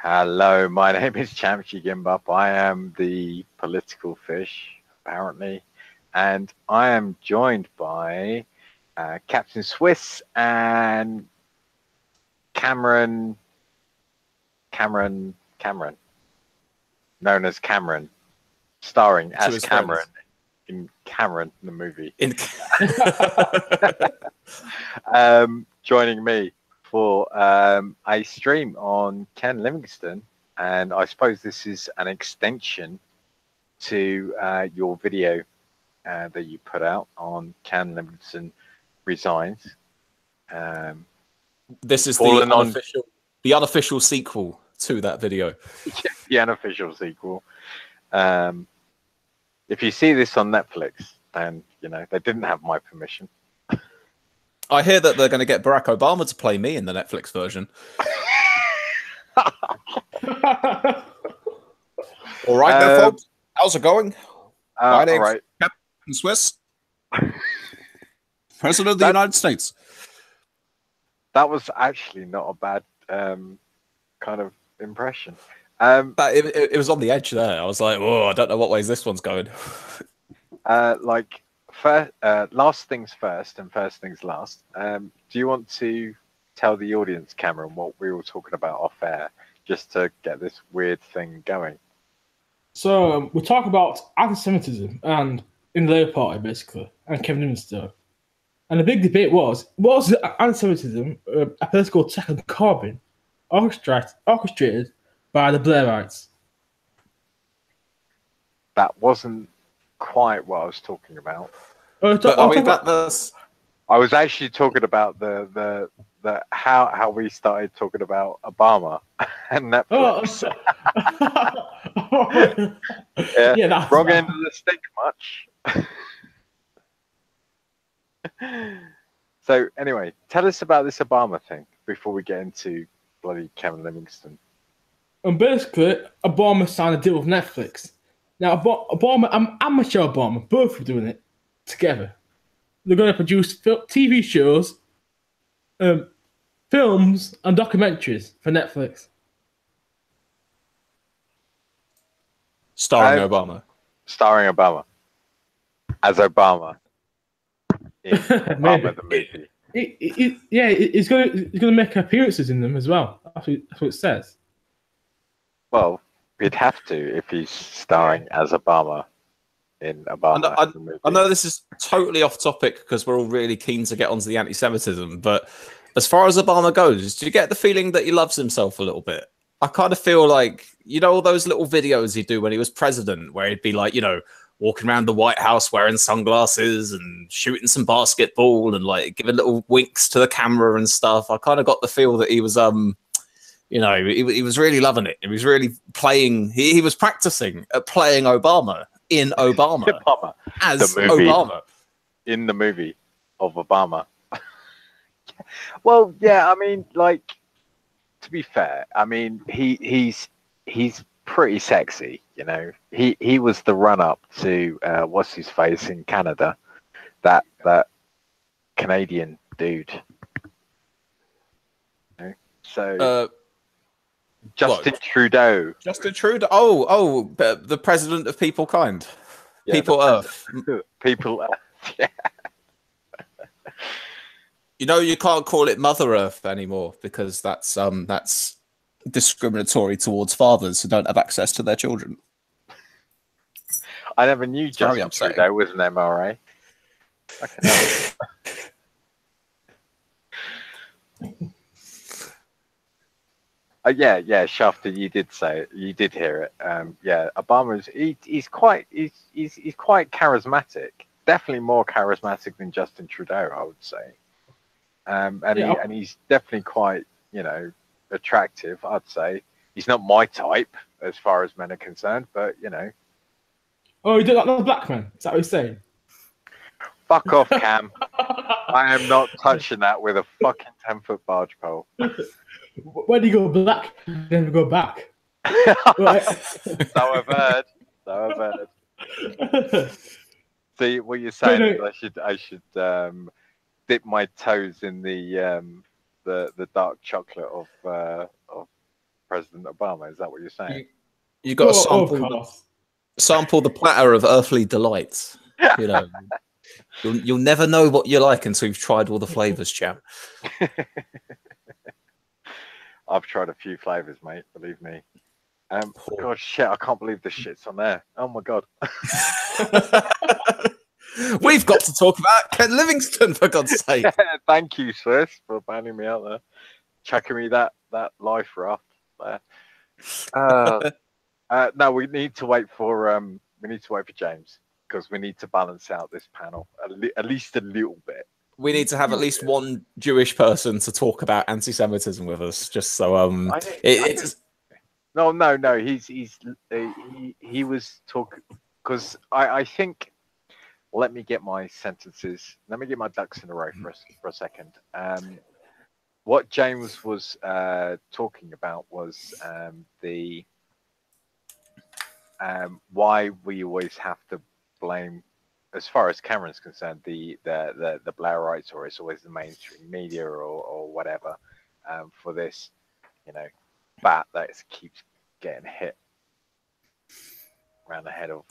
Hello, my name is Chamchi Gimbap. I am the political fish, apparently, and I am joined by Captain Swiss and Cameron, known as Cameron, starring as Cameron in Cameron the movie. Joining me for a stream on Ken Livingston, and I suppose this is an extension to your video that you put out on Ken Livingston Resigns. This is the unofficial sequel to that video. The unofficial sequel. If you see this on Netflix, then you know they didn't have my permission. I hear that they're going to get Barack Obama to play me in the Netflix version. All right, then, folks. How's it going? My name's Captain Swiss, President of the United States. That was actually not a bad kind of impression. But it was on the edge there. I was like, "Oh, I don't know what ways this one's going." Last things first and first things last. Do you want to tell the audience, Cameron, what we were talking about off air, just to get this weird thing going? So we're talking about anti-Semitism and in the Labour Party, basically, and Kevin Livingston. And the big debate was anti-Semitism a political attack on Corbyn, orchestrated by the Blairites? That wasn't quite what I was talking about. I was actually talking about the how we started talking about Obama and Netflix. Yeah, wrong end of the stick much. So anyway, tell us about this Obama thing before we get into bloody Kevin Livingston. And basically, Obama signed a deal with Netflix. Now, Obama and Michelle Obama both were doing it together. They're going to produce TV shows, films, and documentaries for Netflix. Starring Obama. Starring Obama. As Obama. In Obama the movie. He's going to make appearances in them as well. That's what it says. Well, he'd have to if he's starring as Obama in Obama. The movie. I know this is totally off topic because we're all really keen to get onto the anti-Semitism, but as far as Obama goes, do you get the feeling that he loves himself a little bit? I kind of feel like, you know, all those little videos he'd do when he was president, where he'd be like, you know, walking around the White House wearing sunglasses and shooting some basketball and like giving little winks to the camera and stuff. I kind of got the feel that he was, you know, he was really loving it. He was really playing. He was practicing at playing Obama in Obama as Obama in the movie of Obama. Well, yeah, I mean, like, to be fair, I mean, he's pretty sexy, you know. He was the run up to what's his face in Canada, that Canadian dude. You know? So Justin Trudeau. Justin Trudeau. Oh, the president of People Kind. Yeah, People Earth. People Earth. Yeah. You know, you can't call it Mother Earth anymore because that's discriminatory towards fathers who don't have access to their children. I never knew Justin Trudeau was an MRA. Yeah, Shafter, you did say it. You did hear it. Yeah, Obama's he's quite charismatic. Definitely more charismatic than Justin Trudeau, I would say. And he's definitely quite, you know, attractive, I'd say. He's not my type as far as men are concerned, but you know. Oh, you don't like the black man? Is that what you're saying? Fuck off, Cam. I am not touching that with a fucking 10-foot barge pole. When you go black, then you go back. So I've heard. See what you're saying is I should dip my toes in the dark chocolate of President Obama. Is that what you're saying? You got to Of sample course. sample the platter of earthly delights. You know, you'll never know what you like until you've tried all the flavors, champ. I've tried a few flavors, mate. Believe me. God, shit! I can't believe this shit's on there. Oh my god. We've got to talk about Ken Livingston, for God's sake. Thank you, Swiss, for banning me out there, chucking me that life raft there. No, we need to wait for James, because we need to balance out this panel at least a little bit. We need to have at least one Jewish person to talk about anti-Semitism with us, just so No. He was talking, because I think. Let me get my sentences. Let me get my ducks in a row for a second. What James was talking about was the why we always have to blame, as far as Cameron's concerned, the Blairites, or it's always the mainstream media or whatever for this, bat that keeps getting hit around the head of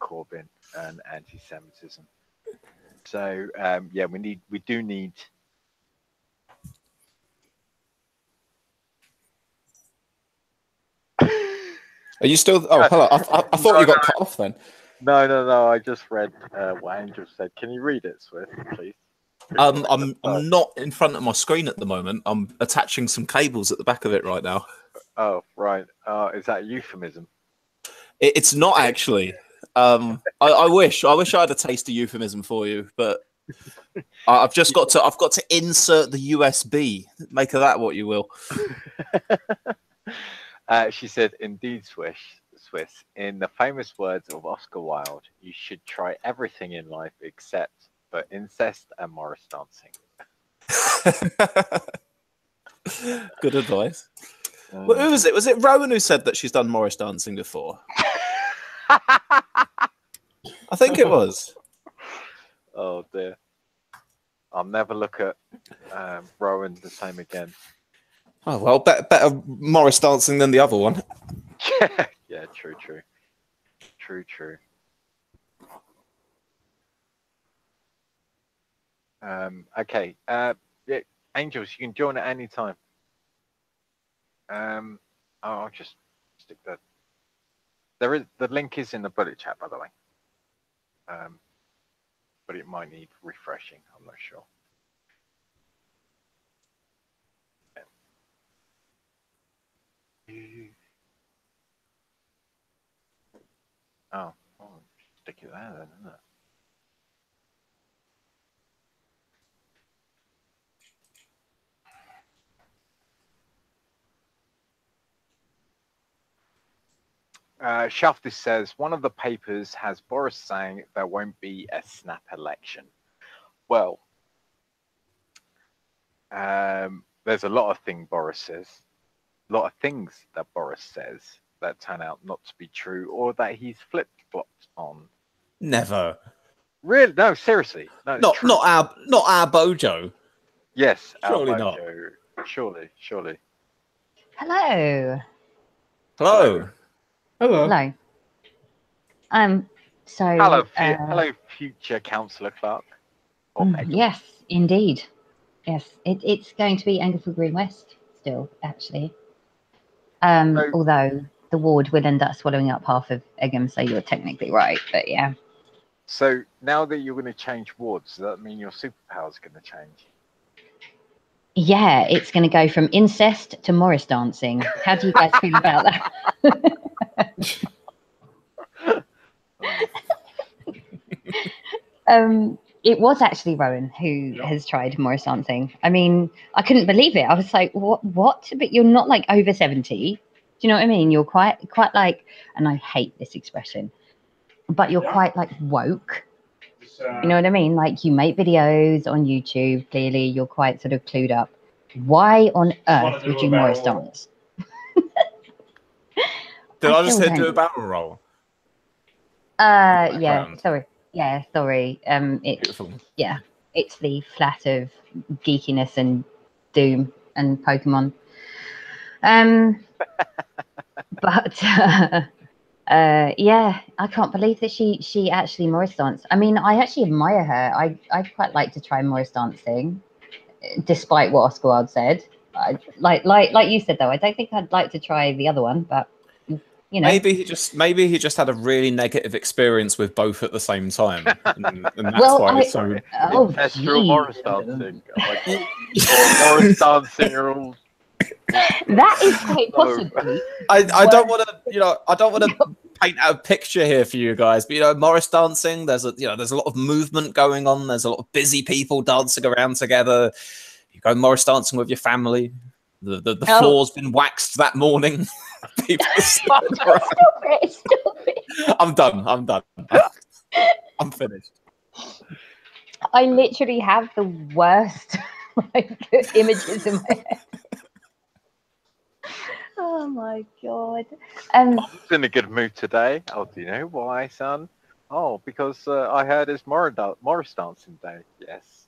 Corbyn and anti-Semitism. So we do need. Are you still? Oh, hello. I thought you got cut off then. No. I just read what Angel said. Can you read it, Swift, please? I'm not in front of my screen at the moment. I'm attaching some cables at the back of it right now. Oh, right. Is that a euphemism? It's not actually. I wish I had a taste of euphemism for you, but I've got to insert the USB. Make of that what you will. She said, "Indeed, Swiss. In the famous words of Oscar Wilde, you should try everything in life except for incest and Morris dancing." Good advice. Well, who was it? Was it Rowan who said that she's done Morris dancing before? I think it was. Oh dear. I'll never look at Rowan the same again. Oh well, better Morris dancing than the other one. Yeah, true. Okay. Yeah, Angels, you can join at any time. I'll just stick that. The link is in the bullet chat, by the way. But it might need refreshing. I'm not sure. Oh, stick it there then, isn't it? Shaftis says, one of the papers has Boris saying there won't be a snap election. Well, there's a lot of things Boris says, that Boris says that turn out not to be true, or that he's flip-flopped on. Never. Really? No, seriously. No, not our Bojo. Yes, surely our not. Bojo. Surely. Hello. Hello. Hello. Hello, future Councillor Clark. Yes, indeed. Yes, it's going to be Angleford Green West still, actually. Although the ward will end up swallowing up half of Egham, so you're technically right, but yeah. So now that you're going to change wards, does that mean your superpower's going to change? Yeah, it's going to go from incest to Morris dancing. How do you guys feel about that? It was actually Rowan who has tried Morris dancing. I mean, I couldn't believe it. I was like, what? But you're not like over 70. Do you know what I mean? You're quite like, and I hate this expression, but you're quite like woke. You know what I mean? Like you make videos on YouTube. Clearly, you're quite sort of clued up. Why on earth would you Morris dance? Did I just do a barrel roll? Yeah. Sorry. Yeah, sorry. Beautiful. Yeah, it's the flat of geekiness and Doom and Pokemon. But yeah, I can't believe that she actually Morris danced. I mean, I actually admire her. I'd quite like to try Morris dancing, despite what Oscar Wilde said. Like you said though, I don't think I'd like to try the other one, but you know, maybe he just had a really negative experience with both at the same time, and that's Well, why it's so. Ancestral Morris dancing, like, or Morris dancing, or all. that is quite possibly. I don't want to, I don't want to paint out a picture here for you guys, but Morris dancing. There's a lot of movement going on. There's a lot of busy people dancing around together. You go Morris dancing with your family. The floor's been waxed that morning. People Stop it. I'm done. I'm finished. I literally have the worst images in my head. Oh my god. I was in a good mood today. Oh, do you know why, son? Oh, because I heard it's Morris dancing day. Yes,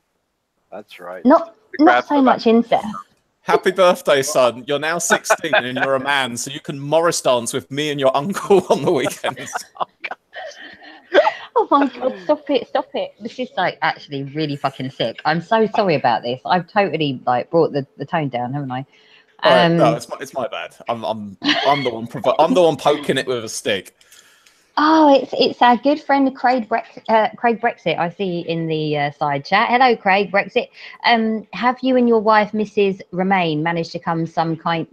that's right. Not so much incest. Happy birthday, son. You're now 16 and you're a man, so you can Morris dance with me and your uncle on the weekends. Oh my god, stop it. This is actually really fucking sick. I'm so sorry about this. I've totally brought the tone down, haven't I? No, it's my bad. I'm the one poking it with a stick. Oh, it's our good friend Craig Brexit. I see in the side chat. Hello, Craig Brexit. Have you and your wife, Mrs. Romaine, managed to come to some kind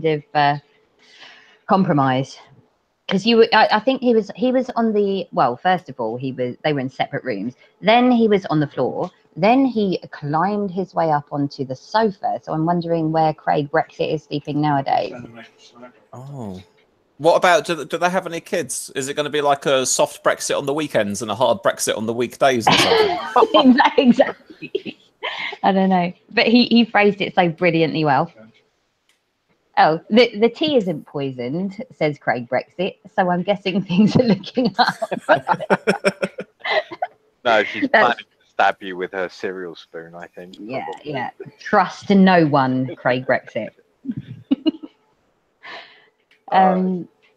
of compromise? Because I think he was on the first of all they were in separate rooms. Then he was on the floor. Then he climbed his way up onto the sofa. So I'm wondering where Craig Brexit is sleeping nowadays. Oh. What about, do they have any kids? Is it going to be like a soft Brexit on the weekends and a hard Brexit on the weekdays or something? Exactly. I don't know. But he phrased it so brilliantly well. Oh, the tea isn't poisoned, says Craig Brexit. So I'm guessing things are looking up. No, she's planning to stab you with her cereal spoon, I think. Yeah, probably. yeah. Trust no one, Craig Brexit.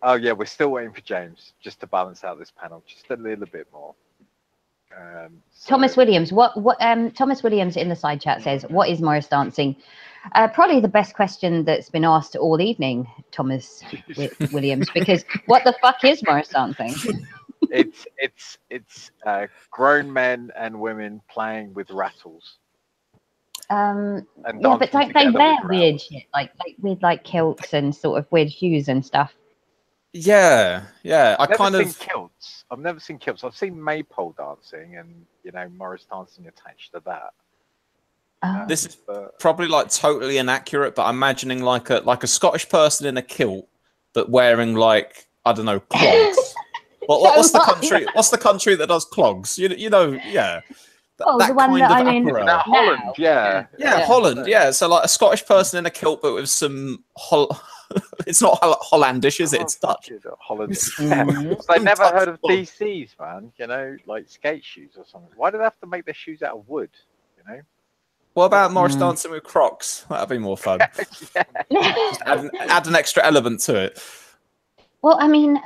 Oh yeah, we're still waiting for James just to balance out this panel just a little bit more. Thomas Williams, Thomas Williams in the side chat says, what is Morris dancing? Probably the best question that's been asked all evening, Thomas Williams, because what the fuck is Morris dancing? It's grown men and women playing with rattles. Yeah, but don't they wear weird shit, like with kilts and sort of weird hues and stuff? Yeah. I've never seen kilts. I've seen maypole dancing and Morris dancing attached to that. This is probably totally inaccurate, but I'm imagining like a Scottish person in a kilt, but wearing I don't know, clogs. What's the country? What's the country that does clogs? Yeah. The one that I'm in Holland, yeah, Holland, yeah. So a Scottish person in a kilt, but with some it's not Hollandish, is it? It's Dutch. Holland. I never heard of DCs, man. Like skate shoes or something. Why do they have to make their shoes out of wood? What about Morris dancing with Crocs? That'd be more fun. Just add an extra element to it. Well, I mean,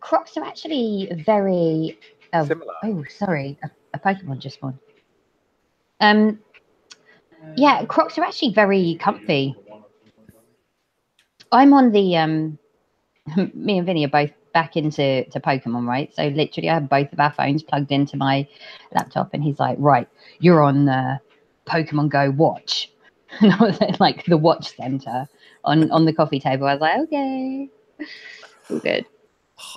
Crocs are actually very similar. Oh, sorry. A Pokemon just spawned. Yeah, Crocs are actually very comfy. I'm on the me and Vinny are both back into Pokemon, right? So literally I have both of our phones plugged into my laptop and he's like, right, you're on Pokemon Go Watch. And I was at the watch center on the coffee table. I was like, okay. All good.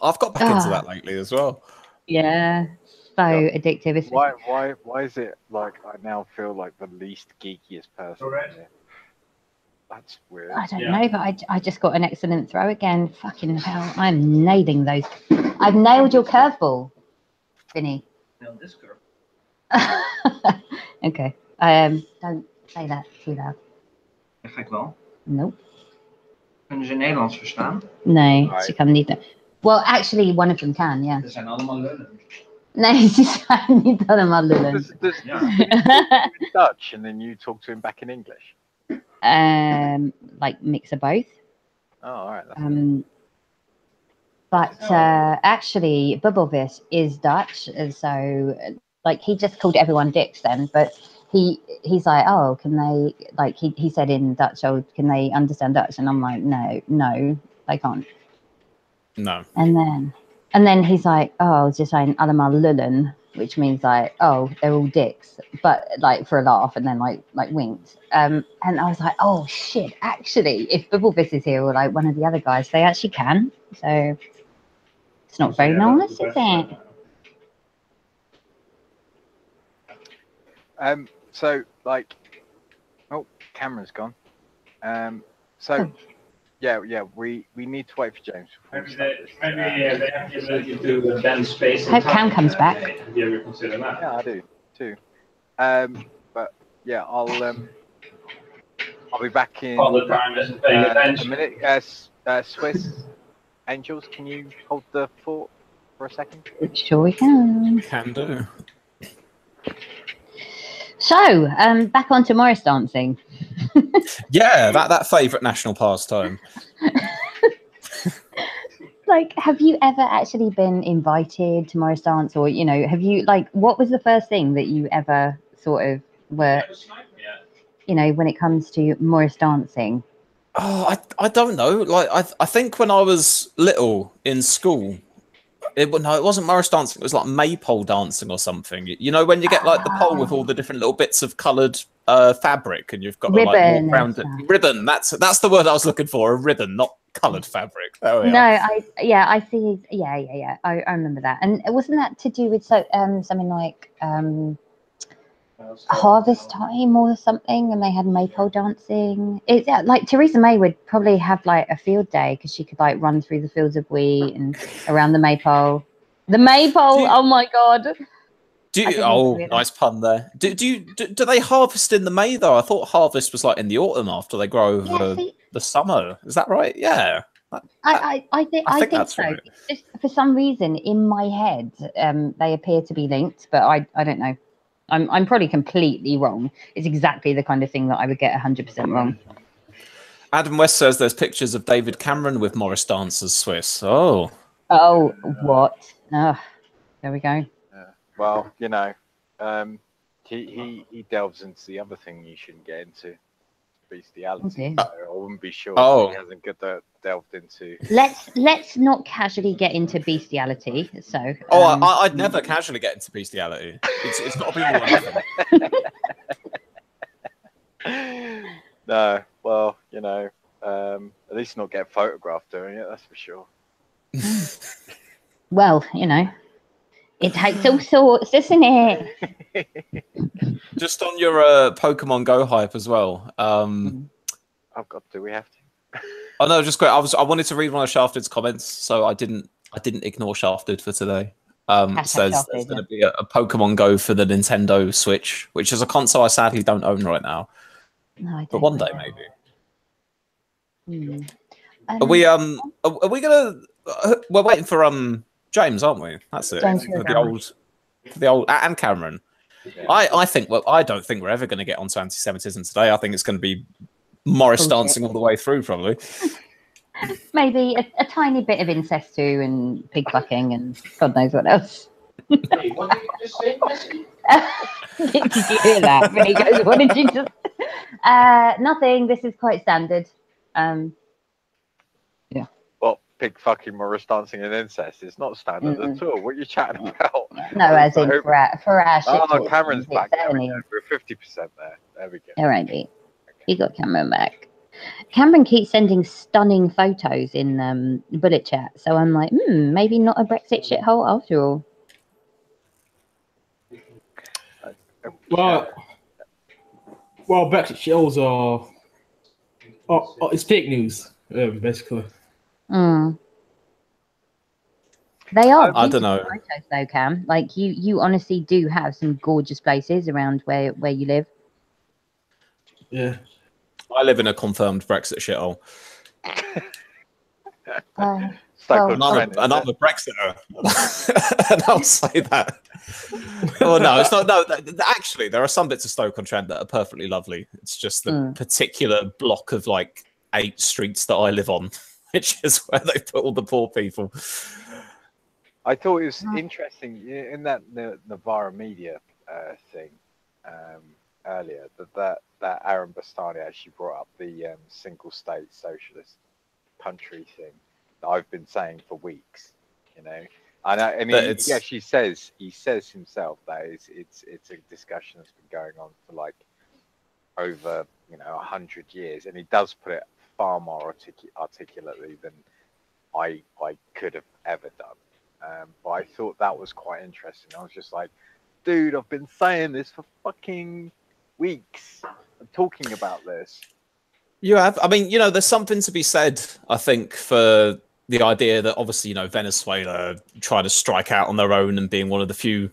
I've got back into that lately as well. Yeah. So addictive. Why is it I now feel like the least geekiest person here? That's weird. I don't know, but I just got an excellent throw again. Fucking hell, I'm nailing those. I've nailed your curveball, Vinny. Nailed this curve. Okay. Don't say that too loud. Dat ga ik wel. Nope. Kunnen ze Nederlands verstaan? Nee, ze kan niet. Well, actually, one of them can, yeah. Ze zijn allemaal lullen. Nee, ze zijn niet allemaal lullen. Dutch, and then you talk to him back in English. like mix of both. Oh, all right. But actually, Bubblevis is Dutch, and so like he just called everyone dicks then. But he's like, oh, can they like he said in Dutch, oh, can they understand Dutch? And I'm like, no, they can't. No. And then he's like, oh, I was just saying allemaal lullen, which means like, oh, they're all dicks, but like for a laugh, and then like winked. And I was like, oh shit, actually, if Bubblevis is here or like one of the other guys, they actually can. So it's not very nice, is it? So like, oh, camera's gone. So yeah, we need to wait for James. Maybe they have the ability to bend space. Hope Cam comes back. Have you ever considered that? Yeah, I do too. But yeah, I'll be back in All the time isn't paying a attention. minute. Swiss Angels, can you hold the fort for a second? Sure we can. Can do. So, back on to Morris dancing. Yeah, that favourite national pastime. Like, have you ever actually been invited to Morris dance, or have you like what was the first thing that you ever sort of were, when it comes to Morris dancing? Oh, I don't know. Like I think when I was little in school, it wasn't Morris dancing. It was like maypole dancing or something. When you get like the pole with all the different little bits of coloured fabric, and you've got to like walk around it. Ribbon. That's the word I was looking for. A ribbon, not coloured fabric. There we are. I see. Yeah. I remember that. And wasn't that to do with something like harvest time or something, and they had maypole dancing? It's like Theresa May would probably have like a field day because she could like run through the fields of wheat and around the maypole. Oh my god! Nice pun there. Do they harvest in the May though? I thought harvest was like in the autumn after they grow over the summer. Is that right? Yeah. I think so. Right. Just for some reason in my head, they appear to be linked, but I don't know. I'm probably completely wrong. It's exactly the kind of thing that I would get 100% wrong. Adam West says there's pictures of David Cameron with Morris dancers Swiss. Oh, what? Oh, there we go. Well, he delves into the other thing you shouldn't get into, bestiality. So I wouldn't be sure if he hasn't delved into. Let's not casually get into bestiality. So. I'd never casually get into bestiality. It's got to be all or nothing. No, well, at least not get photographed doing it. That's for sure. Well, it takes all sorts, doesn't it? Just on your Pokemon Go hype as well. Oh God, do we have to? Oh no, just quick. I wanted to read one of Shafted's comments, so I didn't ignore Shafted for today. Says there's going to be a Pokemon Go for the Nintendo Switch, which is a console I sadly don't own right now. No, I don't. But one day maybe. Are we gonna? We're waiting for James, aren't we? That's it. James for the old and Cameron. Yeah. I think. Well, I don't think we're ever going to get onto anti-Semitism today. I think it's going to be Morris dancing all the way through, probably. Maybe a tiny bit of incest too, and pig fucking, and God knows what else. Hey, what did you just say, Messi? Did you hear that? And he goes, "What did you just?" Nothing. This is quite standard. Yeah. Well, pig fucking, Morris dancing, and incest is not standard at all. What are you chatting about? No, as in for our shit. Oh, Cameron's back. Certainly. We're 50% there. There we go. All right, mate. You got Cameron back. Cameron keeps sending stunning photos in bullet chat, so I'm like, maybe not a Brexit shithole after all. Well, Brexit shitholes are it's fake news, basically. They are. I don't know. Photos, though, Cam. Like you honestly do have some gorgeous places around where you live. Yeah. I live in a confirmed Brexit shithole. I'm a Brexiter. And I'll say that. Well, no, it's not. No, actually, there are some bits of Stoke-on-Trent that are perfectly lovely. It's just the particular block of like 8 streets that I live on, which is where they put all the poor people. I thought it was interesting in that Novara Media thing earlier that Aaron Bastani actually brought up the single state socialist country thing that I've been saying for weeks. You know, and he actually says himself that it's a discussion that's been going on for like over 100 years, and he does put it far more articulately than I could have ever done. But I thought that was quite interesting. I was just like, dude, I've been saying this for fucking weeks. I'm talking about this. You have. I mean, there's something to be said, I think, for the idea that obviously, Venezuela trying to strike out on their own and being one of the few,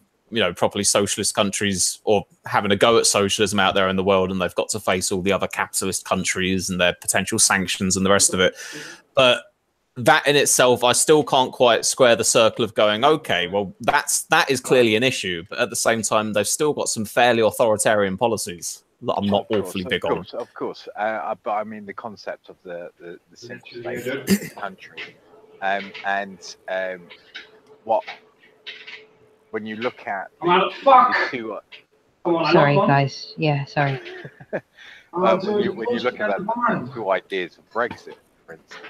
properly socialist countries or having a go at socialism out there in the world, and they've got to face all the other capitalist countries and their potential sanctions and the rest of it. But that in itself, I still can't quite square the circle of going, okay, well, that is clearly an issue. But at the same time, they've still got some fairly authoritarian policies that I'm not awfully big on. Of course. But I mean, the concept of the single state country what when you look at the two. Sorry, guys. Yeah, sorry. when you look at the two ideas of Brexit, for instance.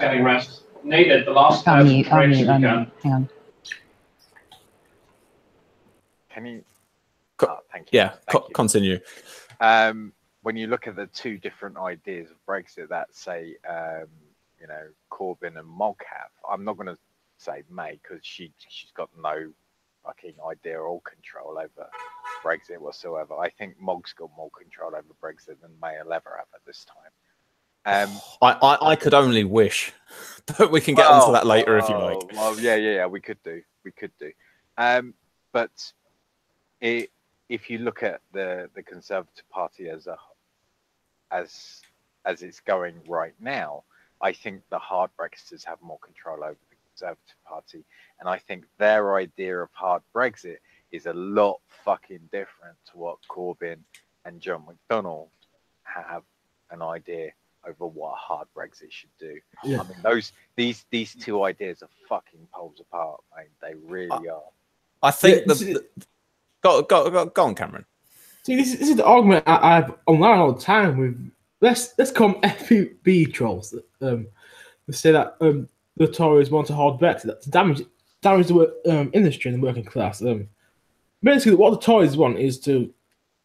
Getting rest. Needed the last unmute. Hang on. Can you? Thank you. Yeah, continue. When you look at the two different ideas of Brexit that say, Corbyn and Mogg have, I'm not going to say May because she's got no fucking idea or control over Brexit whatsoever. I think Mogg's got more control over Brexit than May will ever have at this time. I could only wish, but we can get onto that later if you like. Well, yeah, we could do. But if you look at the Conservative Party as it's going right now, I think the hard Brexiters have more control over the Conservative Party, and I think their idea of hard Brexit is a lot fucking different to what Corbyn and John McDonnell have an idea over what a hard Brexit should do. Yeah. I mean, these two ideas are fucking poles apart, mate. They really are. I think go on, Cameron. See, this is the argument I have online all the time with let's call them FPB trolls. They say that the Tories want a hard Brexit to damage the industry and the working class. Basically, what the Tories want is to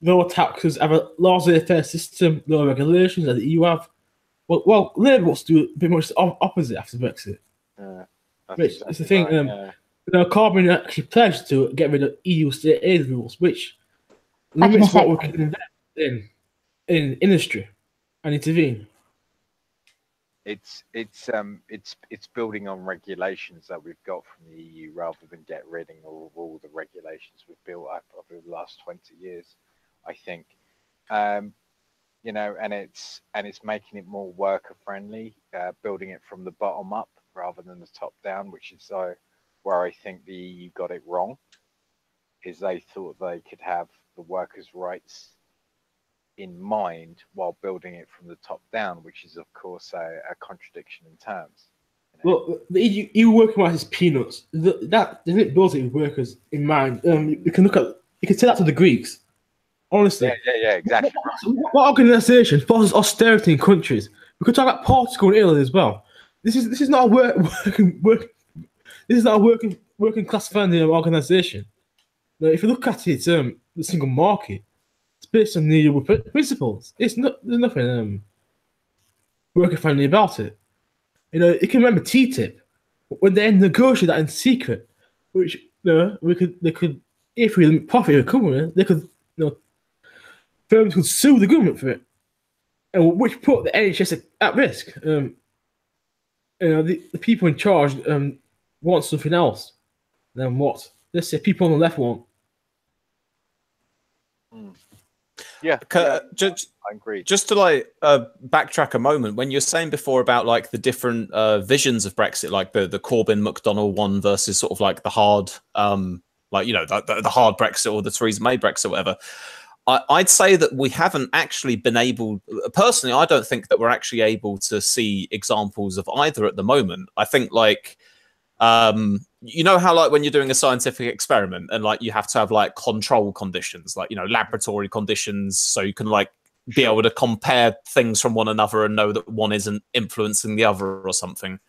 lower taxes, have a largely fair system, lower regulations that the EU have. Well, Labour wants to do a bit much the opposite after Brexit. Which is the thing. Corbyn actually pledged to get rid of EU state aid rules, which limits what we can invest in industry and intervene. It's building on regulations that we've got from the EU rather than get rid of all the regulations we've built up over the last 20 years. I think. And it's making it more worker friendly, building it from the bottom up rather than the top down, which is where I think the EU got it wrong, is they thought they could have the workers' rights in mind while building it from the top down, which is of course a contradiction in terms. Well, the EU working rights is peanuts. That isn't built it with workers in mind. You can say that to the Greeks. Honestly, yeah, exactly. What organization forces austerity in countries? We could talk about Portugal and Italy as well. This is not a working class friendly organization. Now, if you look at it, the single market, it's based on the principles. There's nothing worker friendly about it. You can remember TTIP when they negotiated that in secret, which they could if we profit recovery, they could firms could sue the government for it, and which put the NHS at risk. The people in charge want something else than what, let's say, people on the left want. Yeah, I agree. Just to backtrack a moment, when you're saying before about like the different visions of Brexit, like the Corbyn McDonnell one versus sort of like the hard like, you know, the hard Brexit or the Theresa May Brexit or whatever. I'd say that we haven't actually been able, personally, I don't think that we're actually able to see examples of either at the moment. I think, like, you know how, like, when you're doing a scientific experiment and, like, you have to have, like, control conditions, like, you know, laboratory conditions, so you can, like, be able to compare things from one another and know that one isn't influencing the other or something.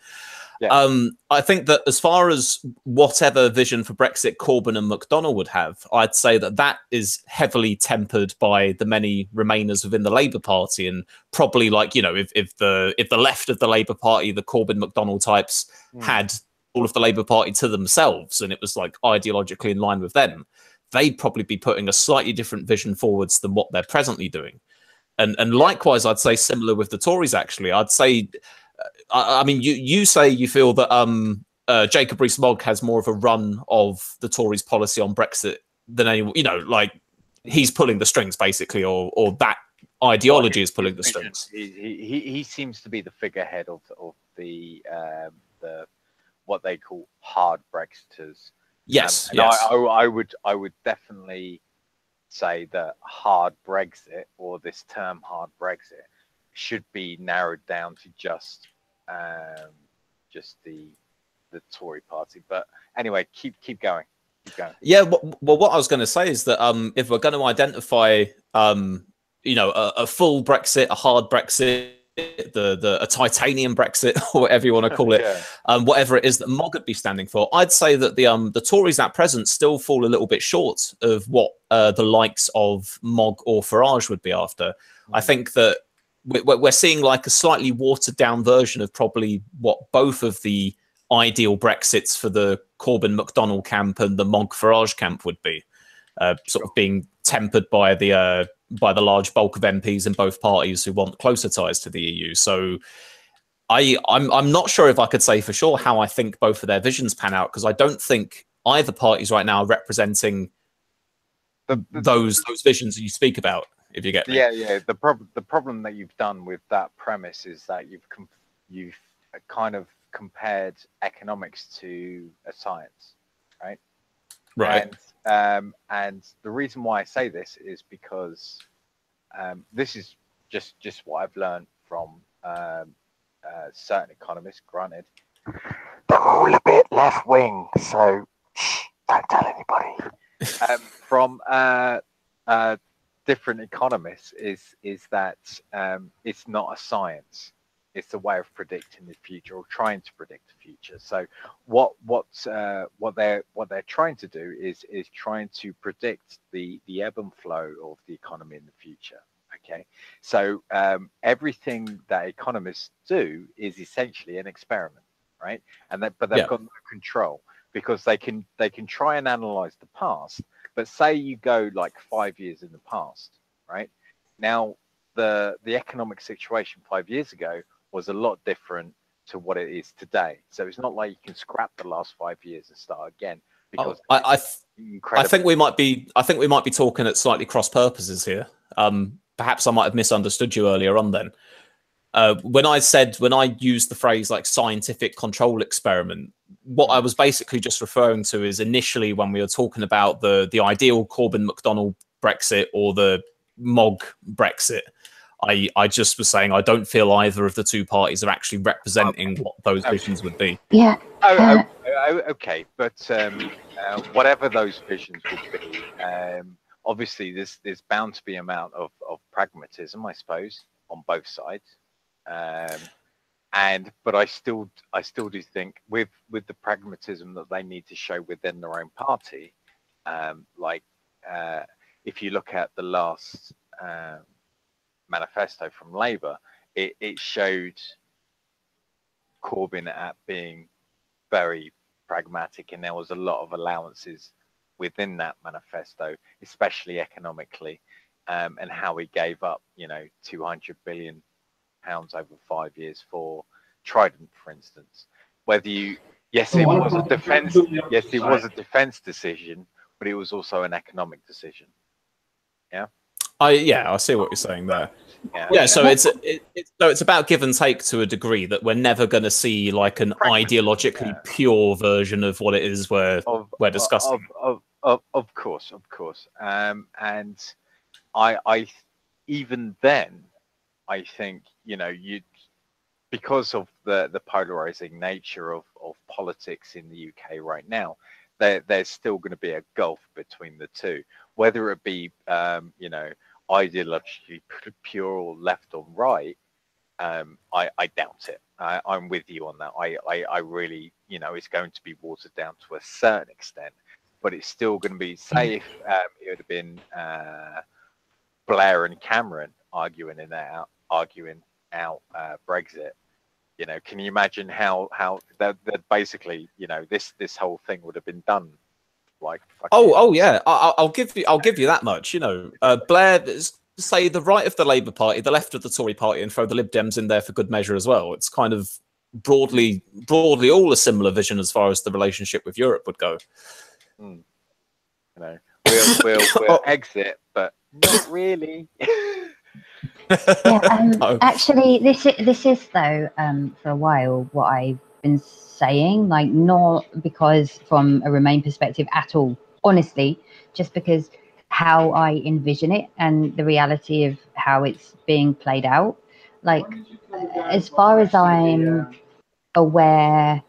Yeah. I think that as far as whatever vision for Brexit Corbyn and McDonnell would have, I'd say that that is heavily tempered by the many Remainers within the Labour Party, and probably, like, you know, if the left of the Labour Party, the Corbyn McDonnell types, had all of the Labour Party to themselves, and it was, like, ideologically in line with them, they'd probably be putting a slightly different vision forwards than what they're presently doing. And likewise, I'd say similar with the Tories. Actually, I'd say, I mean, you say you feel that Jacob Rees-Mogg has more of a run of the Tories' policy on Brexit than anyone. You know, like, he's pulling the strings basically, or that ideology is pulling the strings. He seems to be the figurehead of the what they call hard Brexiters. Yes, yes. I would definitely say that hard Brexit, or this term hard Brexit, should be narrowed down to just the Tory party. But anyway, keep going. Yeah, well, what I was going to say is that if we're going to identify, you know, a full Brexit, a hard Brexit, a titanium Brexit, or whatever you want to call it, whatever it is that MOG would be standing for, I'd say that the Tories at present still fall a little bit short of what the likes of MOG or Farage would be after. I think that we're seeing, like, a slightly watered down version of probably what both of the ideal Brexits for the Corbyn McDonnell camp and the MOG Farage camp would be, sort of being tempered by the large bulk of MPs in both parties who want closer ties to the EU. So I'm not sure if I could say for sure how I think both of their visions pan out, because I don't think either parties right now are representing those visions that you speak about, if you get me. Yeah. The problem that you've done with that premise is that you've kind of compared economics to a science, right? Right. And the reason why I say this is because this is just what I've learned from certain economists. Granted, they're all a bit left wing, so don't tell anybody. From different economists is that it's not a science. It's a way of predicting the future, or trying to predict the future. So what they're trying to do is trying to predict the ebb and flow of the economy in the future. Okay, so everything that economists do is essentially an experiment, right? But they've got no control, because they can try and analyze the past. But say you go like 5 years in the past, right? Now the economic situation 5 years ago was a lot different to what it is today. So it's not like you can scrap the last 5 years and start again. Because I think we might be talking at slightly cross purposes here. Perhaps I might have misunderstood you earlier on then. When I used the phrase like scientific control experiment, what I was basically just referring to is initially when we were talking about the ideal Corbyn McDonnell Brexit or the MOG Brexit, I just was saying I don't feel either of the two parties are actually representing what those visions would be. Yeah. Okay, but whatever those visions would be, obviously there's bound to be amount of pragmatism, I suppose, on both sides. But I still do think with the pragmatism that they need to show within their own party, if you look at the last manifesto from Labour, it showed Corbyn at being very pragmatic, and there was a lot of allowances within that manifesto, especially economically, and how he gave up, £200 billion over 5 years for Trident, for instance. It was a defence decision, but it was also an economic decision. Yeah. I see what you're saying there. Yeah, so it's about give and take to a degree, that we're never going to see like an ideologically pure version of what it is we're discussing. Of Of course, of course. And I even then, I think, you know, because of the polarizing nature of politics in the UK right now, there's still going to be a gulf between the two, whether it be, you know, ideologically pure or left or right. I doubt it. I'm with you on that. I really, you know, it's going to be watered down to a certain extent, but it's still going to be, say, if it would have been Blair and Cameron arguing out Brexit. You know, can you imagine how that basically, you know, this whole thing would have been done like? Oh yeah, I'll give you that much. You know, Blair, say the right of the Labour Party, the left of the Tory Party, and throw the Lib Dems in there for good measure as well. It's kind of broadly all a similar vision as far as the relationship with Europe would go. You know, we'll exit, but not really. Yeah, No. actually, this is though for a while what I've been saying, like not because from a Remain perspective at all, honestly, just because how I envision it and the reality of how it's being played out. Like, as far as I'm aware,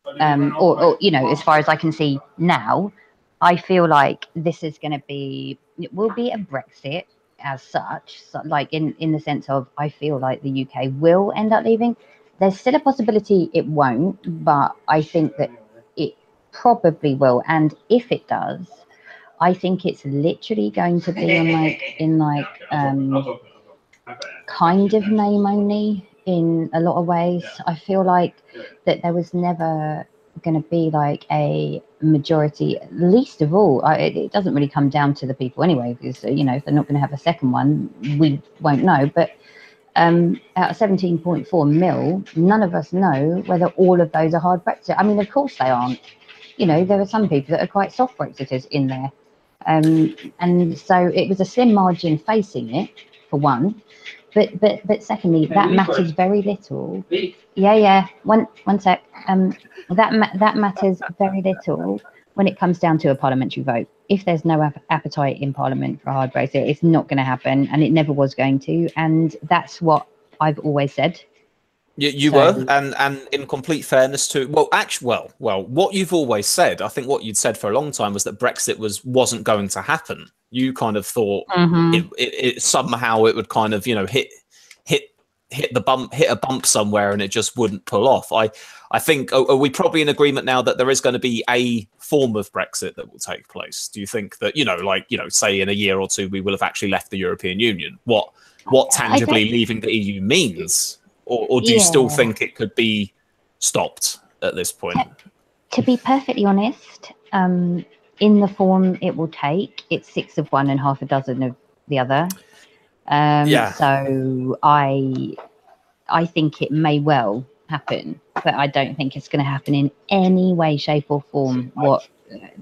or you know, as far as I can see now, I feel like this is going to be, it will be a Brexit as such, so like in the sense of I feel like the UK will end up leaving. There's still a possibility it won't, but I think that it probably will. And if it does, I think it's literally going to be in like kind of name only in a lot of ways. I feel like that there was never going to be like a majority, least of all. It doesn't really come down to the people anyway, because, you know, if they're not going to have a second one, we won't know. But out of 17.4 mil, none of us know whether all of those are hard Brexit. I mean, of course they aren't. You know, there are some people that are quite soft Brexiters in there. And so it was a slim margin facing it, for one. But secondly, that matters very little. Yeah. One sec. That matters very little when it comes down to a parliamentary vote. If there's no appetite in Parliament for a hard Brexit, it's not going to happen, and it never was going to. And that's what I've always said. You were, and in complete fairness to, what you've always said, I think what you'd said for a long time was that Brexit wasn't going to happen. You kind of thought it somehow it would kind of, you know, hit a bump somewhere, and it just wouldn't pull off. I think, are we probably in agreement now that there is going to be a form of Brexit that will take place? Do you think that, you know, like, you know, say in a year or two we will have actually left the European Union? What tangibly leaving the EU means? Or do you still think it could be stopped at this point? To be perfectly honest, in the form it will take, it's 6 of one and half a dozen of the other. So I think it may well happen, but I don't think it's going to happen in any way, shape, or form. What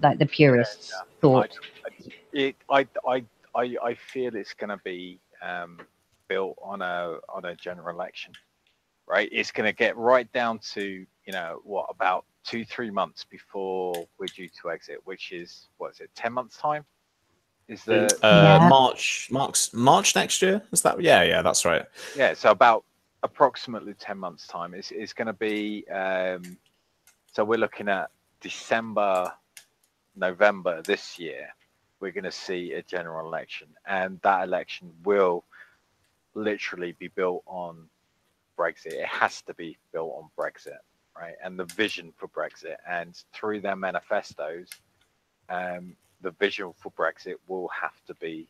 like the purists thought. I feel it's going to be built on a general election. Right, it's going to get right down to, you know, what, about 2-3 months before we're due to exit, which is, what is it, 10 months time? Is the March next year? Is that? Yeah, that's right. Yeah, so about approximately 10 months time. It's going to be. So we're looking at December, November this year. We're going to see a general election, and that election will literally be built on Brexit. It has to be built on Brexit, right? And the vision for Brexit, and through their manifestos, the vision for Brexit will have to be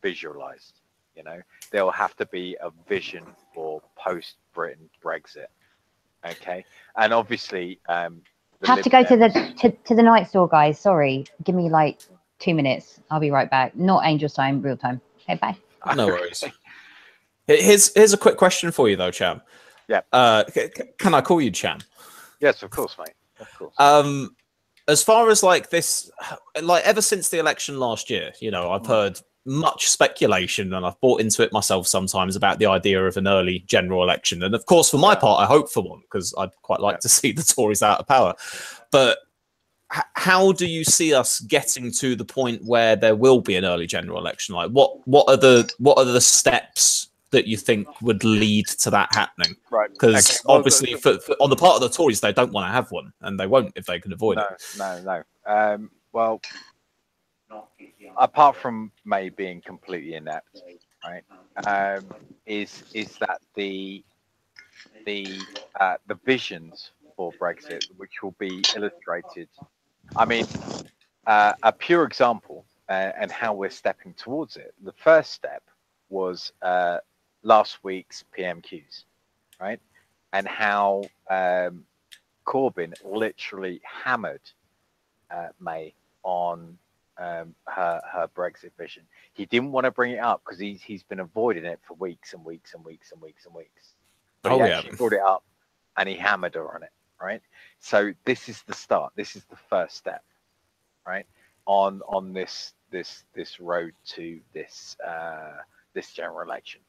visualized. You know, there will have to be a vision for post-Britain Brexit. Okay, and obviously, have to go to the night store, guys. Sorry, give me like 2 minutes. I'll be right back. Not Angel's time, real time. Okay, bye. No worries. Here's a quick question for you though, Cham. Yeah. Can I call you Cham? Yes, of course, mate. Of course. As far as like this, like ever since the election last year, you know, I've heard much speculation, and I've bought into it myself sometimes about the idea of an early general election. And of course, for my part, I hope for one, because I'd quite like to see the Tories out of power. But how do you see us getting to the point where there will be an early general election? Like, what are the steps that you think would lead to that happening? Right. Because obviously, for on the part of the Tories, they don't want to have one, and they won't if they can avoid it. No. Well, apart from May being completely inept, right? Is that the visions for Brexit, which will be illustrated? I mean, a pure example and how we're stepping towards it. The first step was last week's PMQs, right? And how Corbyn literally hammered May on her Brexit vision. He didn't want to bring it up because he's been avoiding it for weeks and weeks and weeks and weeks and weeks. But he actually brought it up and he hammered her on it, right? So this is the start. This is the first step, right? On this road to this general election.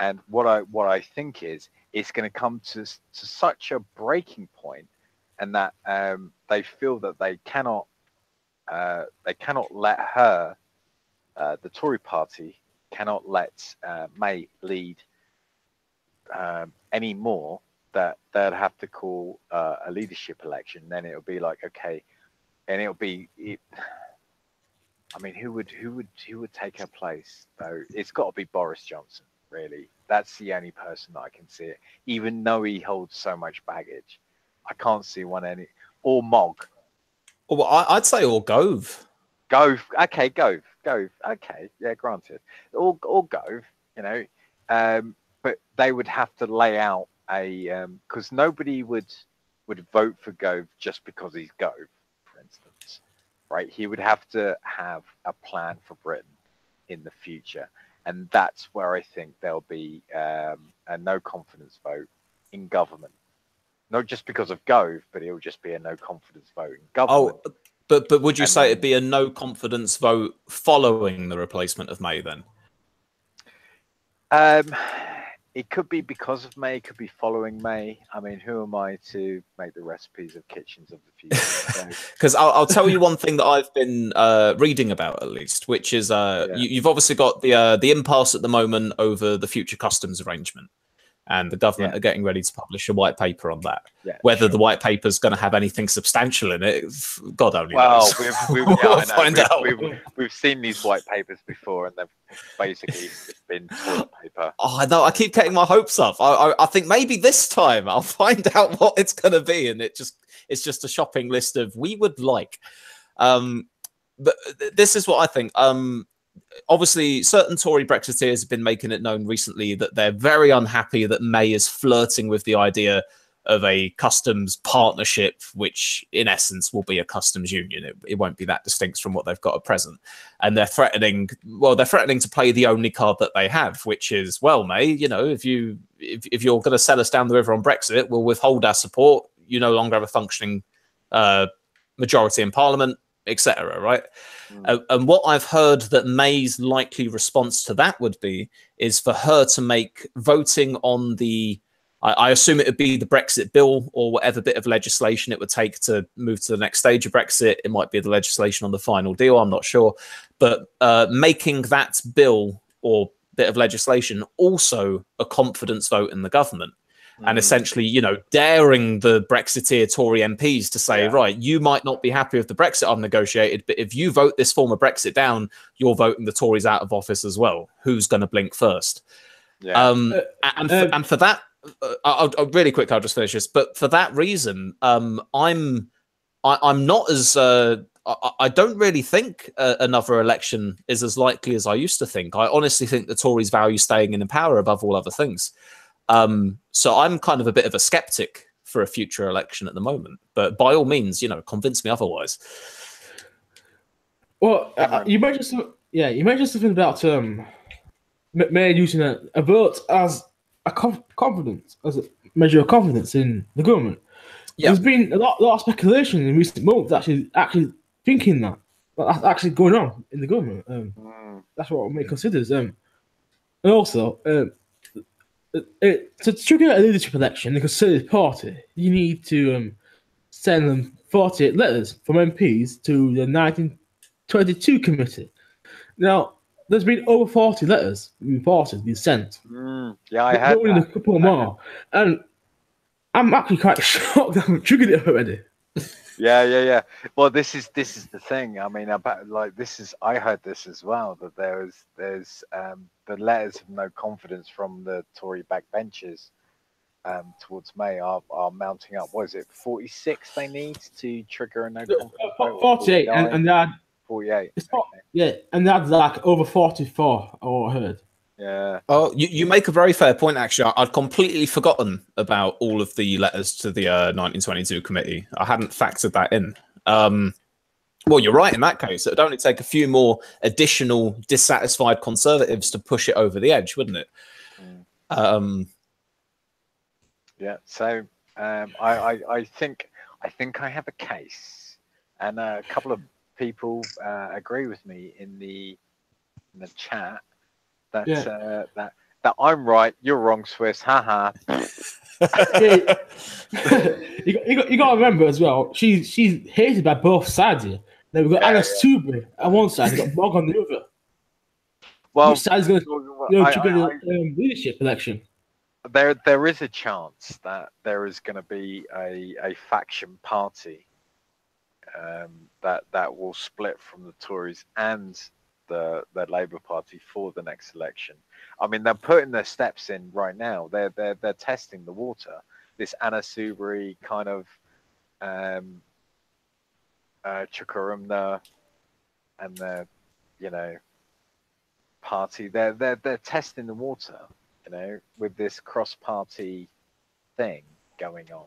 And what I think is it's going to come to such a breaking point, and that they feel that they cannot let her, the Tory party, cannot let May lead anymore. That they'll have to call a leadership election. Then it'll be like, okay, and it'll be. I mean, who would take her place though? It's got to be Boris Johnson. Really, that's the only person that I can see it. Even though he holds so much baggage, I can't see or Mog. Well, I'd say or Gove. Gove, okay, Gove, okay, yeah, granted. Or Gove, you know, but they would have to lay out because nobody would vote for Gove just because he's Gove, for instance, right? He would have to have a plan for Britain in the future. And that's where I think there'll be a no confidence vote in government. Not just because of Gove, but it'll just be a no confidence vote in government. Oh, but would you say it'd be a no confidence vote following the replacement of May then? It could be because of May, it could be following May. I mean, who am I to make the recipes of kitchens of the future? Because I'll tell you one thing that I've been reading about, at least, which is you've obviously got the impasse at the moment over the future customs arrangement, and the government are getting ready to publish a white paper on that. Yeah, whether the white paper is going to have anything substantial in it, God only knows. We'll find out. We've seen these white papers before, and they've basically been toilet paper. Oh, I know. I keep getting my hopes up. I think maybe this time I'll find out what it's going to be, and it's just a shopping list of we would like. But this is what I think. Obviously, certain Tory Brexiteers have been making it known recently that they're very unhappy that May is flirting with the idea of a customs partnership, which in essence will be a customs union. It won't be that distinct from what they've got at present. And they're threatening to play the only card that they have, which is, well, May, you know, if you're going to sell us down the river on Brexit, we'll withhold our support. You no longer have a functioning majority in Parliament, etc. Right? And what I've heard that May's likely response to that would be is for her to make voting on the, I assume it would be the Brexit bill or whatever bit of legislation it would take to move to the next stage of Brexit. It might be the legislation on the final deal. I'm not sure. But making that bill or bit of legislation also a confidence vote in the government. And essentially, you know, daring the Brexiteer Tory MPs to say, right, you might not be happy with the Brexit I've negotiated, but if you vote this form of Brexit down, you're voting the Tories out of office as well. Who's going to blink first? Yeah. And for that, I'll really quick, I'll just finish this. But for that reason, I'm not as I don't really think another election is as likely as I used to think. I honestly think the Tories value staying in power above all other things. So I'm kind of a bit of a skeptic for a future election at the moment, but by all means, you know, convince me otherwise. Well, you mentioned something about May using a vote as a confidence, as a measure of confidence in the government. Yeah. There's been a lot of speculation in recent months actually thinking that's actually going on in the government. That's what May considers. And also, to trigger a leadership election, the Conservative Party, you need to send them 48 letters from MPs to the 1922 committee. Now, there's been over 40 letters reported, been sent. Yeah, I had Only a couple more. And I'm actually quite shocked that I've triggered it already. Yeah. Well, this is the thing. I mean, about like this is. I heard this as well, that there's the letters of no confidence from the Tory backbenchers towards May are mounting up. What is it? 46 they need to trigger a no confidence vote. 48, and they had 48. yeah, and they had like over 44. I heard. Yeah. Oh, you make a very fair point, actually. I'd completely forgotten about all of the letters to the 1922 committee. I hadn't factored that in. Well, you're right in that case. It would only take a few more additional dissatisfied Conservatives to push it over the edge, wouldn't it? Yeah. So I think I have a case, and a couple of people agree with me in the chat. That I'm right, you're wrong, Swiss. Haha. Yeah. you got to remember as well. She's hated by both sides here. Then we've got Anna Soubry on one side, we've got Bog on the other. Well, which side's going to trigger the leadership election? There is a chance that there is going to be a faction party that will split from the Tories and the Labour Party for the next election. I mean, they're putting their steps in right now. They're testing the water. This Anna Soubry kind of Chukwurumna and the party. They're testing the water, with this cross-party thing going on.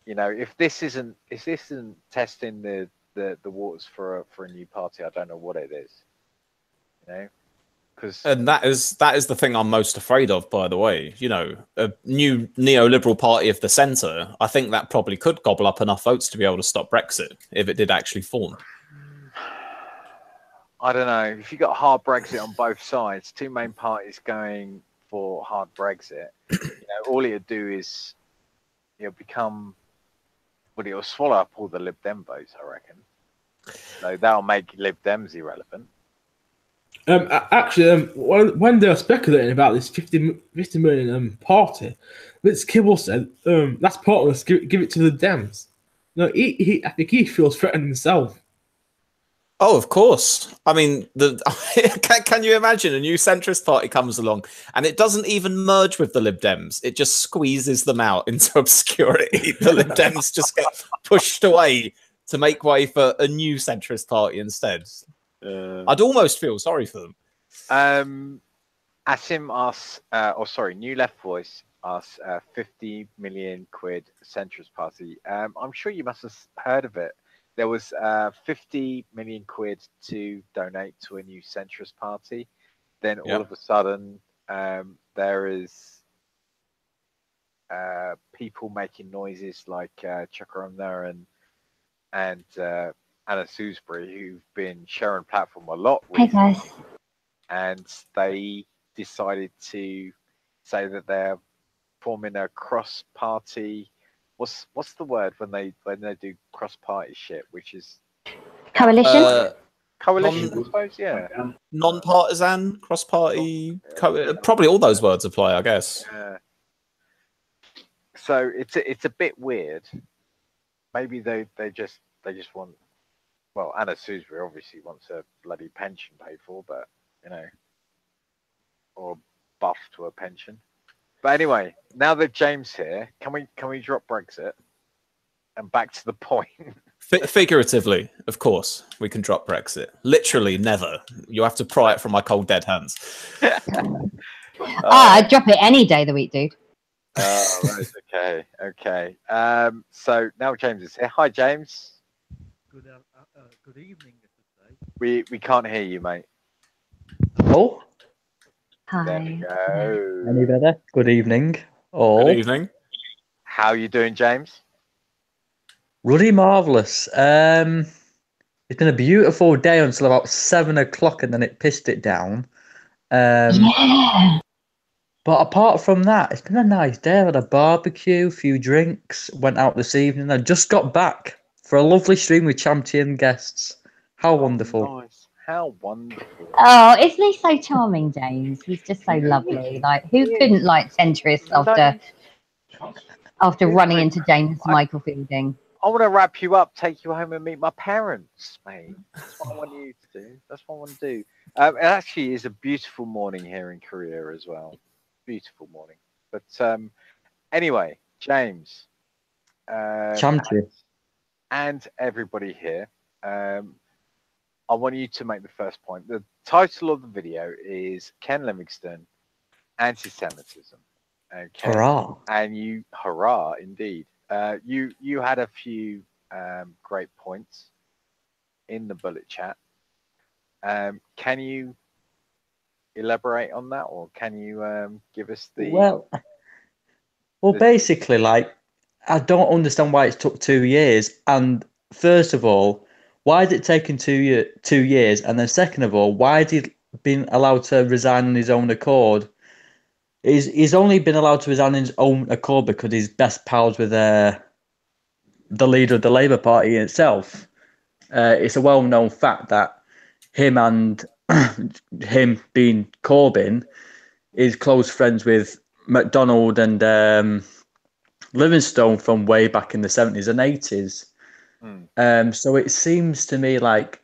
If this isn't testing the waters for a new party, I don't know what it is. And that is the thing I'm most afraid of, by the way. A new neoliberal party of the centre, I think that probably could gobble up enough votes to be able to stop Brexit if it did actually form. I don't know. If you got hard Brexit on both sides, two main parties going for hard Brexit, all it'll do is become, well, it'll swallow up all the Lib Dem votes, I reckon. So that'll make Lib Dems irrelevant. Actually, when they were speculating about this 50 million party, Vince Kibble said that's pointless. Give it to the Dems. No, I think he feels threatened himself. Oh, of course. I mean, can you imagine a new centrist party comes along and it doesn't even merge with the Lib Dems? It just squeezes them out into obscurity. The Lib Dems just get pushed away to make way for a new centrist party instead. I'd almost feel sorry for them. Asim asks, New Left Voice asks, 50 million quid centrist party. I'm sure you must have heard of it. There was 50 million quid to donate to a new centrist party. Then all of a sudden, there is people making noises like Chukwurumna and Anna Soubry, who've been sharing platform a lot recently. Hey guys. And they decided to say that they're forming a cross-party. What's the word when they do cross-party shit, which is Coalition? coalition, I suppose. Yeah. Non-partisan, cross-party, probably all those words apply, I guess. So it's a bit weird. Maybe they just want. Well, Anna Soubry obviously wants a bloody pension paid for, but or buff to a pension. But anyway, now that James here, can we drop Brexit and back to the point? Figuratively, of course, we can drop Brexit. Literally, never. You have to pry it from my cold, dead hands. I'd drop it any day of the week, dude. Right, okay. So now James is here. Hi, James. Good evening, We can't hear you, mate. Oh, Hi. There we go. any better? Good evening, all. Good evening. How are you doing, James? Ruddy marvellous. It's been a beautiful day until about 7 o'clock, and then it pissed it down. Yeah. But apart from that, it's been a nice day. I had a barbecue, a few drinks, went out this evening. I just got back for a lovely stream with champion guests. How wonderful. Nice. How wonderful. Oh, isn't he so charming, James? He's just so lovely. Like, who couldn't like centrist after running into James Michael Fielding? I want to wrap you up, take you home and meet my parents, mate. That's what I want you to do. That's what I want to do. It actually is a beautiful morning here in Korea as well. Beautiful morning. But anyway, James. Champion. And everybody here. I want you to make the first point. The title of the video is Ken Livingston, Antisemitism. Okay. Hurrah. And you, hurrah, indeed. You had a few great points in the bullet chat. Can you elaborate on that, or can you give us the... Well, basically, like, I don't understand why it's took 2 years. And first of all, why is it taking 2 years? And then second of all, why has he been allowed to resign on his own accord? He's only been allowed to resign on his own accord because he's best pals with the leader of the Labour Party itself. It's a well-known fact that him and him being Corbyn is close friends with MacDonald and Livingston from way back in the 70s and 80s. So it seems to me like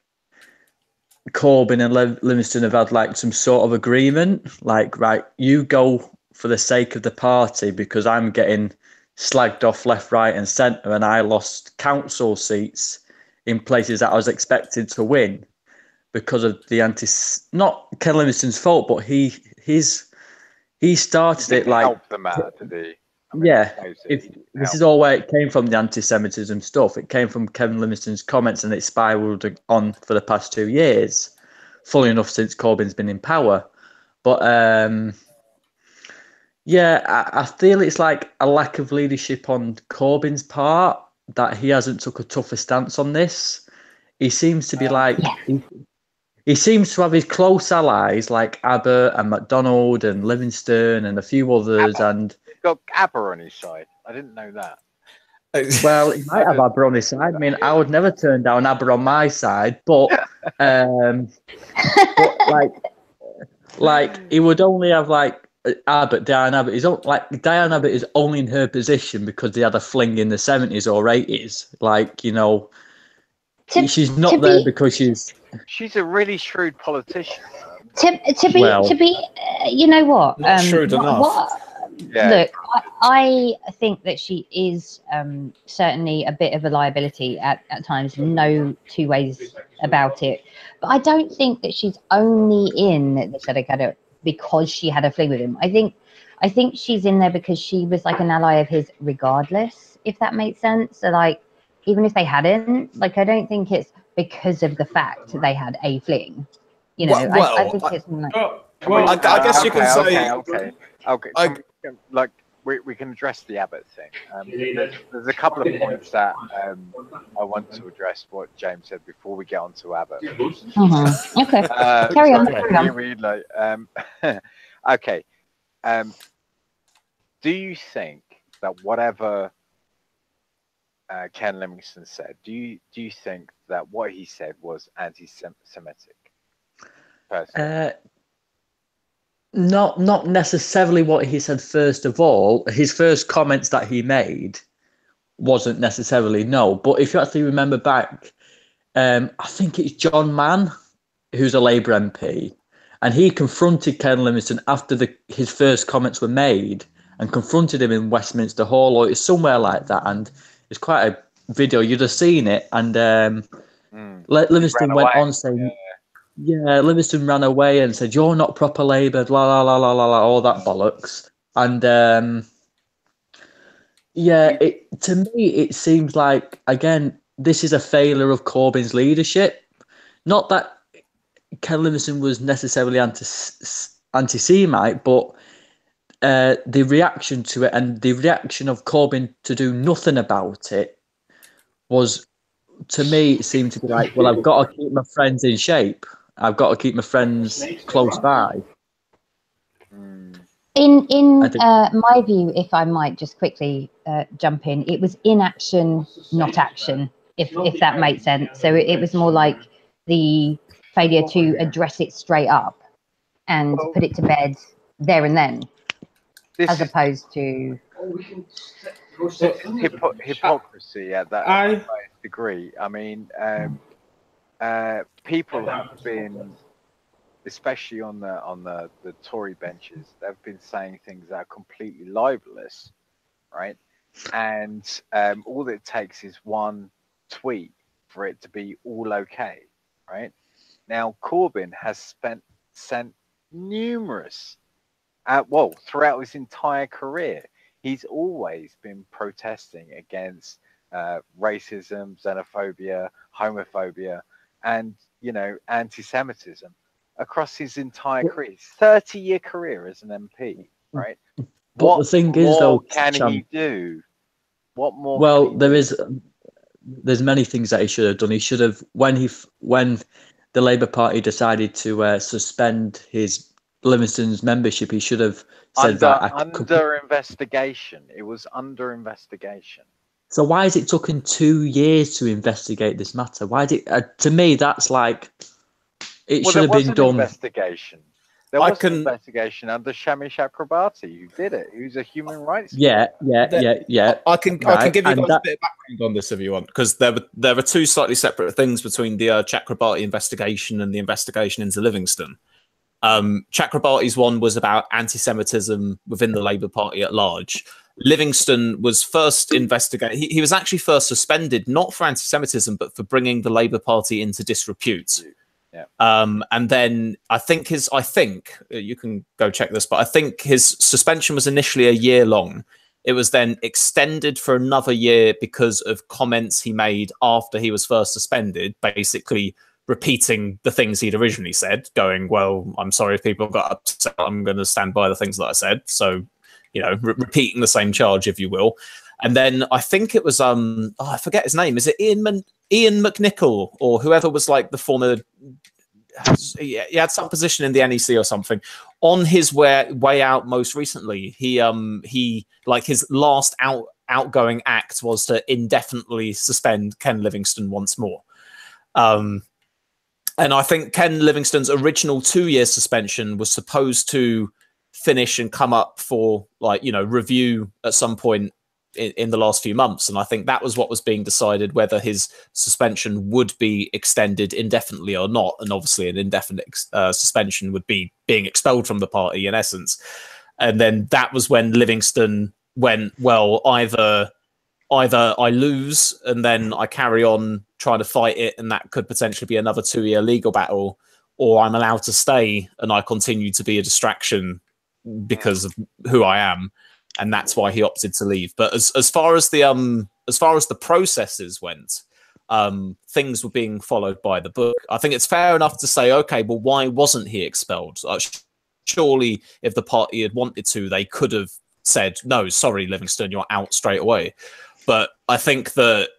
Corbyn and Livingston have had like some sort of agreement, like, right, you go for the sake of the party because I'm getting slagged off left, right and centre, and I lost council seats in places that I was expected to win because of the not Ken Livingston's fault, but he started it like... help them out, did he? I mean, yeah, this is all where it came from, the anti-Semitism stuff. It came from Kevin Livingston's comments, and it spiralled on for the past 2 years. Fully enough, since Corbyn's been in power. But yeah, I feel it's like a lack of leadership on Corbyn's part, that he hasn't took a tougher stance on this. He seems to be like... He seems to have his close allies like Abbott and MacDonald and Livingston and a few others. Abbott. And he's got Abba on his side. I didn't know that. Well, he might have Abba on his side. I mean, I would never turn down Abba on my side, but like he would only have like Diane Abbott. Diane Abbott is only in her position because they had a fling in the 70s or 80s. Like, you know, she's not there because she's a really shrewd politician. To be, you know what? Shrewd enough. Yeah. Look, I think that she is certainly a bit of a liability at times. No two ways about it. But I don't think that she's only in the Sedekada because she had a fling with him. I think she's in there because she was like an ally of his regardless, if that makes sense. So like, even if they hadn't, like, I don't think it's because of the fact they had a fling. You know, I think it's like... I guess you can say... Okay. Like, we can address the Abbott thing. There's a couple of points that I want to address what James said before we get on to Abbott. Okay. Carry on. Okay. Do you think that whatever Ken Livingston said, do you think that what he said was anti-Semitic? Personally? Not necessarily what he said. First of all, his first comments that he made wasn't necessarily no. But if you actually remember back, I think it's John Mann, who's a Labour MP, and he confronted Ken Livingston after his first comments were made, and confronted him in Westminster Hall or it's somewhere like that. And it's quite a video. You'd have seen it. And Livingston went on saying. Yeah, Livingston ran away and said, "You're not proper Labour," blah, blah, blah, blah, blah, all that bollocks. And to me, it seems like, again, this is a failure of Corbyn's leadership. Not that Ken Livingston was necessarily anti-Semite, but the reaction to it and the reaction of Corbyn to do nothing about it was, to me, it seemed to be like, well, I've got to keep my friends in shape. I've got to keep my friends close by. In my view, if I might just quickly jump in, it was inaction, not action. if that makes sense. So it was more like the failure to address it straight up and put it to bed there and then, as opposed to hypocrisy at that highest degree. I mean, people have been, especially on the Tory benches, they've been saying things that are completely libelous, right? And all it takes is one tweet for it to be all okay, right? Now, Corbyn has sent numerous, throughout his entire career, he's always been protesting against racism, xenophobia, homophobia, and, you know, anti-Semitism across his entire career, 30-year career as an MP, right? But the thing is, though, can he do? What more? Well, there's many things that he should have done. He should have, when the Labour Party decided to suspend his Livingston's membership, he should have said under investigation. It was under investigation. So why has it taken 2 years to investigate this matter? Why did to me that's like it should have been done. Investigation. There was an investigation under Shami Chakrabarti who did it. Who's a human rights. Yeah. I can give you guys a bit of background on this if you want, because there were two slightly separate things between the Chakrabarti investigation and the investigation into Livingston. Chakrabarti's one was about anti-Semitism within the Labour Party at large. Livingston was first investigated. He was actually first suspended, not for anti-Semitism, but for bringing the Labour Party into disrepute. Yeah. And then I think you can go check this, but I think his suspension was initially a year long. It was then extended for another year because of comments he made after he was first suspended, basically repeating the things he'd originally said, going, well, I'm sorry if people got upset. I'm going to stand by the things that I said. So, you know, repeating the same charge, if you will. And then I think it was, I forget his name. Is it Ian McNichol or whoever was like the former, he had some position in the NEC or something. On his way out most recently, he like his last outgoing act was to indefinitely suspend Ken Livingston once more. And I think Ken Livingston's original 2-year suspension was supposed to finish and come up for, like, you know, review at some point in the last few months. And I think that was what was being decided, whether his suspension would be extended indefinitely or not. And obviously an indefinite suspension would be being expelled from the party in essence. And then that was when Livingston went, well, either I lose and then I carry on trying to fight it, and that could potentially be another 2-year legal battle, or I'm allowed to stay and I continue to be a distraction because of who I am. And that's why he opted to leave. But as far as the processes went, things were being followed by the book. I think it's fair enough to say, okay, well, why wasn't he expelled? Surely, if the party had wanted to, they could have said, no, sorry, Livingston, you're out straight away. But I think that,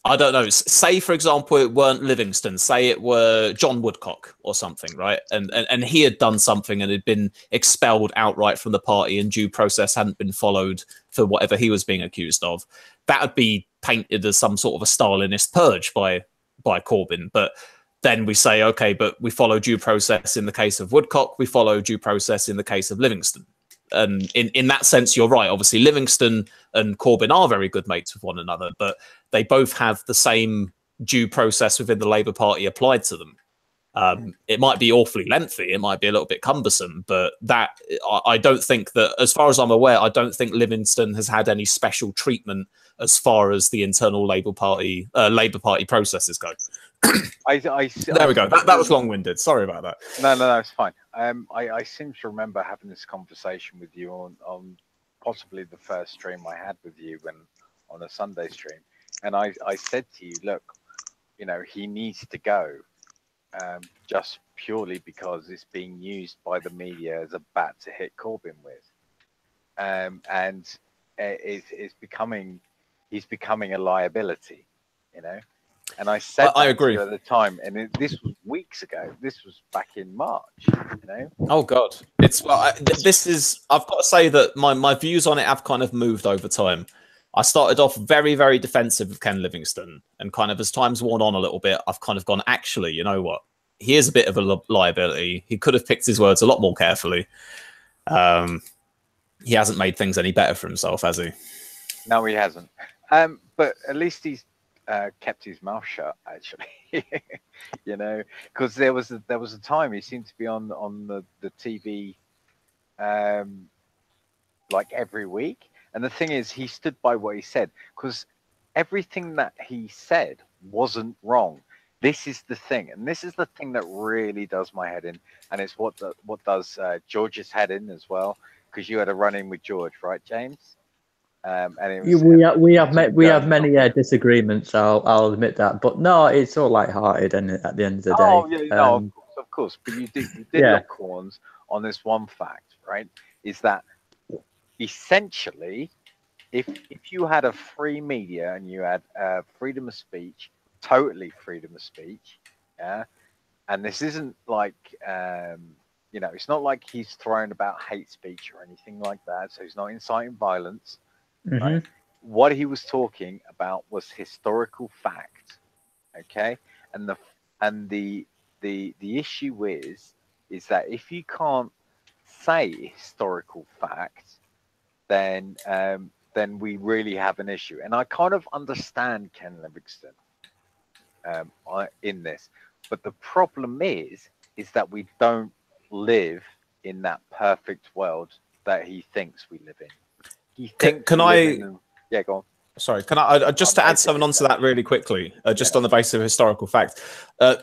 I don't know, say, for example, it weren't Livingston, say it were John Woodcock or something, right? And he had done something and had been expelled outright from the party and due process hadn't been followed for whatever he was being accused of. That would be painted as some sort of a Stalinist purge by Corbyn. But then we say, okay, but we follow due process in the case of Woodcock, we follow due process in the case of Livingston. And in that sense, you're right. Obviously, Livingston and Corbyn are very good mates with one another, but they both have the same due process within the Labour Party applied to them. It might be awfully lengthy, it might be a little bit cumbersome, but that I don't think that, as far as I'm aware, I don't think Livingston has had any special treatment as far as the internal Labour Party processes go. There we go. That was long-winded. Sorry about that. No, it's fine. I seem to remember having this conversation with you on possibly the first stream I had with you on a Sunday stream, and I said to you, look, you know, he needs to go, just purely because it's being used by the media as a bat to hit Corbyn with, and he's becoming a liability, you know. And I said I agree at the time, and this was weeks ago. This was back in March, you know. Oh God, I've got to say that my views on it have kind of moved over time. I started off very, very defensive of Ken Livingston, and kind of as time's worn on a little bit, I've kind of gone, actually, you know what? He is a bit of a liability. He could have picked his words a lot more carefully. He hasn't made things any better for himself, has he? No, he hasn't. But at least he's kept his mouth shut, actually. You know, because there was a time he seemed to be on the TV like every week. And the thing is, he stood by what he said, because everything that he said wasn't wrong. This is the thing, and this is the thing that really does my head in, and it's what does George's head in as well, because you had a run in with George, right, James? And it was, we have many disagreements. I'll admit that, but no, it's all light-hearted, and at the end of the day, oh yeah, no, of course. But you did Yeah. look corns on this one fact, right? Is that essentially, if you had a free media and you had freedom of speech, totally freedom of speech, yeah, and this isn't like you know, it's not like he's throwing about hate speech or anything like that, so he's not inciting violence. Right? What he was talking about was historical fact, okay, and the issue is that if you can't say historical fact, then we really have an issue. And I kind of understand Ken Livingston in this, but the problem is that we don't live in that perfect world that he thinks we live in. Yeah, go on. Sorry, can I just to add something onto that really quickly, just on the basis of historical fact,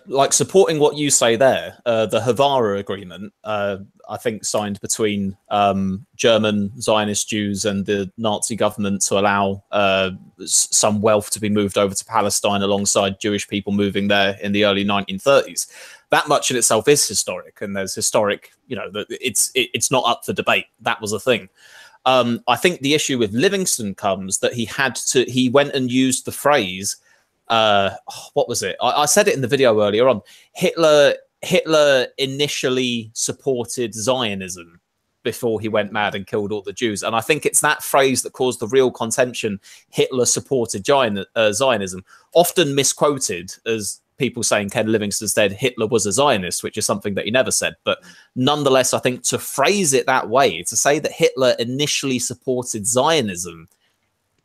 like supporting what you say there, the Havara Agreement, I think signed between German Zionist Jews and the Nazi government to allow some wealth to be moved over to Palestine alongside Jewish people moving there in the early 1930s. That much in itself is historic, and there's historic, you know, it's not up for debate. That was a thing. I think the issue with Livingston comes that he went and used the phrase, what was it? I said it in the video earlier on. Hitler initially supported Zionism before he went mad and killed all the Jews. And I think it's that phrase that caused the real contention. Hitler supported Zionism, often misquoted as people saying Ken Livingston said Hitler was a Zionist, which is something that he never said. But nonetheless, I think to phrase it that way, to say that Hitler initially supported Zionism,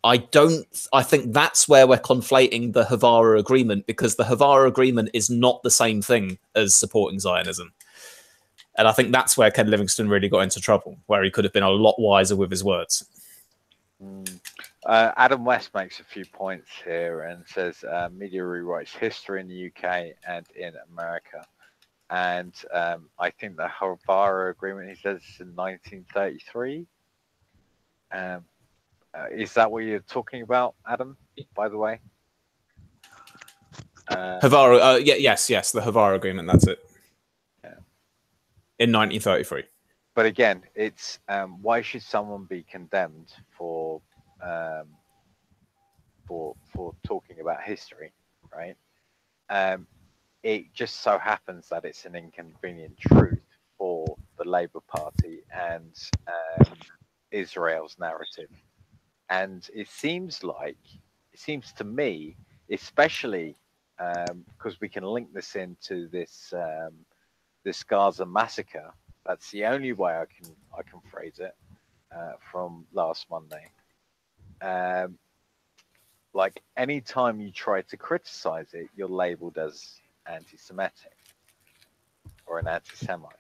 I think that's where we're conflating the Havara Agreement, because the Havara Agreement is not the same thing as supporting Zionism. And I think that's where Ken Livingston really got into trouble, where he could have been a lot wiser with his words. Adam West makes a few points here and says media rewrites history in the UK and in America. And I think the Havara Agreement, he says, in 1933. Is that what you're talking about, Adam, by the way? Havara, yes, the Havara Agreement, that's it. Yeah. In 1933. But again, it's why should someone be condemned for talking about history, right? It just so happens that it's an inconvenient truth for the Labour Party and Israel's narrative. And it seems to me, especially because we can link this into this Gaza massacre. That's the only way I can phrase it from last Monday. Like anytime you try to criticize it, you're labeled as anti-Semitic or an anti-Semite.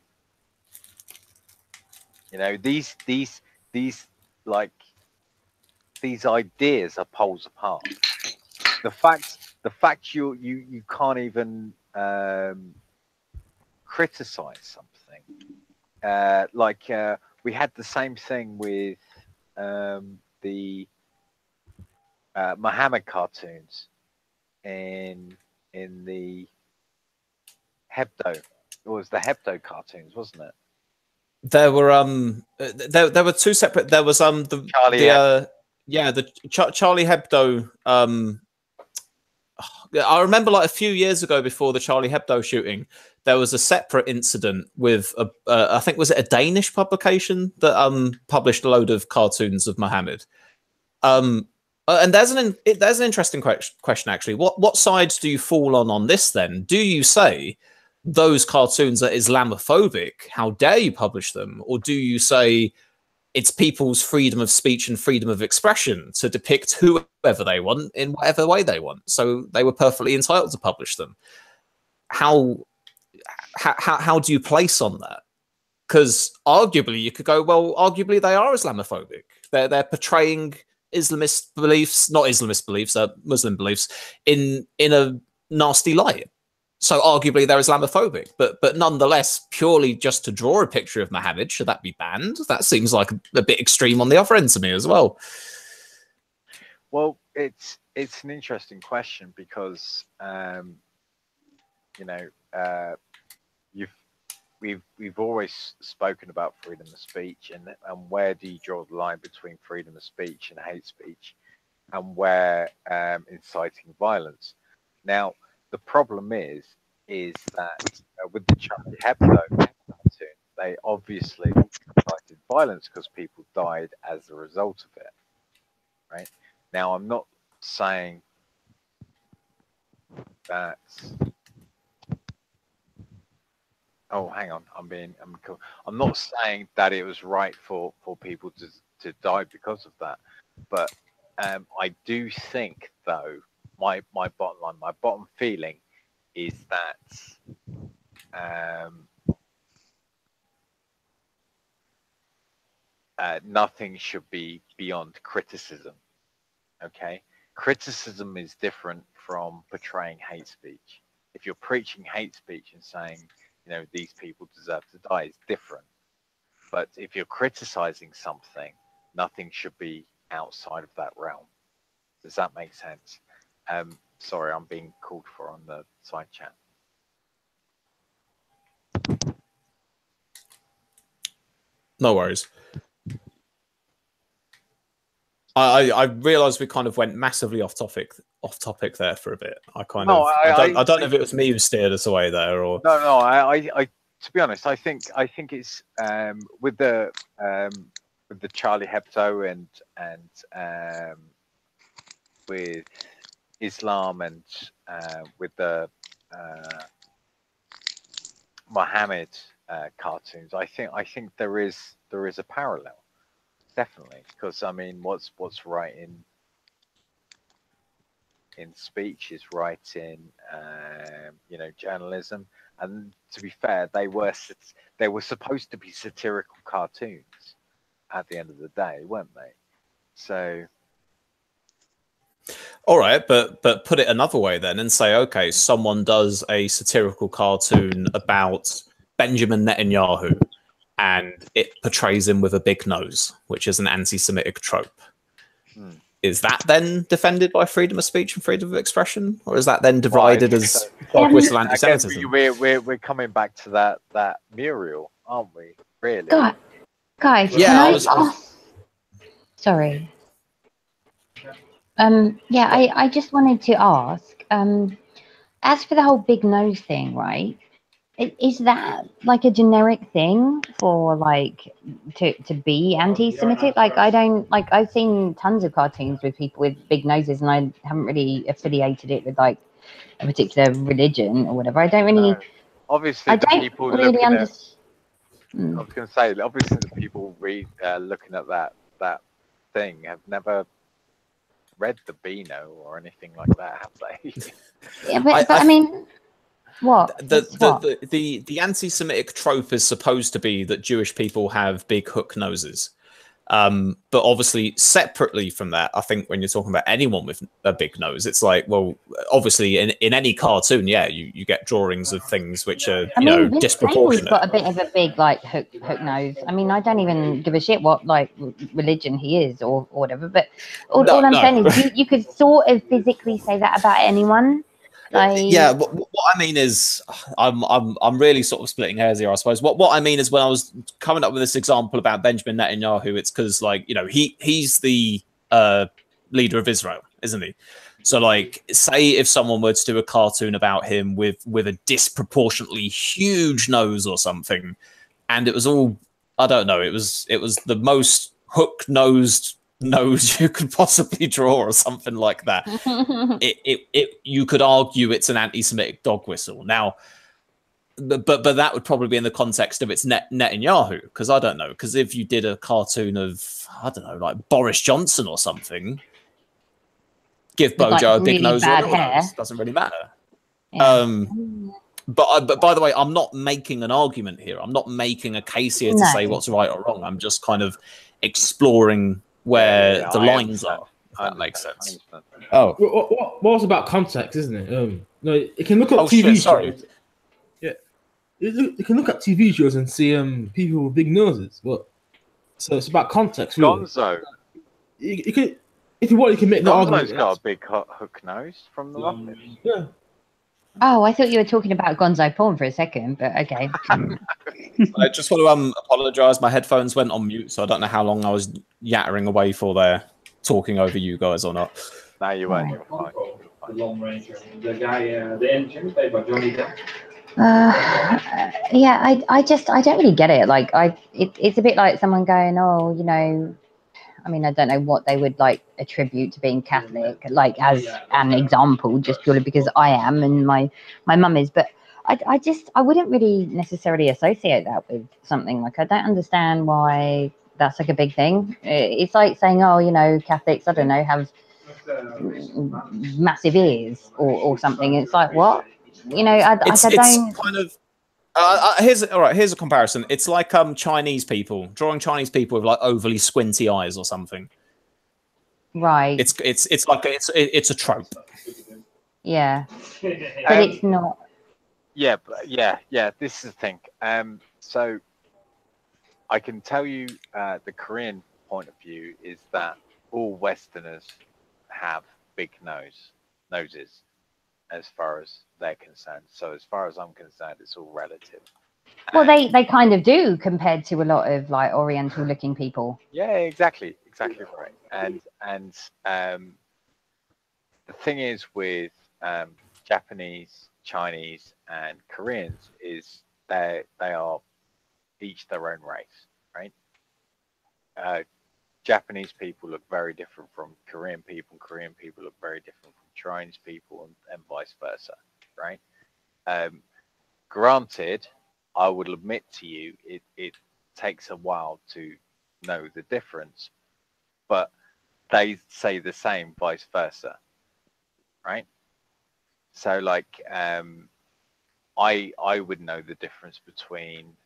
You know, these ideas are poles apart. The fact you can't even criticize something. We had the same thing with the Muhammad cartoons in the Hebdo. It was the Hebdo cartoons, wasn't it? There were there were two separate. There was the Charlie Hebdo. I remember like a few years ago before the Charlie Hebdo shooting, there was a separate incident with I think was it a Danish publication that published a load of cartoons of Muhammad. And there's an interesting question actually. What sides do you fall on this then? Do you say those cartoons are Islamophobic? How dare you publish them? Or do you say it's people's freedom of speech and freedom of expression to depict whoever they want in whatever way they want? So they were perfectly entitled to publish them. How do you place on that? Because arguably you could go, well, arguably they are Islamophobic. They're portraying Islamist beliefs, not Islamist beliefs, Muslim beliefs, in a nasty light. So arguably they're Islamophobic, but nonetheless, purely just to draw a picture of Muhammad, should that be banned? That seems like a bit extreme on the other end to me as well. Well, it's an interesting question because we've always spoken about freedom of speech and where do you draw the line between freedom of speech and hate speech, and where inciting violence. Now, the problem is that with the Charlie Hebdo cartoon, they obviously incited violence because people died as a result of it. Right? Now, I'm not saying that. Oh, hang on. I'm not saying that it was right for people to die because of that, but I do think, though, my bottom line, my bottom feeling is that nothing should be beyond criticism. Okay, criticism is different from portraying hate speech. If you're preaching hate speech and saying, these people deserve to die, is different. But if you're criticizing something, nothing should be outside of that realm. Does that make sense? Sorry, I'm being called for on the side chat. No worries. I realised we kind of went massively off topic there for a bit. I don't know if it was me who steered us away there or no. I to be honest, I think it's with the Charlie Hebdo and with Islam and with the Muhammad cartoons. I think there is a parallel. Definitely, because I mean, what's right in speech is right in journalism. And to be fair, they were supposed to be satirical cartoons at the end of the day, weren't they? So, all right, but put it another way then, and say, okay, someone does a satirical cartoon about Benjamin Netanyahu, and it portrays him with a big nose, which is an anti-Semitic trope. Is that then defended by freedom of speech and freedom of expression, or is that then divided as whistle anti-Semitism? We're coming back to that mural, aren't we? Really? Guys, yeah. Sorry. I just wanted to ask. As for the whole big nose thing, right? Is that like a generic thing for like to be anti-Semitic? Like I've seen tons of cartoons with people with big noses, and I haven't really affiliated it with like a particular religion or whatever. I don't really. Obviously, I don't people really understand. I was going to say, obviously, the people looking at that thing have never read the Beano or anything like that, have they? Yeah, but I mean. What? The anti-Semitic trope is supposed to be that Jewish people have big hook noses. But obviously, separately from that, I think when you're talking about anyone with a big nose, it's like, well, obviously in any cartoon, yeah, you get drawings of things which are disproportionate. He's got a bit of a big like hook nose. I mean, I don't even give a shit what like religion he is or whatever. But all I'm saying is you could sort of physically say that about anyone. Yeah, what I mean is, I'm really sort of splitting hairs here, I suppose. What I mean is, when I was coming up with this example about Benjamin Netanyahu, it's because he's the leader of Israel, isn't he? So say if someone were to do a cartoon about him with a disproportionately huge nose or something, and it was all, I don't know, it was the most hook-nosed nose you could possibly draw or something like that. You could argue it's an anti-Semitic dog whistle. Now, but that would probably be in the context of it's Netanyahu, because I don't know, because if you did a cartoon of, I don't know, like Boris Johnson or something, give With, Bojo like, a big really nose or a bad little hair. nose, doesn't really matter. Yeah. But by the way, I'm not making an argument here. I'm not making a case here to No. say what's right or wrong. I'm just kind of exploring where the I lines understand. are, if that makes sense. Oh, what was about context, isn't it? No, you can look at TV shows. Yeah, you can look at TV shows and see people with big noses. But so it's about context, really. Gonzo. You can, if you want, you can make the argument. Gonzo's got a big hook nose from the Muppets. Yeah. Oh, I thought you were talking about Gonzo porn for a second, but okay. I just want to apologise. My headphones went on mute, so I don't know how long I was yattering away for there, talking over you guys or not. No, you weren't. You're fine. The Lone Ranger, the guy, the engine played by Johnny Depp. Yeah, I don't really get it. Like, it's a bit like someone going, oh, you know, I mean, I don't know what they would like attribute to being Catholic, like as an example, just purely because I am and my mum is. But I wouldn't really necessarily associate that with something. Like, I don't understand why that's like a big thing. It's like saying, oh, you know, Catholics, I don't know, have massive ears or something. It's like, what? You know, I don't. Kind of. Here's a comparison. It's like Chinese people drawing Chinese people with like overly squinty eyes or something. Right. It's like it's a trope. Yeah, but it's not. Yeah, but yeah. This is the thing. So I can tell you the Korean point of view is that all Westerners have big noses. As far as they're concerned. So as far as I'm concerned, it's all relative. Well, they kind of do compared to a lot of like Oriental looking people. Yeah, exactly right. And the thing is with Japanese, Chinese, and Koreans is they are each their own race, right? Japanese people look very different from Korean people. Korean people look very different from Chinese people, and vice versa, right? Granted, I will admit to you, it takes a while to know the difference, but they say the same, vice versa, right? So, like, I would know the difference between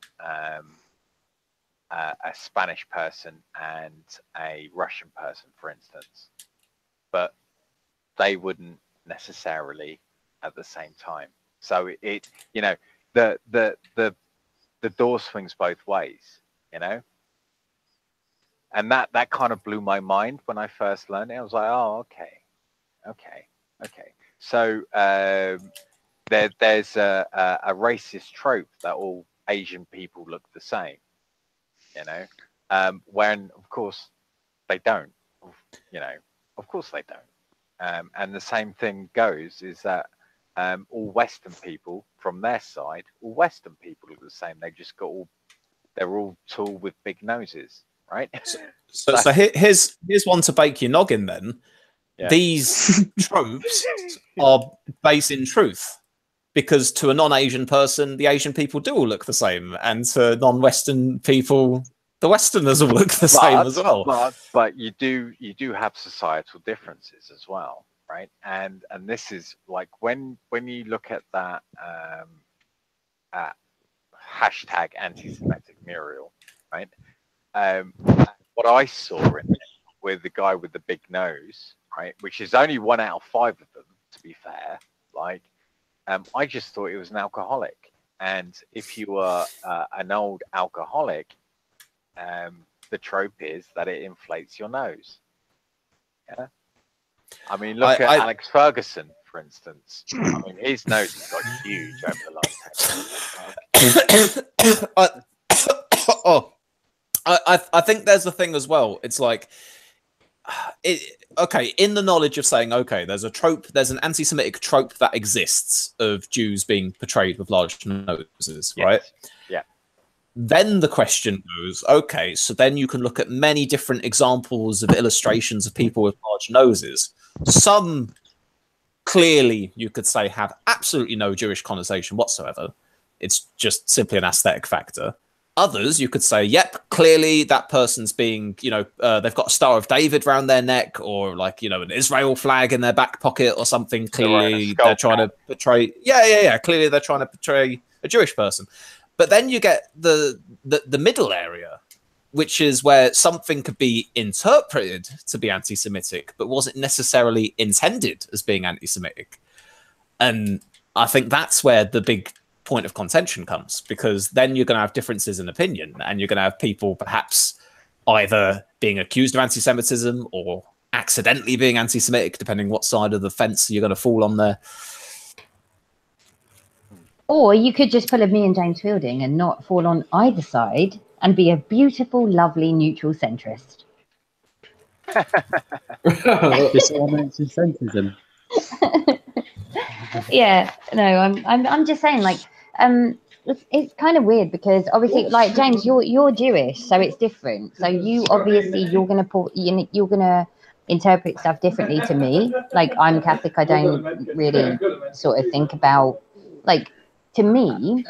a Spanish person and a Russian person, for instance, but they wouldn't necessarily at the same time. So it you know, the door swings both ways, you know, and that kind of blew my mind when I first learned it. I was like, oh, okay. So there's a racist trope that all Asian people look the same. You know, when of course they don't. You know, of course they don't. And the same thing goes is that all Western people from their side, all Western people are the same. They just they're all tall with big noses, right? So here's one to bake your noggin then. Yeah. These tropes are based in truth. Because to a non-Asian person, the Asian people do all look the same, and to non-Western people, the Westerners all look the same as well. But you do have societal differences as well, right? And this is like when you look at that hashtag anti-Semitic mural, right? What I saw in it with the guy with the big nose, right, which is only 1 out of 5 of them, to be fair, like. I just thought he was an alcoholic, and if you are an old alcoholic, the trope is that it inflates your nose. Yeah, I mean, look at Alex Ferguson, for instance. I mean, his nose has got huge over the last 10 years. I think there's a thing as well. It's like, okay, in the knowledge of saying, okay, there's a trope, there's an anti-Semitic trope that exists of Jews being portrayed with large noses, right? Yeah. Then the question goes, okay, so then you can look at many different examples of illustrations of people with large noses. Some clearly, you could say, have absolutely no Jewish connotation whatsoever. It's just simply an aesthetic factor. Others, you could say, yep, clearly that person's being, they've got a Star of David around their neck, or like, an Israel flag in their back pocket or something. Clearly they're trying to portray, clearly they're trying to portray a Jewish person. But then you get the middle area, which is where something could be interpreted to be anti-Semitic, but wasn't necessarily intended as being anti-Semitic. And I think that's where the big point of contention comes, because then you're going to have differences in opinion, and you're going to have people perhaps either being accused of anti-Semitism or accidentally being anti-Semitic, depending what side of the fence you're going to fall on there. Or you could just pull a me and James Fielding and not fall on either side and be a beautiful, lovely, neutral centrist. This anti-Semitism. Yeah, no, I'm just saying, like, it's kind of weird because obviously, like, James, you're Jewish, so it's different. So you're gonna interpret stuff differently to me. Like, I'm Catholic, I don't really sort of think about, like, to me,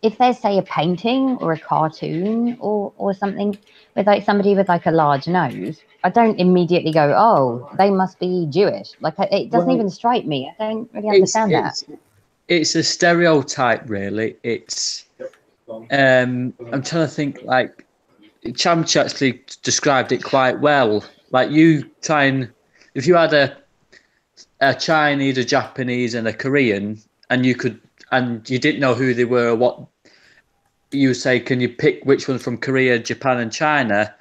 if there's, say, a painting or a cartoon or something with like somebody with like a large nose, I don't immediately go, oh, they must be Jewish. Like, it doesn't even strike me. I don't really understand that. It's a stereotype, really. It's I'm trying to think, like, Chamch actually described it quite well. Like, you try and, if you had a Chinese, a Japanese, and a Korean, and you didn't know who they were, what you say, can you pick which one from Korea, Japan, and China?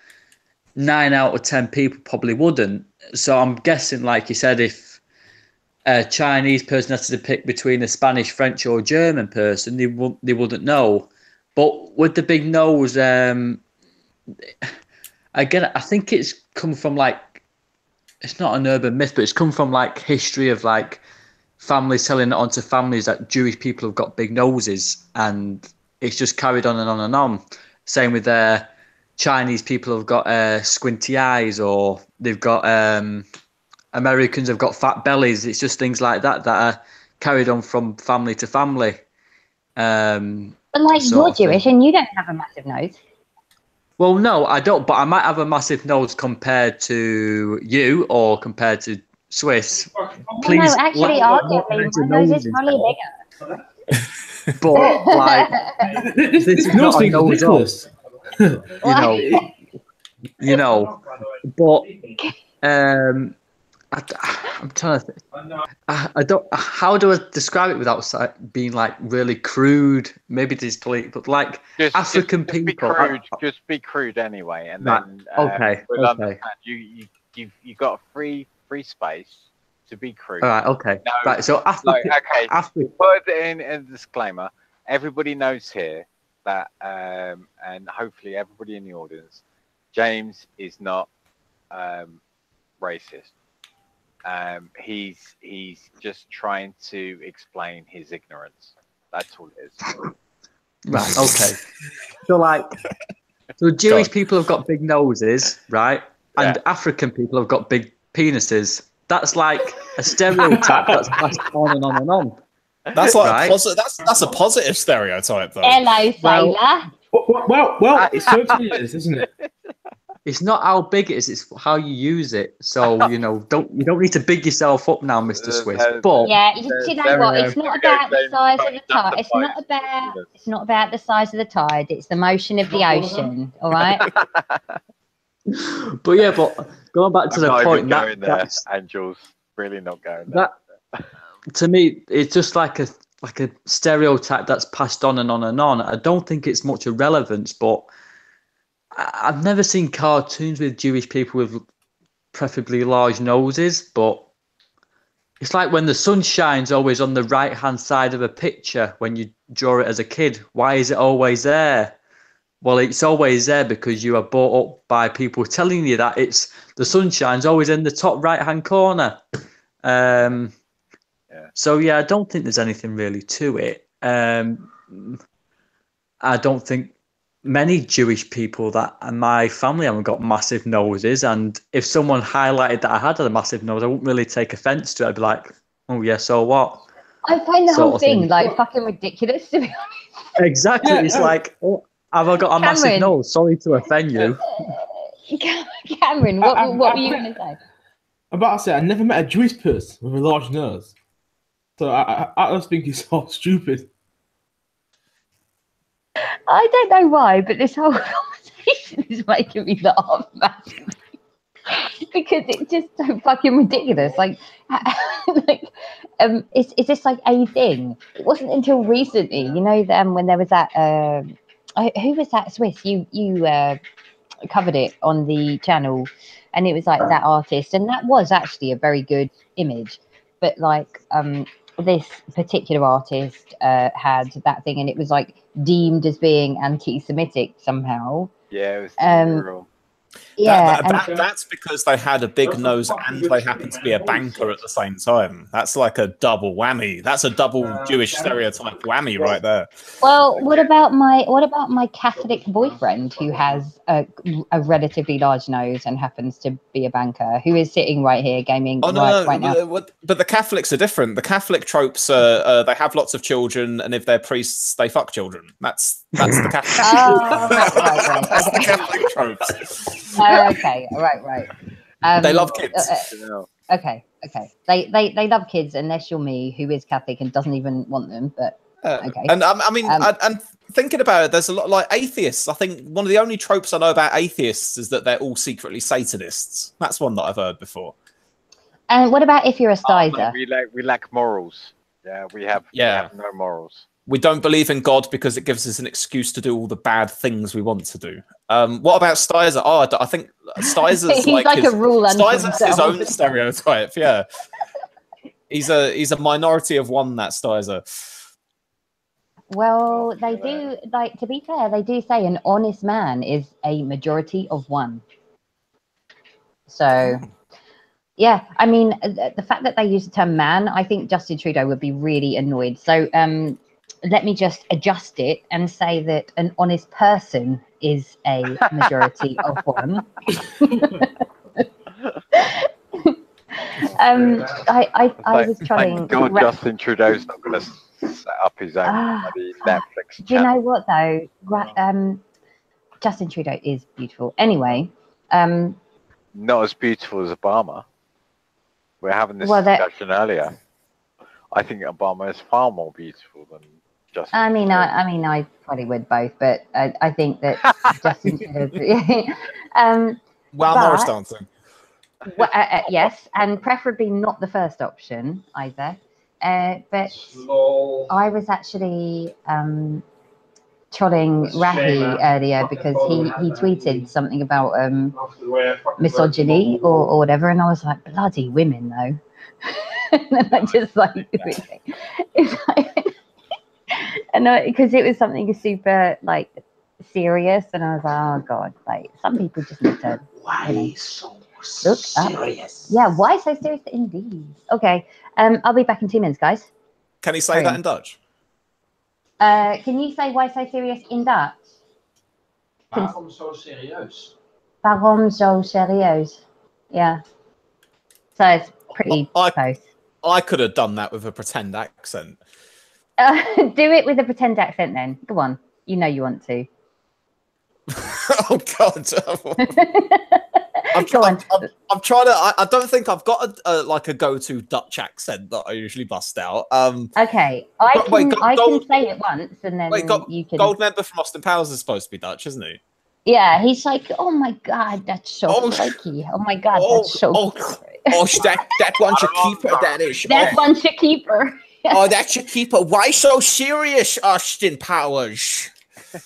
9 out of 10 people probably wouldn't. So I'm guessing, like you said, if a Chinese person has to pick between a Spanish, French, or German person, they wouldn't know. But with the big nose, again, I think it's come from, like, it's not an urban myth, but it's come from, like, history of, like, families telling it onto families that Jewish people have got big noses, and it's just carried on and on and on. Same with Chinese people have got squinty eyes, or they've got Americans have got fat bellies. It's just things like that are carried on from family to family. But like, you're Jewish and you don't have a massive nose. Well, no, I don't, but I might have a massive nose compared to you or compared to Swiss. Please, no, actually, arguably, my nose is probably bigger. But, like, this is not a nose up. you know, but I'm trying to think. I don't. How do I describe it without being, like, really crude? Maybe disbelief, but, like, African people. Just be crude anyway, and right. then Okay. You got a free space to be crude. All right. Okay. No, right. So Africa. Put in a disclaimer. Everybody knows here that, and hopefully everybody in the audience, James is not racist. He's just trying to explain his ignorance. That's all it is. Right. Okay. So Jewish people have got big noses, right? And African people have got big penises. That's like a stereotype that's passed on and on and on. That's like that's a positive stereotype, though. Hello, sailor. Well, it certainly is, isn't it? It's not how big it is; it's how you use it. So you don't need to big yourself up now, Mr. Swiss. But yeah, you know what? It's not about the size of the tide. It's not about the size of the tide. It's the motion of the ocean. All right. But going back to the point, that's Angel's really not going there. That, to me, it's just like a stereotype that's passed on and on and on. I don't think it's much of relevance, but I've never seen cartoons with Jewish people with preferably large noses, but it's like when the sun shines always on the right-hand side of a picture when you draw it as a kid. Why is it always there? Well, it's always there because you are brought up by people telling you that the sunshine's always in the top right-hand corner. So, I don't think there's anything really to it. I don't think many Jewish people that in my family haven't got massive noses, and if someone highlighted that I had a massive nose, I wouldn't really take offence to it. I'd be like, "Oh yeah, so what?" I find the Sort whole of thing. thing like fucking ridiculous, to be honest. Exactly. Yeah, It's like, oh, have I got a massive Cameron. nose? Sorry to offend you. Cameron, what were you going to say? I'm about to say, I never met a Jewish person with a large nose. So I just think it's so stupid. I don't know why, but this whole conversation is making me laugh massively. Because it's just so fucking ridiculous. Like, is this like a thing? It wasn't until recently, you know, when there was that. Who was that Swiss? You covered it on the channel, and it was like that artist, and that was actually a very good image. But like, this particular artist had that thing, and it was like deemed as being anti-Semitic somehow. Yeah, it was terrible. Yeah, that's because they had a big nose and they happened to be a banker at the same time. That's like a double whammy. That's a double Jewish stereotype whammy right there. well, what about my Catholic boyfriend who has a relatively large nose and happens to be a banker, who is sitting right here gaming right now? But the Catholics are different. The Catholic tropes are they have lots of children, and if they're priests, they fuck children. That's the Catholic. Right. That's the Catholic tropes. Okay, right. They love kids. Okay. They love kids, unless you're me, who is Catholic and doesn't even want them. But okay. And I mean, and thinking about it, there's a lot like atheists. I think one of the only tropes I know about atheists is that they're all secretly Satanists. That's one that I've heard before. And what about if you're a Stizer? We lack morals. Yeah, we have no morals. We don't believe in God because it gives us an excuse to do all the bad things we want to do. What about Stizer? Oh, I think Stizer's He's like a rule unto Stizer's his himself. own stereotype. Yeah, he's a minority of one. That Stizer. Well, they do, like, to be fair, they do say an honest man is a majority of one. So, yeah, I mean, the fact that they use the term man, I think Justin Trudeau would be really annoyed. So, let me just adjust it and say that an honest person is a majority of one. I was trying. Thank God Justin Trudeau's not going to set up his own bloody Netflix channel. Do you know what though? Justin Trudeau is beautiful. Anyway, not as beautiful as Obama. We're having this discussion earlier. I think Obama is far more beautiful than Justin. I mean, I probably would both, but I think that Justin Trudeau. Well, Morris dancing. Well, yes, and preferably not the first option either. But I was actually trolling Rahi earlier because he tweeted something about misogyny or whatever, and I was like, bloody women though. And then I just like, it's like and because it was something super like serious, and I was like, oh god, like some people just need to look serious. Yeah, why so serious indeed? Okay, I'll be back in 2 minutes, guys. Can he say that in Dutch? Can you say why so serious in Dutch? Waarom zo serieus? Waarom zo serieus? Yeah. So it's pretty close. I could have done that with a pretend accent. Do it with a pretend accent then. Go on. You know you want to. Oh God. I'm trying to. I don't think I've got a go-to Dutch accent that I usually bust out. Okay, I can say it once, and then you can. Goldmember from Austin Powers is supposed to be Dutch, isn't he? Yeah, he's like, oh my God, that's so freaky. Oh my God, that's so. That one's a keeper. That is. That one's a keeper. Oh, that's a keeper. Why so serious, Austin Powers?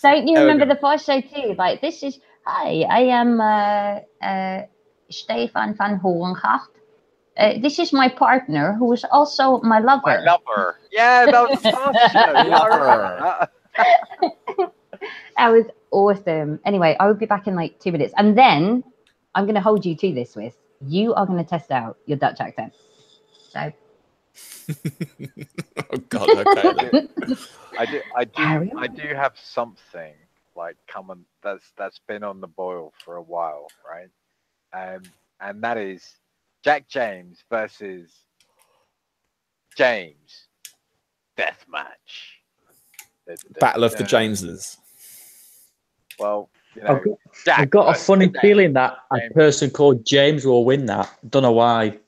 Don't you remember the first show too? Like, this is. Hi, I am Stefan van Horengacht. This is my partner, who is also my lover. My lover. Yeah, that was awesome. Lover. That was awesome. Anyway, I will be back in like 2 minutes. And then I'm going to hold you to this, Swiss. You are going to test out your Dutch accent. So. Oh, God. Okay. I do have something like that's been on the boil for a while, right? And that is Jack James versus James death match. Battle of the Jameses. Well, you know, I've got a funny feeling that a person called James will win that. Don't know why.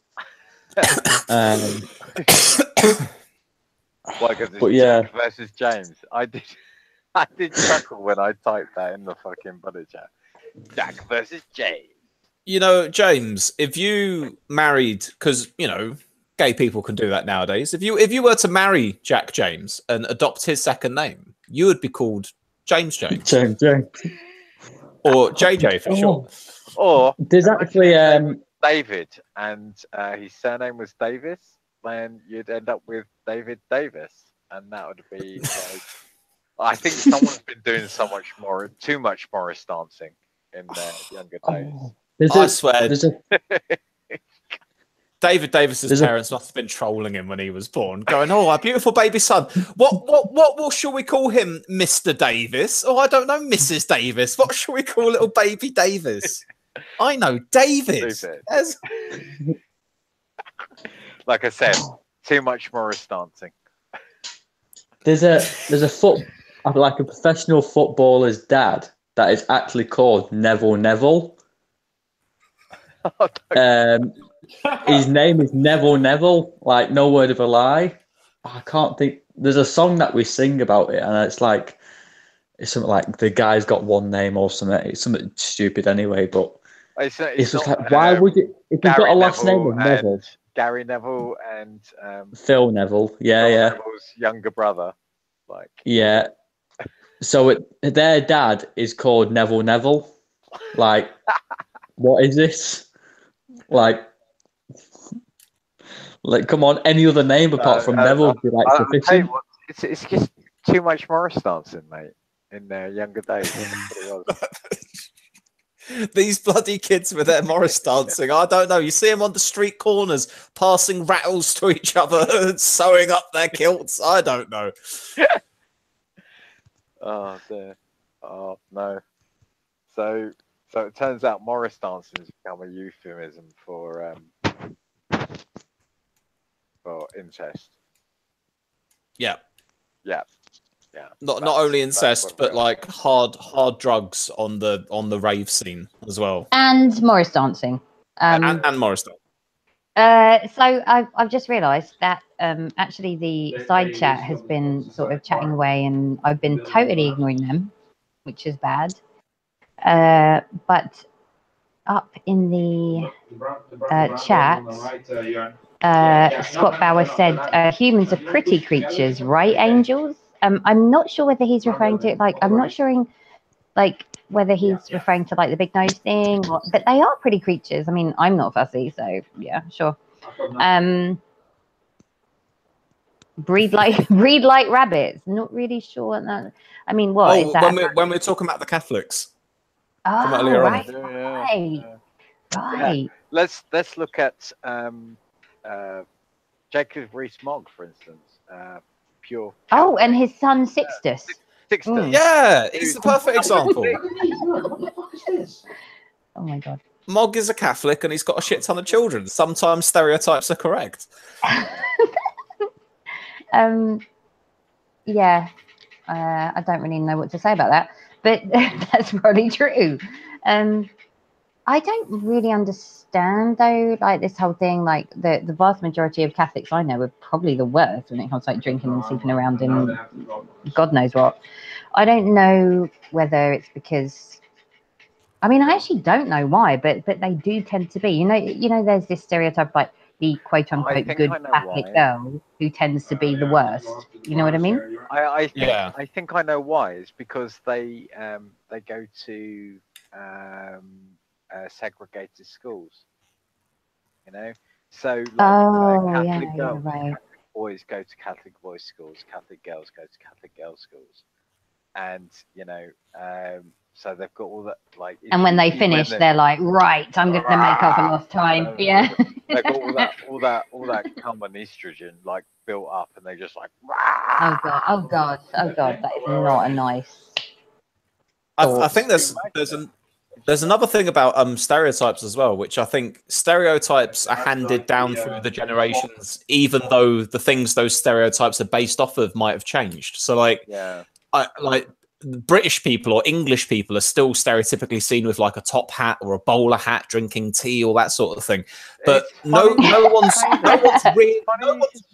Well, because it's but yeah, Jack versus James. I did chuckle when I typed that in the fucking buddy chat. Jack versus James. You know, James, if you married, because you know, gay people can do that nowadays. If you were to marry Jack James and adopt his second name, you would be called James James. James. Or JJ for short. Or there's actually David, and his surname was Davis, then you'd end up with David Davis, and that would be like. I think someone's been doing too much Morris dancing in their younger days. I swear. David Davis's parents must have been trolling him when he was born, going, "Oh, our beautiful baby son. What shall we call him, Mr. Davis? Oh, I don't know, Mrs. Davis. What shall we call little baby Davis? I know, David." Like I said, too much Morris dancing. There's a professional footballer's dad that is actually called Neville. His name is Neville, like no word of a lie. I can't think. There's a song that we sing about it, and it's something like the guy's got one name or something. It's something stupid anyway, but it's just not, like, why would you? If you've got a last name of Neville, Gary Neville and Phil Neville, Phil Neville's younger brother, like So their dad is called Neville. Like, what is this? Like, come on, any other name apart from Neville would be like sufficient. It's just too much Morris dancing, mate, in their younger days. These bloody kids with their Morris dancing, I don't know. You see them on the street corners, passing rattles to each other, sewing up their kilts. I don't know. Oh dear. Oh no. So it turns out Morris dancing has become a euphemism for incest. Yeah. Not only incest, but like hard drugs on the rave scene as well. And Morris dancing. And Morris dancing. So I've just realised that actually the side chat has been sort of chatting away, and I've been totally ignoring them, which is bad. But up in the chat, Scott Bauer said humans are pretty creatures, right, angels? I'm not sure whether he's referring to I'm not sure whether he's referring to like the big nose thing, but they are pretty creatures. I mean, I'm not fussy, so yeah, sure. Breed like rabbits. Not really sure what that. I mean, what is that? When we're talking about the Catholics. Oh, right. Yeah. Let's look at Jacob Rees-Mogg, for instance. Pure. Oh, and his son Sixtus. Sixtus. Yeah, he's the perfect example. What the fuck is this? Oh my god. Mogg is a Catholic and he's got a shit ton of children. Sometimes stereotypes are correct. Yeah. I don't really know what to say about that, but that's probably true. I don't really understand though, like this whole thing, like the vast majority of Catholics I know are probably the worst when it comes to like drinking and sleeping around and God knows what. I don't know whether it's because, I mean, I actually don't know why, but they do tend to be, you know, there's this stereotype like the quote unquote good Catholic girl who tends to be the worst. You know what I mean? I think I know why. It's because they go to segregated schools, you know, so Catholic girls, Catholic boys go to Catholic boys schools, Catholic girls go to Catholic girls schools, and you know, so they've got all that like. And when they finish, they're like, right, I'm going to make up for lost time. Yeah, they've got all that common estrogen like built up, and they just like. Oh god, that is not a nice. I think there's another thing about stereotypes as well, which I think stereotypes are handed down through the generations, even though the things those stereotypes are based off of might have changed. So like, like British people or English people are still stereotypically seen with like a top hat or a bowler hat, drinking tea, all that sort of thing. But no one's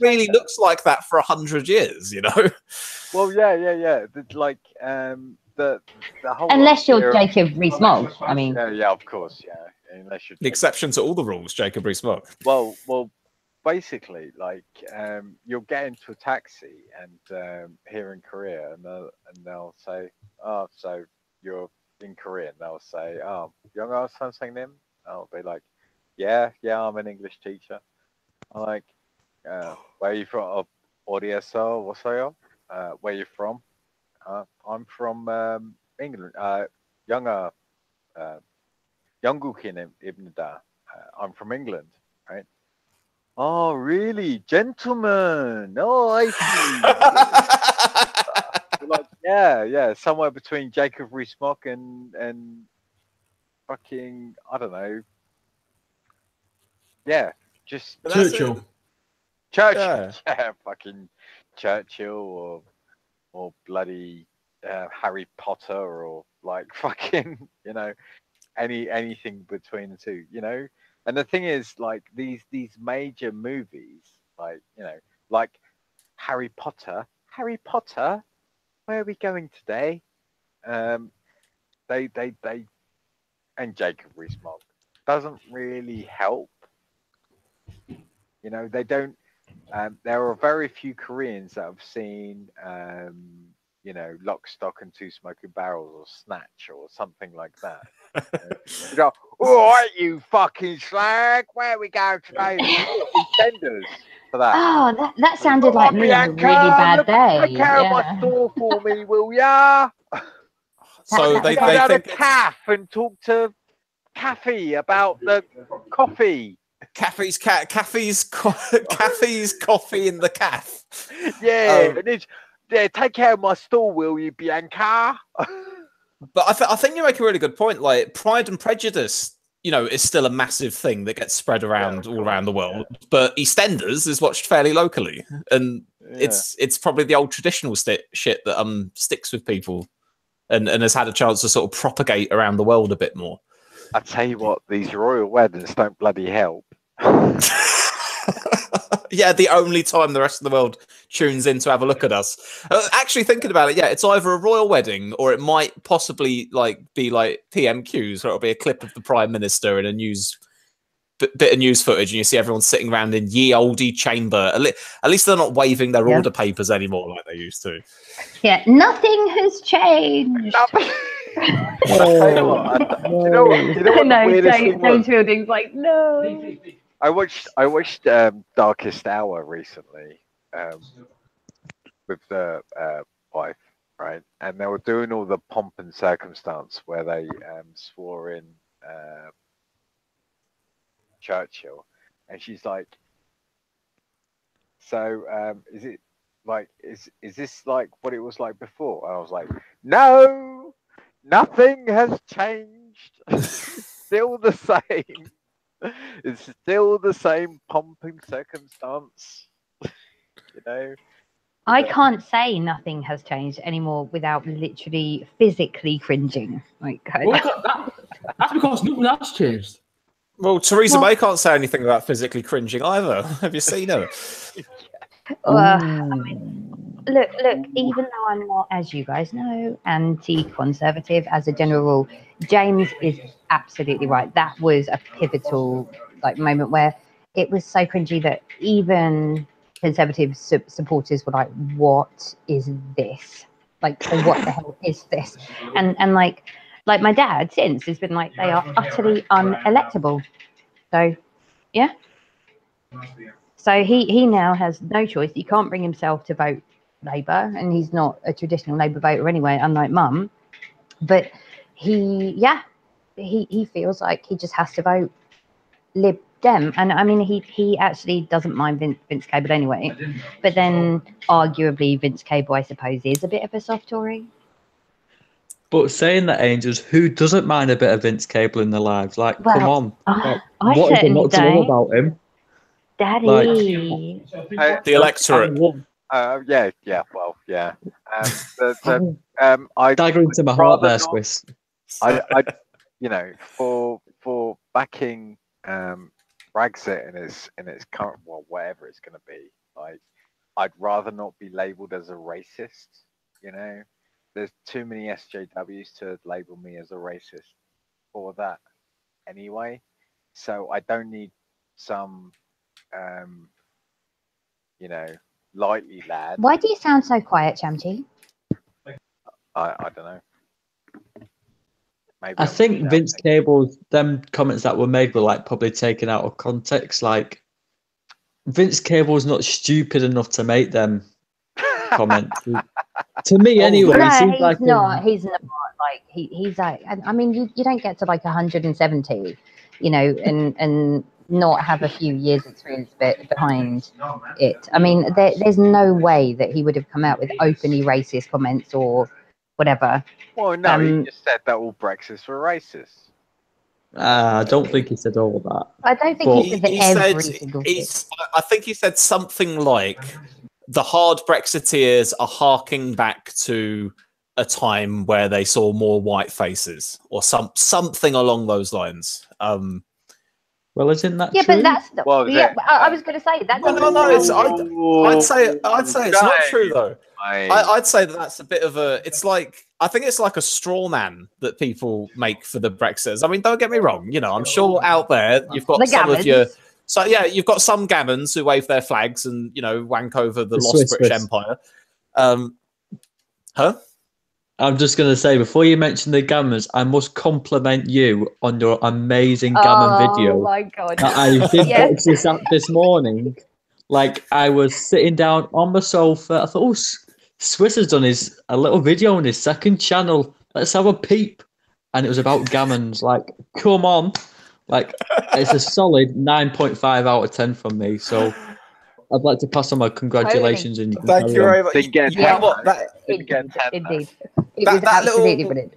really looks like that for 100 years, you know. Well, yeah. Like the whole unless you're Jacob Rees-Mogg. I mean, yeah, of course, yeah. Unless you're the exception to all the rules, Jacob Rees-Mogg. Well, basically, like you'll get into a taxi and here in Korea, and they'll say, "Oh, so you're in Korea?" And they'll say, "Oh, 영어 선생님." I'll be like, "Yeah, I'm an English teacher." I'm like, "Where are you from? 어디에서 왔어요? Where are you from?" I'm from England. 영국인입니다. I'm from England, right? Oh, really? Gentlemen. Oh, I see. Like, yeah. Somewhere between Jacob Rees-Mogg and fucking, I don't know. Yeah, just Churchill. Yeah, fucking Churchill or bloody Harry Potter or like fucking, you know, anything between the two, you know. And the thing is, like these major movies, like, you know, like Harry Potter, where are we going today? They and Jacob Rees-Mogg doesn't really help. You know, they don't. There are very few Koreans that have seen, you know, Lock, Stock and Two Smoking Barrels or Snatch or something like that. You go, all right, you fucking slag, where we go today? Contenders for that. oh, that sounded like me on a really bad day. Take care of my store for me, will ya? So they go down to Caff and talk to Kathy about the coffee. Caffey's coffee in the calf. Yeah, and it's, yeah, take care of my store, will you, Bianca? But I think you make a really good point. Like Pride and Prejudice, you know, is still a massive thing that gets spread around all around the world. Yeah. But EastEnders is watched fairly locally, and it's probably the old traditional shit that sticks with people, and has had a chance to sort of propagate around the world a bit more. I tell you what, these royal weddings don't bloody help. Yeah, the only time the rest of the world tunes in to have a look at us. Actually, thinking about it, yeah, it's either a royal wedding or it might possibly be like PMQs, where it'll be a clip of the Prime Minister and a bit of news footage, and you see everyone sitting around in ye olde chamber. At least they're not waving their order papers anymore like they used to. Yeah, nothing has changed. You know what James Fielding's like, no. I watched Darkest Hour recently with the wife, right? And they were doing all the pomp and circumstance where they swore in Churchill, and she's like, "So is it like is this like what it was like before?" And I was like, "No, nothing has changed. Still the same. It's still the same pomp and circumstance." You know, I can't say nothing has changed anymore without literally physically cringing. Like, that's because nothing has changed. Well, Theresa May can't say anything about physically cringing either. Have you seen her? I mean, look, even though I'm not, as you guys know, anti-conservative as a general rule, James is absolutely right. That was a pivotal moment where it was so cringy that even conservative supporters were like, what is this? Like, what the hell is this? And like my dad since has been like, they are utterly unelectable. So, yeah. So he now has no choice. He can't bring himself to vote Labour, and he's not a traditional Labour voter anyway, unlike Mum. But he feels like he just has to vote Lib Dem. And I mean, he actually doesn't mind Vince Cable anyway. But then arguably Vince Cable, I suppose, is a bit of a soft Tory. But saying that, Angels, who doesn't mind a bit of Vince Cable in their lives? Like, Well, come on. I What is there certainly not to love don't. about him? Daddy. The electorate. Well, yeah. I Dagger into my heart rather there, not- Swiss. I, for backing Brexit in its current, well, whatever it's going to be, like, I'd rather not be labelled as a racist. You know, there's too many SJWs to label me as a racist for that anyway. So I don't need some, lightly lad. Why do you sound so quiet, Chamchi? I don't know. Maybe I I'm think shouting. Vince Cable's them comments that were made were like probably taken out of context. Like Vince Cable's not stupid enough to make them comments. To me, anyway, No, he seems he's like not. He's not. Like he's like. I mean, you don't get to like 170, and not have a few years experience behind it. I mean, there's no way that he would have come out with openly racist comments or whatever. Well, no, he just said that all Brexits were racist. I don't think he said all of that. I don't think But he said that every single thing. I think he said something like, the hard Brexiteers are harking back to a time where they saw more white faces, or something along those lines. Well, isn't that Yeah, true? but that's Well, I was going to say that. Well, doesn't no, sound- I'd say it's not true though. I'd say that's a bit of a. It's like, I think it's like a straw man that people make for the Brexiters. I mean, don't get me wrong. I'm sure out there you've got The some of gammons. your. So yeah, you've got some gammons who wave their flags and wank over the lost Swiss British Swiss. Empire. Huh? I'm just going to say, before you mention the gammons, I must compliment you on your amazing gammon video. Oh my god! I did Yes. watch this morning. Like, I was sitting down on the sofa. I thought, Swiss has done a little video on his second channel. Let's have a peep. And it was about gammons. Like, come on. Like, it's a solid 9.5 out of 10 from me. So I'd like to pass on my congratulations. And Thank you very much. Didn't get You know 10, what? though. Didn't get 10, though. Indeed, it was absolutely brilliant.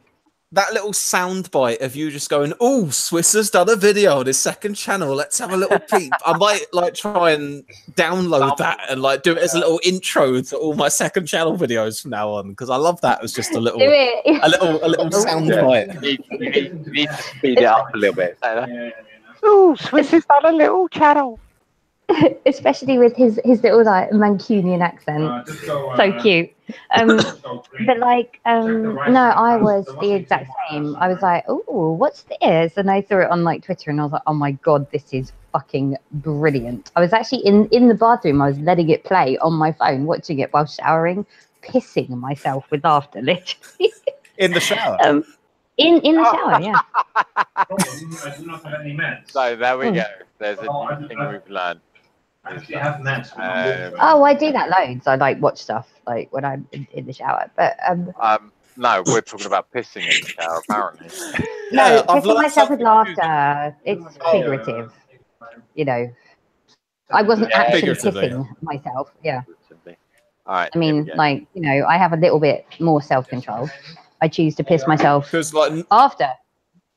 That little soundbite of you just going, "Oh, Swiss has done a video on his second channel. Let's have a little peep." I might try and download that and do it as a little intro to all my second channel videos from now on, because I love that as just a little Do it. a little soundbite. You need to speed it up a little bit. Oh, Swiss has done a little channel. Especially with his little Mancunian accent, so cute. But no, I was the exact same. I was like, "Oh, what's this?" And I saw it on Twitter, and I was like, "Oh my god, this is fucking brilliant!" I was actually in the bathroom. I was letting it play on my phone, watching it while showering, pissing myself with laughter, literally. In the shower. In the shower, yeah. I do not have any meds. So there we go. There's a new thing we've learned. I actually have meds. Oh, I do that loads. I watch stuff when I'm in the shower. But no, we're talking about pissing in the shower, apparently. no, I've pissing learned myself with something laughter. It's figurative. I wasn't actually figuratively, pissing myself. Yeah. All right. I mean, I have a little bit more self-control. I choose to piss myself Because after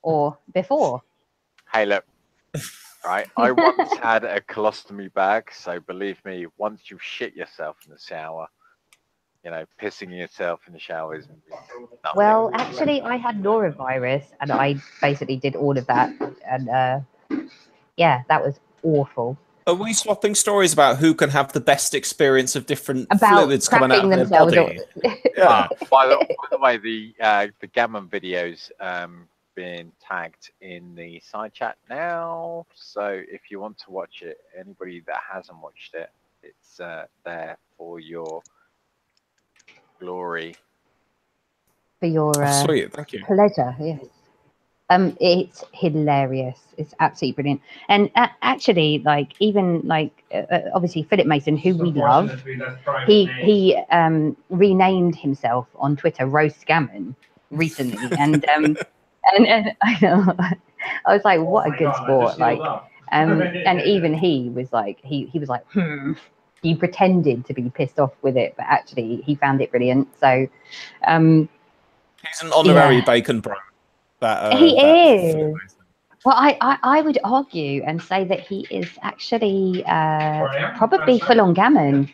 or before. Hey, look. Right, I once had a colostomy bag, so believe me, once you shit yourself in the shower, pissing yourself in the shower isn't nothing. Well, actually, I had norovirus, and I basically did all of that, and yeah, that was awful. Are we swapping stories about who can have the best experience of different About fluids coming out crapping of their themselves. body? Yeah. By the way, the gammon videos being tagged in the side chat now, so if you want to watch it, anybody that hasn't watched it, it's there for your glory. For your Sweet, thank you. pleasure, yes. It's hilarious. It's absolutely brilliant. And actually, obviously Philip Mason, who we love, he renamed himself on Twitter Roast Gammon recently, and and I was like, what a good sport! And even he was like, he was like, he pretended to be pissed off with it, but actually he found it brilliant. So, He's an honorary bacon bro. He is. Well, I would argue and say that he is actually probably full on gammon.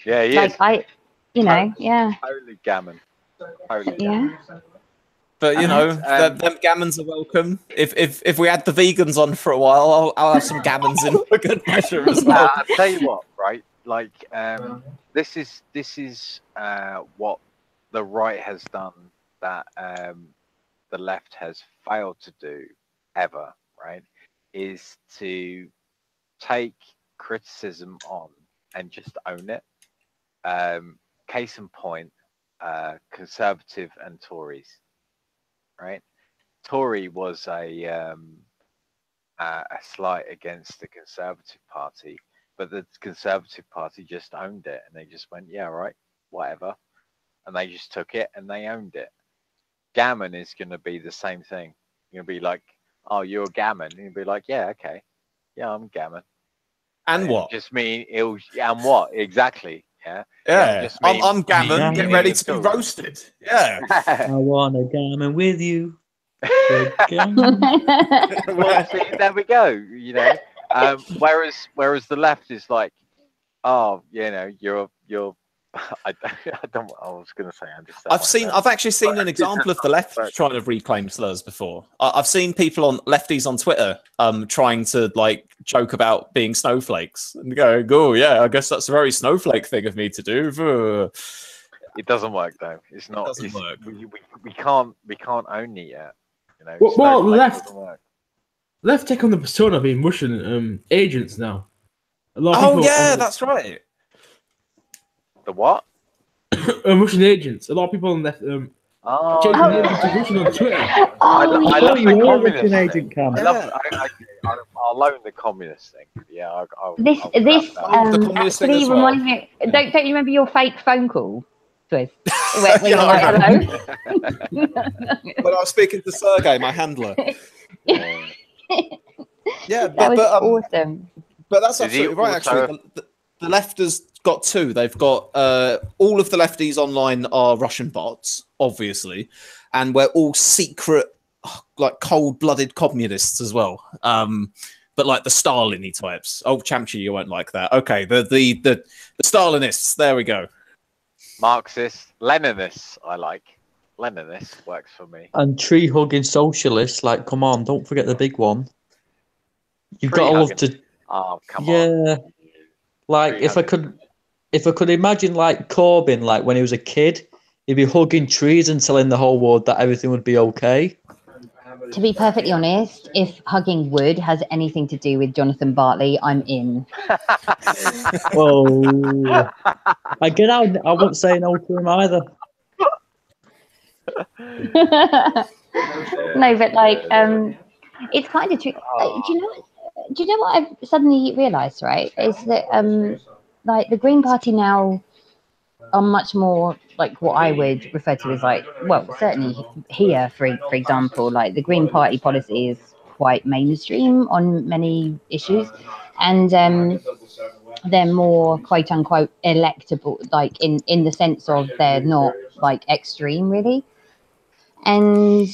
Yeah, he is. Totally gammon. Totally gammon. But you know, them gammons are welcome. If we had the vegans on for a while, I'll have some gammons in for good measure as well. I'll tell you what, right? Like, this is what the right has done that the left has failed to do ever, right? Is to take criticism on and just own it. Case in point, Conservative and Tories, right? Tory was a slight against the Conservative Party, but the Conservative Party just owned it, and they just went, yeah, right, whatever, and they just took it and they owned it. Gammon is going to be the same thing. You're going to be like, oh, you're a gammon, and you'll be like, yeah, okay, yeah, I'm gammon. And what? Just mean it'll, and what exactly? Yeah. Yeah. I'm gammon. Get ready to be roasted. Yeah. I want a gammon with you. Well, see, there we go. You know. Whereas the left is like, oh, you know, you're. I don't. I was going to say I've actually seen an example of the left trying to reclaim slurs before. I've seen lefties on Twitter trying to like joke about being snowflakes and going, oh yeah, I guess that's a very snowflake thing of me to do. It doesn't work though. It's not. It doesn't work. We can't own it yet. You know. Well, left take on the persona of being Russian agents now. A lot of people that's right. The what? Russian agents. A lot of people on left. Russian on Twitter. I love the communist agent thing. I'll loan the communist thing. Yeah. This actually reminds me. Don't you remember your fake phone call, Twist? Where you were like, hello. When I was speaking to Sergey, my handler. Yeah, that was awesome. But that's absolutely right. Actually, the left has got two. They've got all of the lefties online are Russian bots, obviously, and we're all secret, like cold-blooded communists as well. But like the Stalin-y types. Oh, Chamchi, you won't like that. Okay, the Stalinists. There we go. Marxists, Leninists. I like Leninist works for me. And tree-hugging socialists. Like, come on, don't forget the big one. You've got to love to. Oh, come on. Yeah. Like if I could imagine like Corbyn, like when he was a kid, he'd be hugging trees and telling the whole world that everything would be okay. To be perfectly honest, if hugging wood has anything to do with Jonathan Bartley, I'm in. Oh, I get out. I won't say no to him either. No, but like, it's kind of true. Do you know what I've suddenly realised? Right, is that like the Green Party now are much more like what I would refer to as like, well, certainly here, for example, like the Green Party policy is quite mainstream on many issues, and they're more quote unquote electable, like in the sense of they're not like extreme really, and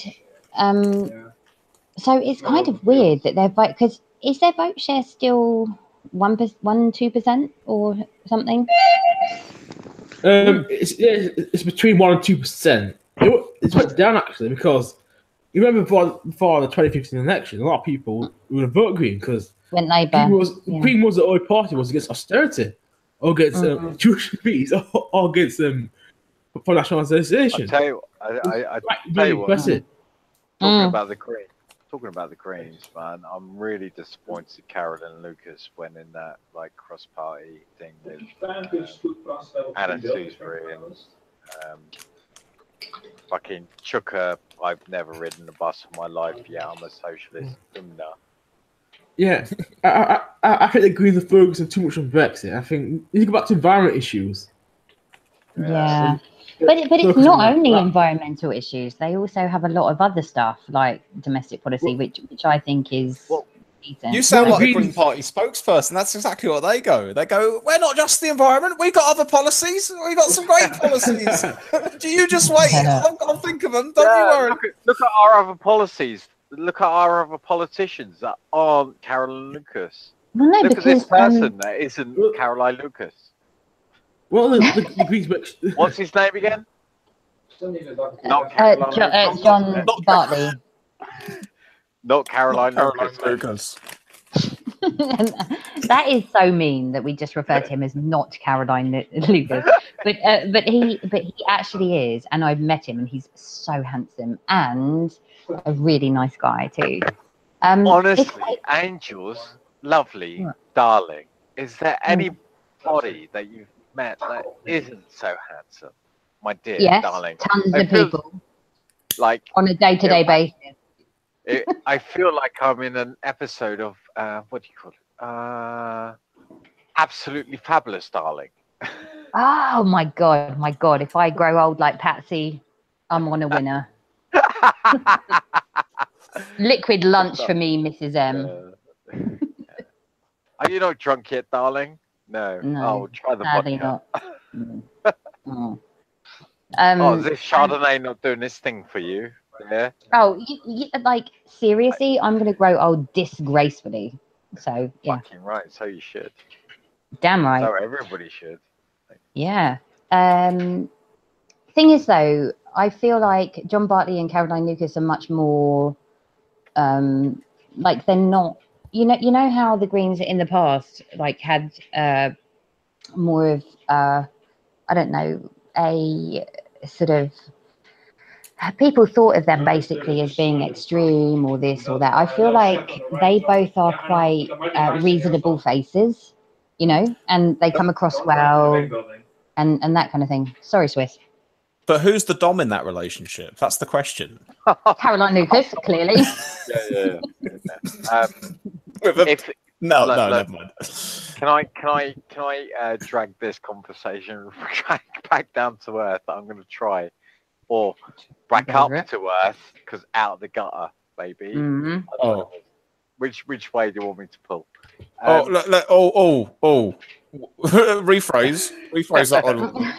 so it's kind of weird that their vote, because is their vote share still 2% or something? It's between 1% and 2%. It's went down actually, because you remember before the 2015 election, a lot of people would have voted Green because went Labour. Green was the only party was against austerity, or against Jewish fees, or against for national association. I tell you what. Talking about the Greens, man, I'm really disappointed Carolyn Lucas went in that like cross-party thing with Anna Salisbury and fucking Chuka. I've never ridden a bus in my life. Yeah, I'm a socialist. Yeah, I think the Greens are focusing too much on Brexit. I think you go back to environment issues. Yeah. But it's not only environmental issues. They also have a lot of other stuff like domestic policy, which I think is decent. You sound Well, like a the Green Greens- Party spokesperson. That's exactly what they go. They go, we're not just the environment. We've got other policies. We've got some great policies. Do you just wait? I'll think of them. Don't you worry. Look at our other policies. Look at our other politicians that aren't Caroline Lucas. Well, no, Look at this because person that isn't Caroline Lucas. Well, the Greens. What's his name again? Still need a doctor. Not Caroline Lucas. John Not- Bartley. Not Caroline Caroline Lucas. Lucas. That is so mean that we just refer to him as not Caroline Lucas, but he actually is, and I've met him, and he's so handsome and a really nice guy too. Honestly, Angel's lovely, What? darling. Is there anybody that you've met that isn't so handsome, my dear Yes, darling? tons I of feel people Like on a day-to-day basis. I feel like I'm in an episode of what do you call it? Absolutely Fabulous, darling. Oh my god! If I grow old like Patsy, I'm on a winner. Liquid lunch for me, Mrs. M. Are you not drunk yet, darling? No. No, Oh, try the sadly vodka. not. Mm. Oh, is this Chardonnay not doing this thing for you? Yeah. Oh, like seriously, I'm gonna grow old disgracefully. So yeah, Fucking right. So you should. damn right. So everybody should. Yeah. Thing is, though, I feel like John Bartley and Caroline Lucas are much more like they're not. You know how the Greens in the past like had more of I don't know, a sort of people thought of them basically as being extreme or this or that. I feel like they both are quite reasonable faces, you know, and they come across well and that kind of thing. Sorry, Swiss. But who's the dom in that relationship? That's the question. Caroline Lucas, clearly. Yeah. No, Look, never mind. Can I drag this conversation back down to earth? I'm going to try, or back Go up for it. to earth, because out of the gutter, baby. Mhm. Oh. Which way do you want me to pull? Rephrase that one.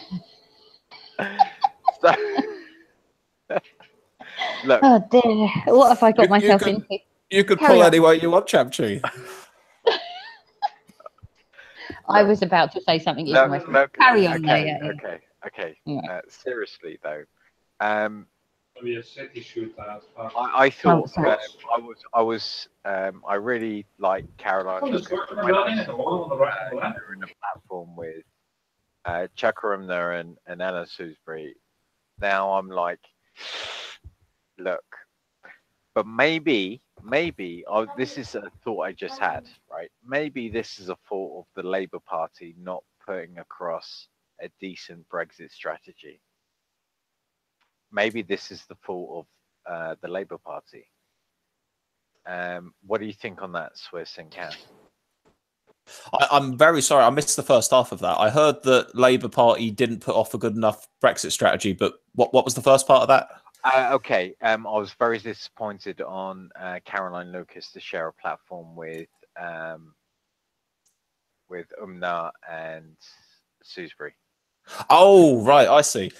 Look, Oh dear, what have I got myself into? You could Carry pull on. any way you want, Chapchi. I was about to say something even worse. Carry on, though. Yeah. Okay. Yeah. Seriously though, We have city shootout. I thought sorry. I really like Caroline Lucas. They're in a platform with Chukaramna and Anna Salisbury. Now I'm like, look, but maybe this is a thought I just had, right? Maybe this is a fault of the Labour Party not putting across a decent Brexit strategy. Maybe this is the fault of the Labour Party. What do you think on that, Swiss and Cam? I'm very sorry. I missed the first half of that. I heard that Labour Party didn't put off a good enough Brexit strategy, but what was the first part of that? Okay. I was very disappointed on Caroline Lucas to share a platform with Umna and Salisbury. Oh, right. I see.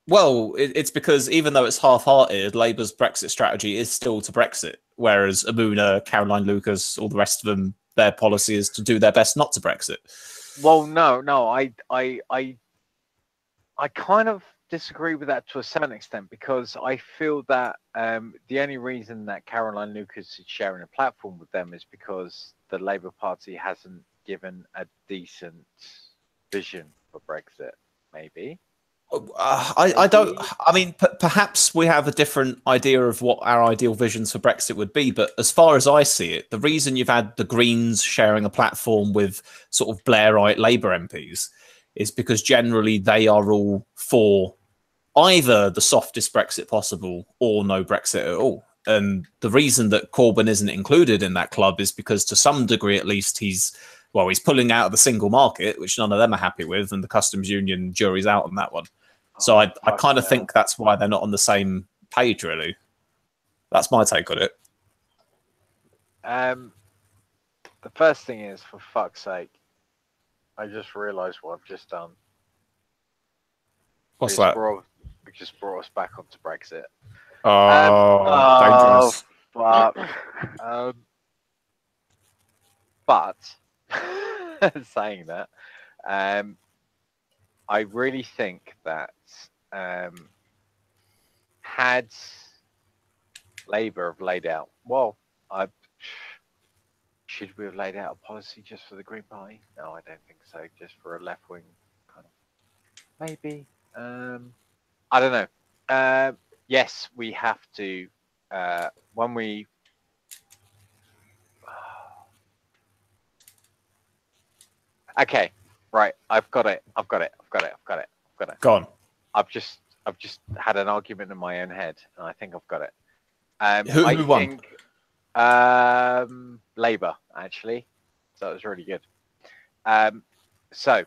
Well, it's because even though it's half-hearted, Labour's Brexit strategy is still to Brexit, whereas Amuna, Caroline Lucas, all the rest of them, their policy is to do their best not to Brexit. Well, no, I kind of disagree with that to a certain extent, because I feel that the only reason that Caroline Lucas is sharing a platform with them is because the Labour Party hasn't given a decent vision for Brexit, maybe. I don't. I mean, perhaps we have a different idea of what our ideal visions for Brexit would be. But as far as I see it, the reason you've had the Greens sharing a platform with sort of Blairite Labour MPs is because generally they are all for either the softest Brexit possible or no Brexit at all. And the reason that Corbyn isn't included in that club is because, to some degree at least, he's pulling out of the single market, which none of them are happy with, and the customs union jury's out on that one. So I kind of think that's why they're not on the same page, really. That's my take on it. The first thing is, for fuck's sake, I just realised what I've just done. What's that? We just brought us back onto Brexit. Dangerous. Fuck. But saying that, I really think that had Labour have laid out, should we have laid out a policy just for the Green Party? No, I don't think so. Just for a left wing kind of, maybe. I don't know. Yes, we have to. When we okay, right. I've got it. Go on. I've just had an argument in my own head, and I think I've got it. Who won? Labour, actually. So it was really good. So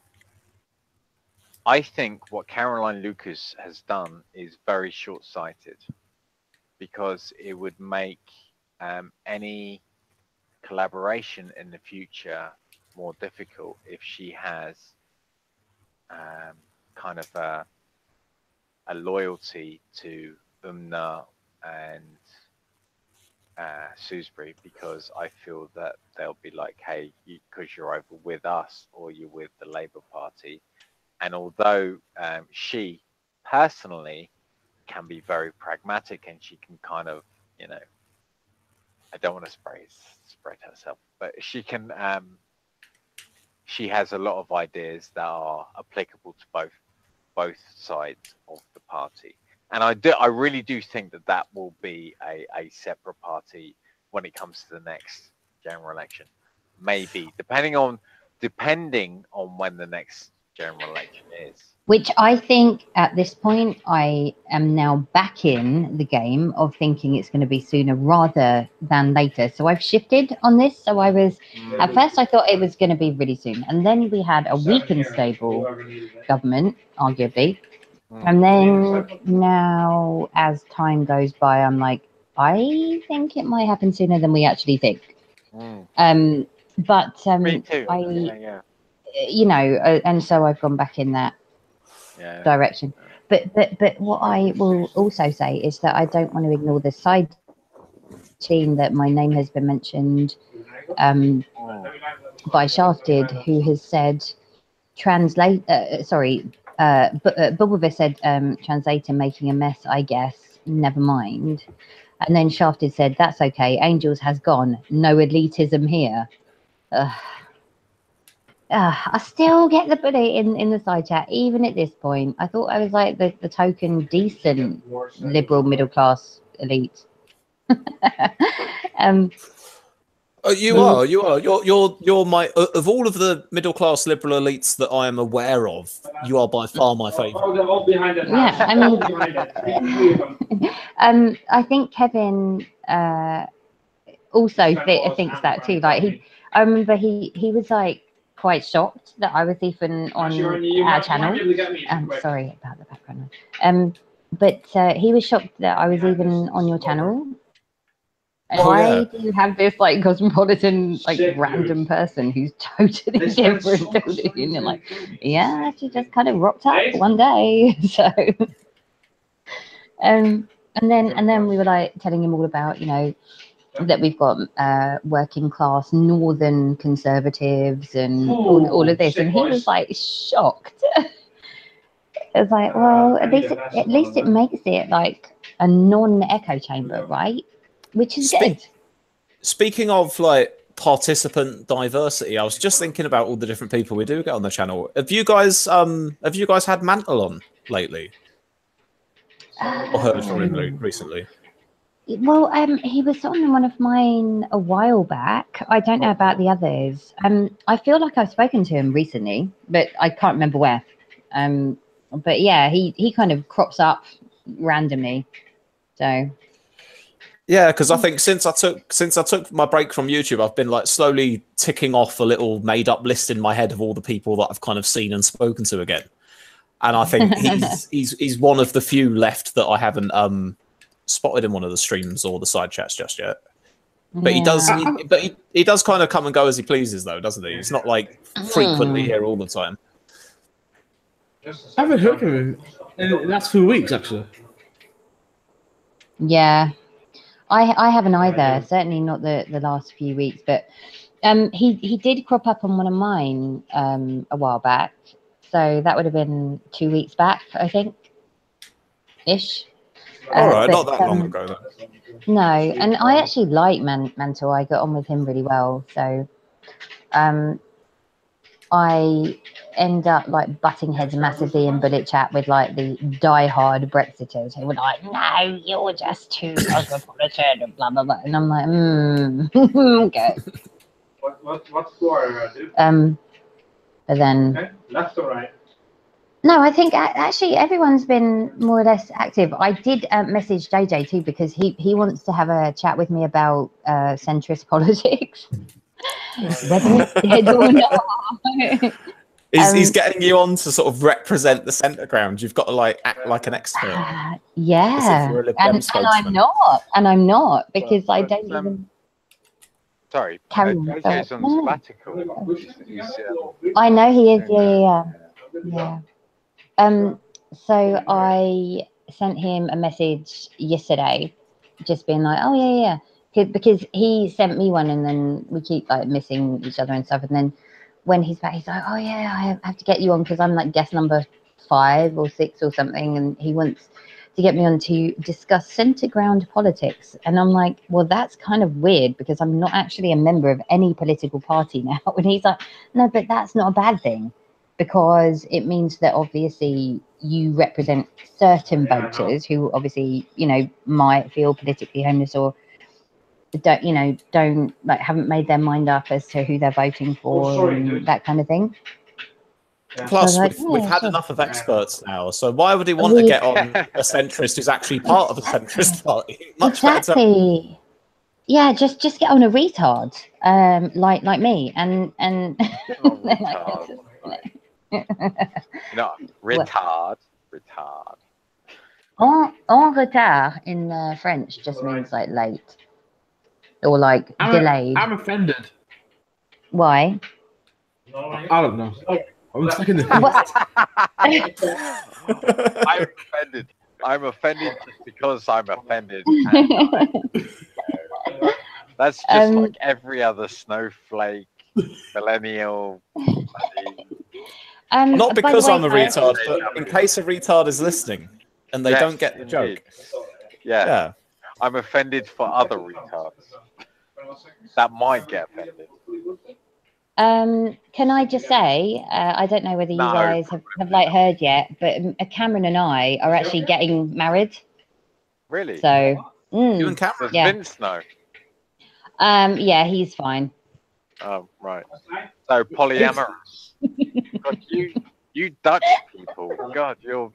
I think what Caroline Lucas has done is very short-sighted, because it would make any collaboration in the future more difficult if she has kind of a loyalty to Umna and Salisbury, because I feel that they'll be like, hey, because you're over with us or you're with the Labour Party. And although she personally can be very pragmatic, and she can kind of, you know, I don't want to spread herself, but she can, she has a lot of ideas that are applicable to both sides of the party. And I really do think that will be a separate party when it comes to the next general election. Maybe, depending on when the next general election is. Which I think at this point, I am now back in the game of thinking it's going to be sooner rather than later. So I've shifted on this. So I was, at first I thought it was going to be really soon. And then we had a weak and stable government, arguably. And then now, as time goes by, I'm like, I think it might happen sooner than we actually think. But Me too. you know, and so I've gone back in that direction. But what I will also say is that I don't want to ignore the side team that my name has been mentioned by Shafted, who has said Bubba said translator making a mess, I guess, never mind. And then Shafted said, that's okay, Angels has gone, no elitism here. I still get the bully in the side chat, even at this point. I thought I was like the token decent liberal middle class elite. You are. You're my of all of the middle class liberal elites that I am aware of. You are by far my favourite. Yeah, I mean, I think Kevin also thinks that too. Like I remember he was like quite shocked that I was even on our channel. Sorry about the background. But he was shocked that I was even on your channel. Why do you have this like cosmopolitan, like random person who's totally different? And you're like, yeah, she just kind of rocked up one day. So, and then we were like telling him all about, you know, that we've got working class northern conservatives and all of this, and he was like shocked. It was like, well, at least it makes it like a non-echo chamber, right? Which is good. Speaking of like participant diversity, I was just thinking about all the different people we do get on the channel. Have you guys had Mantle on lately? Or heard from him recently? Well, he was on one of mine a while back. I don't know about the others. I feel like I've spoken to him recently, but I can't remember where. But yeah, he kind of crops up randomly. So yeah, because I think since I took my break from YouTube, I've been like slowly ticking off a little made up list in my head of all the people that I've kind of seen and spoken to again. And I think he's one of the few left that I haven't spotted in one of the streams or the side chats just yet. But he does. He does kind of come and go as he pleases, though, doesn't he? He's not like frequently here all the time. I haven't heard from him in the last few weeks, actually. Yeah, I haven't either. Certainly not the last few weeks, but he did crop up on one of mine a while back. So that would have been 2 weeks back, I think, ish. All right, not that long ago, though. No, and I actually like Mantle. I got on with him really well. So I end up like butting heads massively in bullet chat with like the die-hard Brexiters who were like, no, you're just too cosmopolitan and blah blah blah. And I'm like, okay. What score, dude? But then Okay. Left or right? no, I think actually everyone's been more or less active. I did message JJ too because he wants to have a chat with me about centrist politics. Whether it's dead or not. He's getting you on to sort of represent the centre ground. You've got to like act like an expert. Yeah, and I'm not because I don't even. Sorry, Carry JJ's on sabbatical. I know he is. Yeah. So I sent him a message yesterday, just being like, oh yeah. Because he sent me one, and then we keep like missing each other and stuff. And then when he's back, he's like, "Oh yeah, I have to get you on because I'm like guest number 5 or 6 or something," and he wants to get me on to discuss centre ground politics. And I'm like, "Well, that's kind of weird because I'm not actually a member of any political party now." And he's like, "No, but that's not a bad thing because it means that obviously you represent certain voters who obviously might feel politically homeless or." Don't like haven't made their mind up as to who they're voting for and that kind of thing. Plus, like, we've had enough of experts now, so why would he want to get on a centrist who's actually part of the centrist party? Much exactly. better. Yeah, just get on a retard, like me, and retard. En retard in French just means like late or like delayed. I'm offended. Why? I don't know. I'm stuck in the I'm offended just because I'm offended. That's just like every other snowflake, millennial. Not because I'm a retard, but in case a retard is listening and they don't get the joke. Yeah. I'm offended for other retards that might get offended. Can I just say, I don't know whether you guys have like heard yet, but Cameron and I are actually getting married. Really? So you and Cameron? Does Vince know? Yeah, he's fine. Oh, right. So polyamorous. God, you Dutch people. God, you're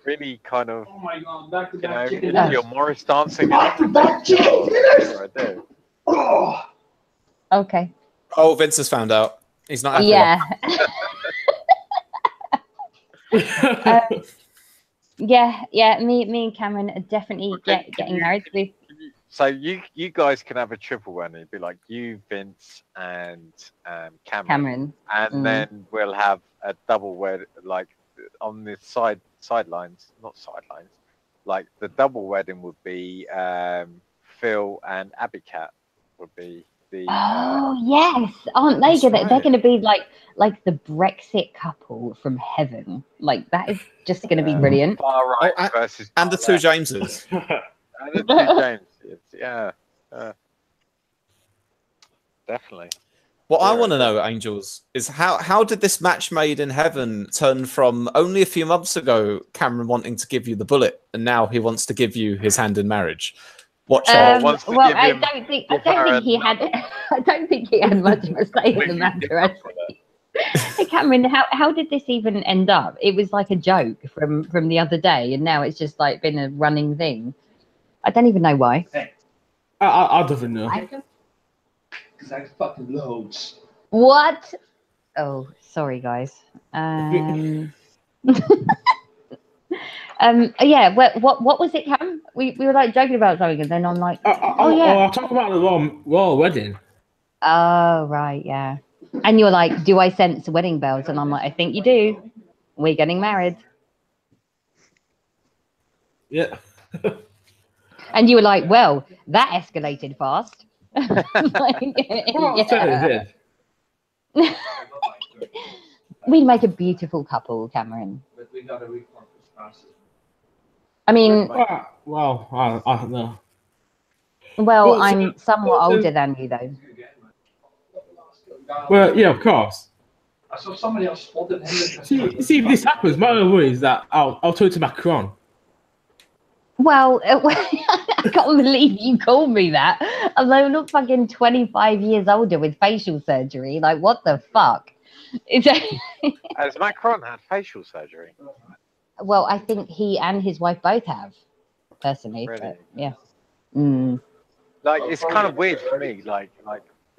really kind of. Oh my God! Back to back you're Morris dancing. Okay. Oh, Vince has found out. He's not happy. Yeah. Me and Cameron are definitely getting married. So you guys can have a triple one. It'd be like you, Vince, and Cameron. And then we'll have a double wed, like on the sidelines, not sidelines. Like the double wedding would be Phil and Abby Cat would be the. Yes, aren't they gonna? Right. They're gonna be like the Brexit couple from heaven. Like that is just gonna be brilliant. Far right versus and the two Jameses. And the two Jameses. Yeah. Definitely. What I want to know, Angels, is how did this match made in heaven turn from only a few months ago Cameron wanting to give you the bullet and now he wants to give you his hand in marriage? Watch out. I don't think he had much of a say in the matter. Actually. Hey, Cameron, how did this even end up? It was like a joke from the other day, and now it's just like been a running thing. I don't even know why. I don't know. Because I fucking loads. What? Oh, sorry, guys. Yeah. What was it, Cam? we were like joking about something, and then I'm like, I'll talk about the royal wedding. oh right, yeah. And you're like, do I sense wedding bells? And I'm like, I think you do. We're getting married. Yeah. And you were like, well, that escalated fast. Like, Well, I'll tell you yeah. this. We'd make a beautiful couple, Cameron. But we got to repurpose passes. I mean, Well, I don't know. well, Well, so- I'm somewhat older than you, though. Well, yeah, of course. I saw somebody else spotted him. See, if this happens, my only worry is that I'll talk to Macron. Well, I can't believe you called me that. I'm like, look, fucking 25 years older with facial surgery. Like, what the fuck? Has Macron had facial surgery? Well, I think he and his wife both have, personally. Really? But, yeah. Mm. Like, it's kind of weird for me. Like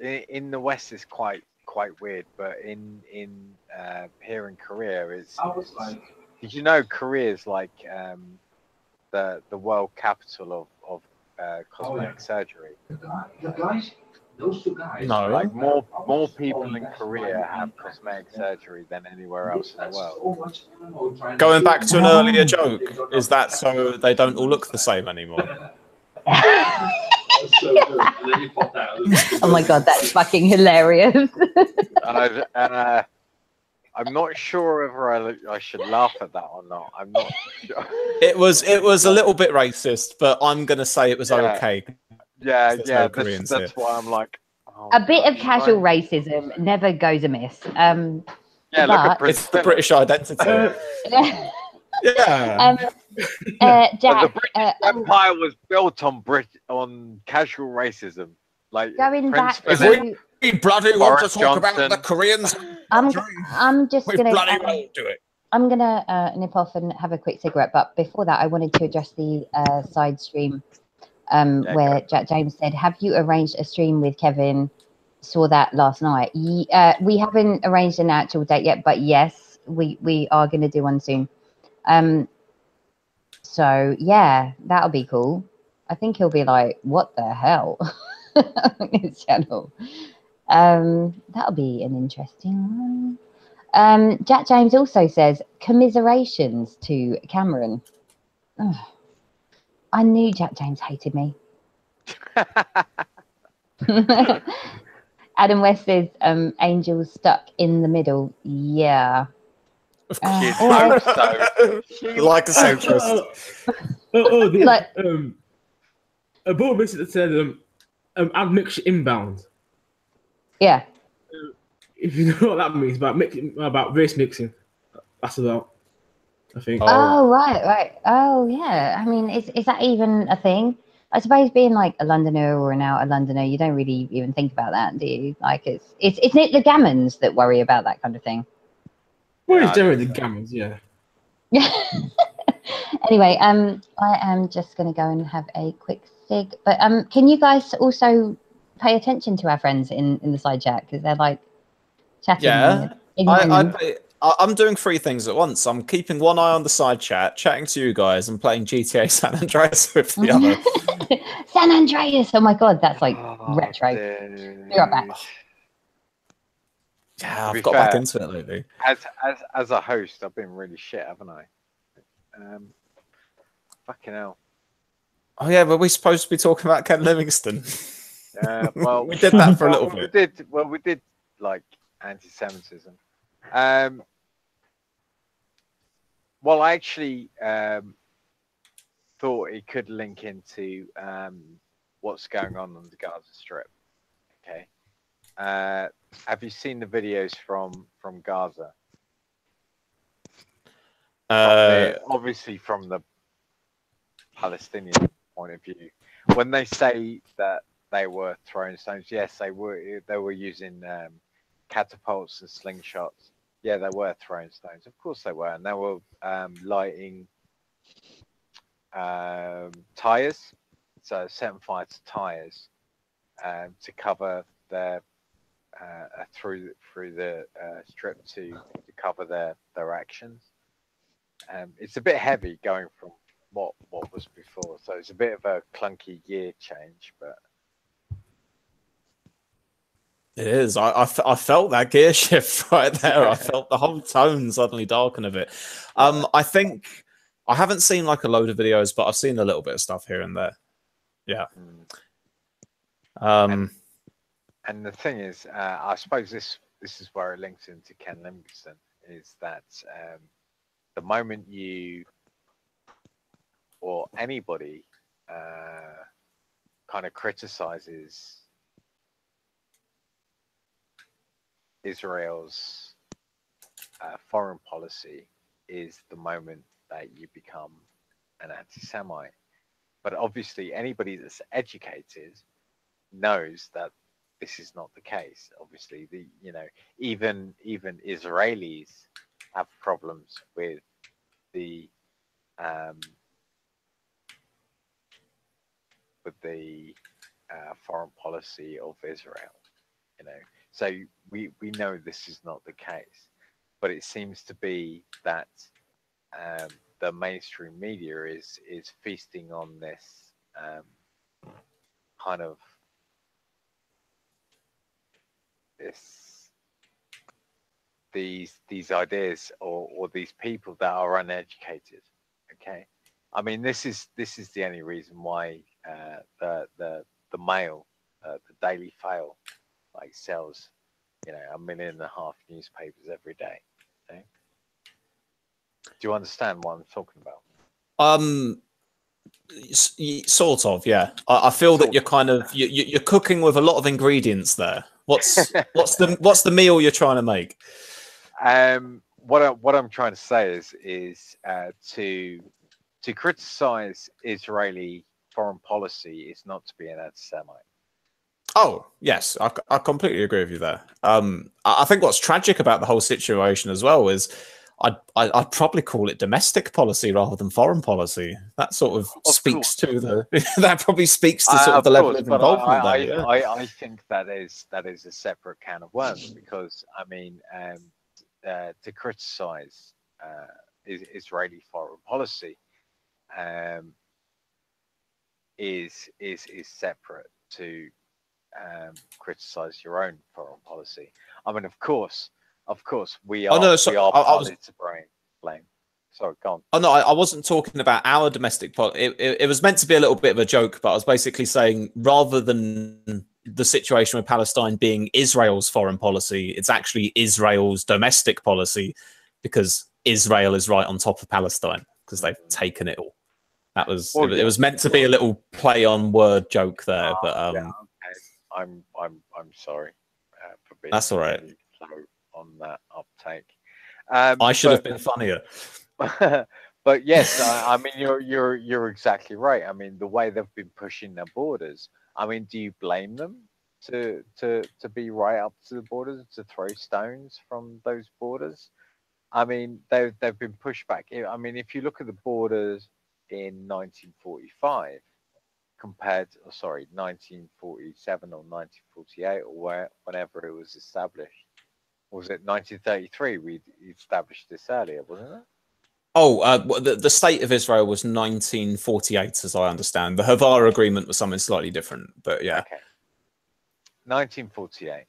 in the West, it's quite weird, but in here in Korea, it's. I was like, Did you know Korea is like the world capital of cosmetic surgery? the guys, those two guys. No. Like more people in Korea have cosmetic surgery than anywhere else in the world. Going back to an earlier joke, is that so they don't all look the same anymore? So good. And then you popped out. Oh my god, that's fucking hilarious. I'm not sure whether I should laugh at that or not. I'm not sure. It was a little bit racist, but I'm gonna say it was okay. Yeah, There's yeah. no Koreans That's here. why I'm like. Oh, A bit of gosh, casual right. racism never goes amiss. Yeah, look at but- Prince It's the Philip. British identity. Yeah. Jack, The British Empire was built on casual racism. Like going Prince back Philip. to, We bloody want to talk about the Koreans. I'm just We gonna. bloody well do it. I'm gonna nip off and have a quick cigarette, but before that, I wanted to address the side stream where Jack James said, "Have you arranged a stream with Kevin?" Saw that last night. We haven't arranged an actual date yet, but yes, we are gonna do one soon. So yeah, that'll be cool. I think he'll be like, "What the hell?" on his channel. That'll be an interesting one. Jack James also says, commiserations to Cameron. Ugh. I knew Jack James hated me. Adam West says, angels stuck in the middle. Yeah. Of course. You'd hope so. Like a centrist. Like- A board basically said, add mixture inbound. Yeah. If you know what that means, about race mixing. That's about, I think. Oh, right. Oh, yeah. I mean, is that even a thing? I suppose being like a Londoner or an outer Londoner, you don't really even think about that, do you? Like, it's the gammons that worry about that kind of thing. Well, Yeah, it's generally the gammons, yeah. Anyway, I am just going to go and have a quick cig. But can you guys also pay attention to our friends in the side chat, because they're like chatting? Yeah. ignoring them. I'm doing three things at once. I'm keeping one eye on the side chat, chatting to you guys, and playing GTA San Andreas with the other. San Andreas. Oh my god, that's like Oh, retro. dude. Be right back. Yeah, To I've be got fair, back into it lately. As a host, I've been really shit, haven't I? Fucking hell. Oh yeah, but we're supposed to be talking about Ken Livingston. Well, we did that for a little bit. We did like anti-Semitism. Well, I actually thought it could link into what's going on the Gaza Strip. Okay. Have you seen the videos from Gaza? Obviously, from the Palestinian point of view, when they say that they were throwing stones, yes, they were. They were using catapults and slingshots. Yeah, they were throwing stones. Of course they were, and they were lighting tires, so setting fire to tires to cover their through the strip to cover their actions. It's a bit heavy going from what was before. So it's a bit of a clunky gear change, but It is. I felt that gear shift right there. I felt the whole tone suddenly darken a bit. I think I haven't seen like a load of videos, but I've seen a little bit of stuff here and there. Yeah. And the thing is, I suppose this is where it links into Ken Livingston, is that the moment you or anybody kind of criticizes Israel's foreign policy is the moment that you become an anti-Semite. But obviously anybody that's educated knows that this is not the case. Obviously, even Israelis have problems with the foreign policy of Israel. So we know this is not the case, but it seems to be that the mainstream media is feasting on this kind of these ideas or these people that are uneducated. Okay, I mean this is the only reason why the Mail, the Daily Fail, like sells 1.5 million newspapers every day. Okay? Do you understand what I'm talking about? Sort of, yeah. I feel that you're kind of you're cooking with a lot of ingredients there. What's the meal you're trying to make? What I'm trying to say is to criticize Israeli foreign policy is not to be an anti-Semite. Oh, yes, I completely agree with you there. I think what's tragic about the whole situation as well is I'd probably call it domestic policy rather than foreign policy. That sort of speaks to that probably speaks to sort of the level of involvement there. Yeah. I think that is a separate can of worms, because I mean to criticize Israeli foreign policy is separate to criticize your own foreign policy. I mean, of course, we are. We are partly to blame. Sorry, go on. Oh no, I wasn't talking about our domestic policy. It was meant to be a little bit of a joke, but I was basically saying rather than the situation with Palestine being Israel's foreign policy, it's actually Israel's domestic policy, because Israel is right on top of Palestine because they've taken it all. That was it was meant to be a little play on word joke there, but yeah, okay. I'm sorry for being. That's all right. Slow on that uptake. I should have been funnier. But yes, I mean you're exactly right. I mean the way they've been pushing their borders. I mean, do you blame them to be right up to the borders, to throw stones from those borders? I mean they've been pushed back. I mean, if you look at the borders in 1945 compared, 1947 or 1948 or whenever it was established. Was it 1933? We established this earlier, wasn't it? Oh, the state of Israel was 1948, as I understand. The Havara Agreement was something slightly different, but yeah. Okay. 1948.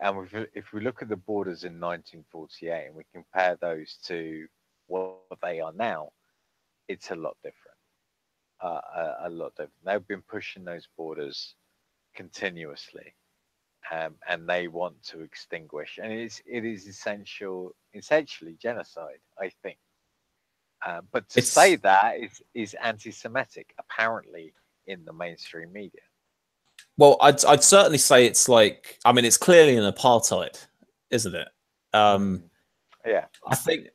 And if we look at the borders in 1948 and we compare those to what they are now, it's a lot different. A lot different. They've been pushing those borders continuously. And they want to extinguish, and it is essentially genocide, I think. But to say that is anti-Semitic, apparently, in the mainstream media. Well, I'd certainly say it's like, I mean, it's clearly an apartheid, isn't it? Yeah, I think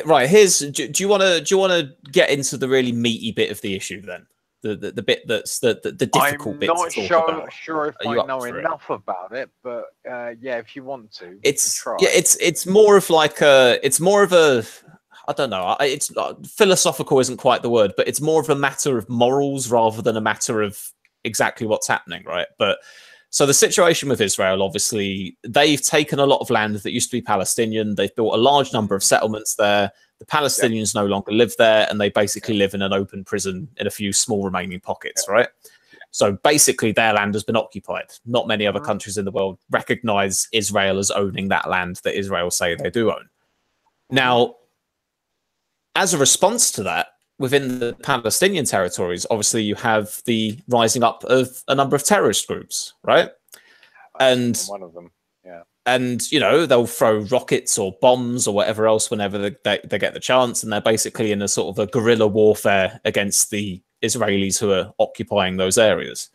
right. Here's do you want to get into the really meaty bit of the issue then? The bit that's the difficult bit to talk about. I'm not sure if I know enough about it, but yeah, if you want to, it's more of like I don't know. It's philosophical isn't quite the word, but it's more of a matter of morals rather than a matter of exactly what's happening, right? But So the situation with Israel, obviously, they've taken a lot of land that used to be Palestinian. They've built a large number of settlements there. The Palestinians no longer live there, and they basically live in an open prison in a few small remaining pockets, right? So basically, their land has been occupied. Not many other countries in the world recognize Israel as owning that land that Israel say they do own. Now, as a response to that, within the Palestinian territories, obviously you have the rising up of a number of terrorist groups, right? And one of them, yeah. And, you know, they'll throw rockets or bombs or whatever else whenever they get the chance. And they're basically in a sort of a guerrilla warfare against the Israelis who are occupying those areas.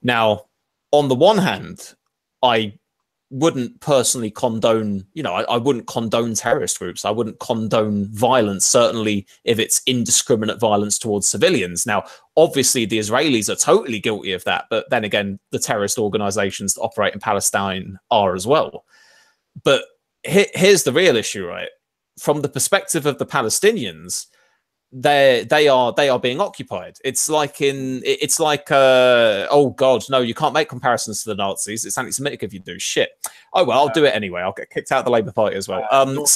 Now, on the one hand, I wouldn't personally condone, you know, I wouldn't condone terrorist groups. I wouldn't condone violence, certainly if it's indiscriminate violence towards civilians. Now, obviously, the Israelis are totally guilty of that. But then again, the terrorist organizations that operate in Palestine are as well. But here's the real issue, right? From the perspective of the Palestinians, they are being occupied. It's like oh god, no, you can't make comparisons to the Nazis. It's anti-Semitic if you do. Shit. Oh well, I'll do it anyway. I'll get kicked out of the Labour Party as well. I was going to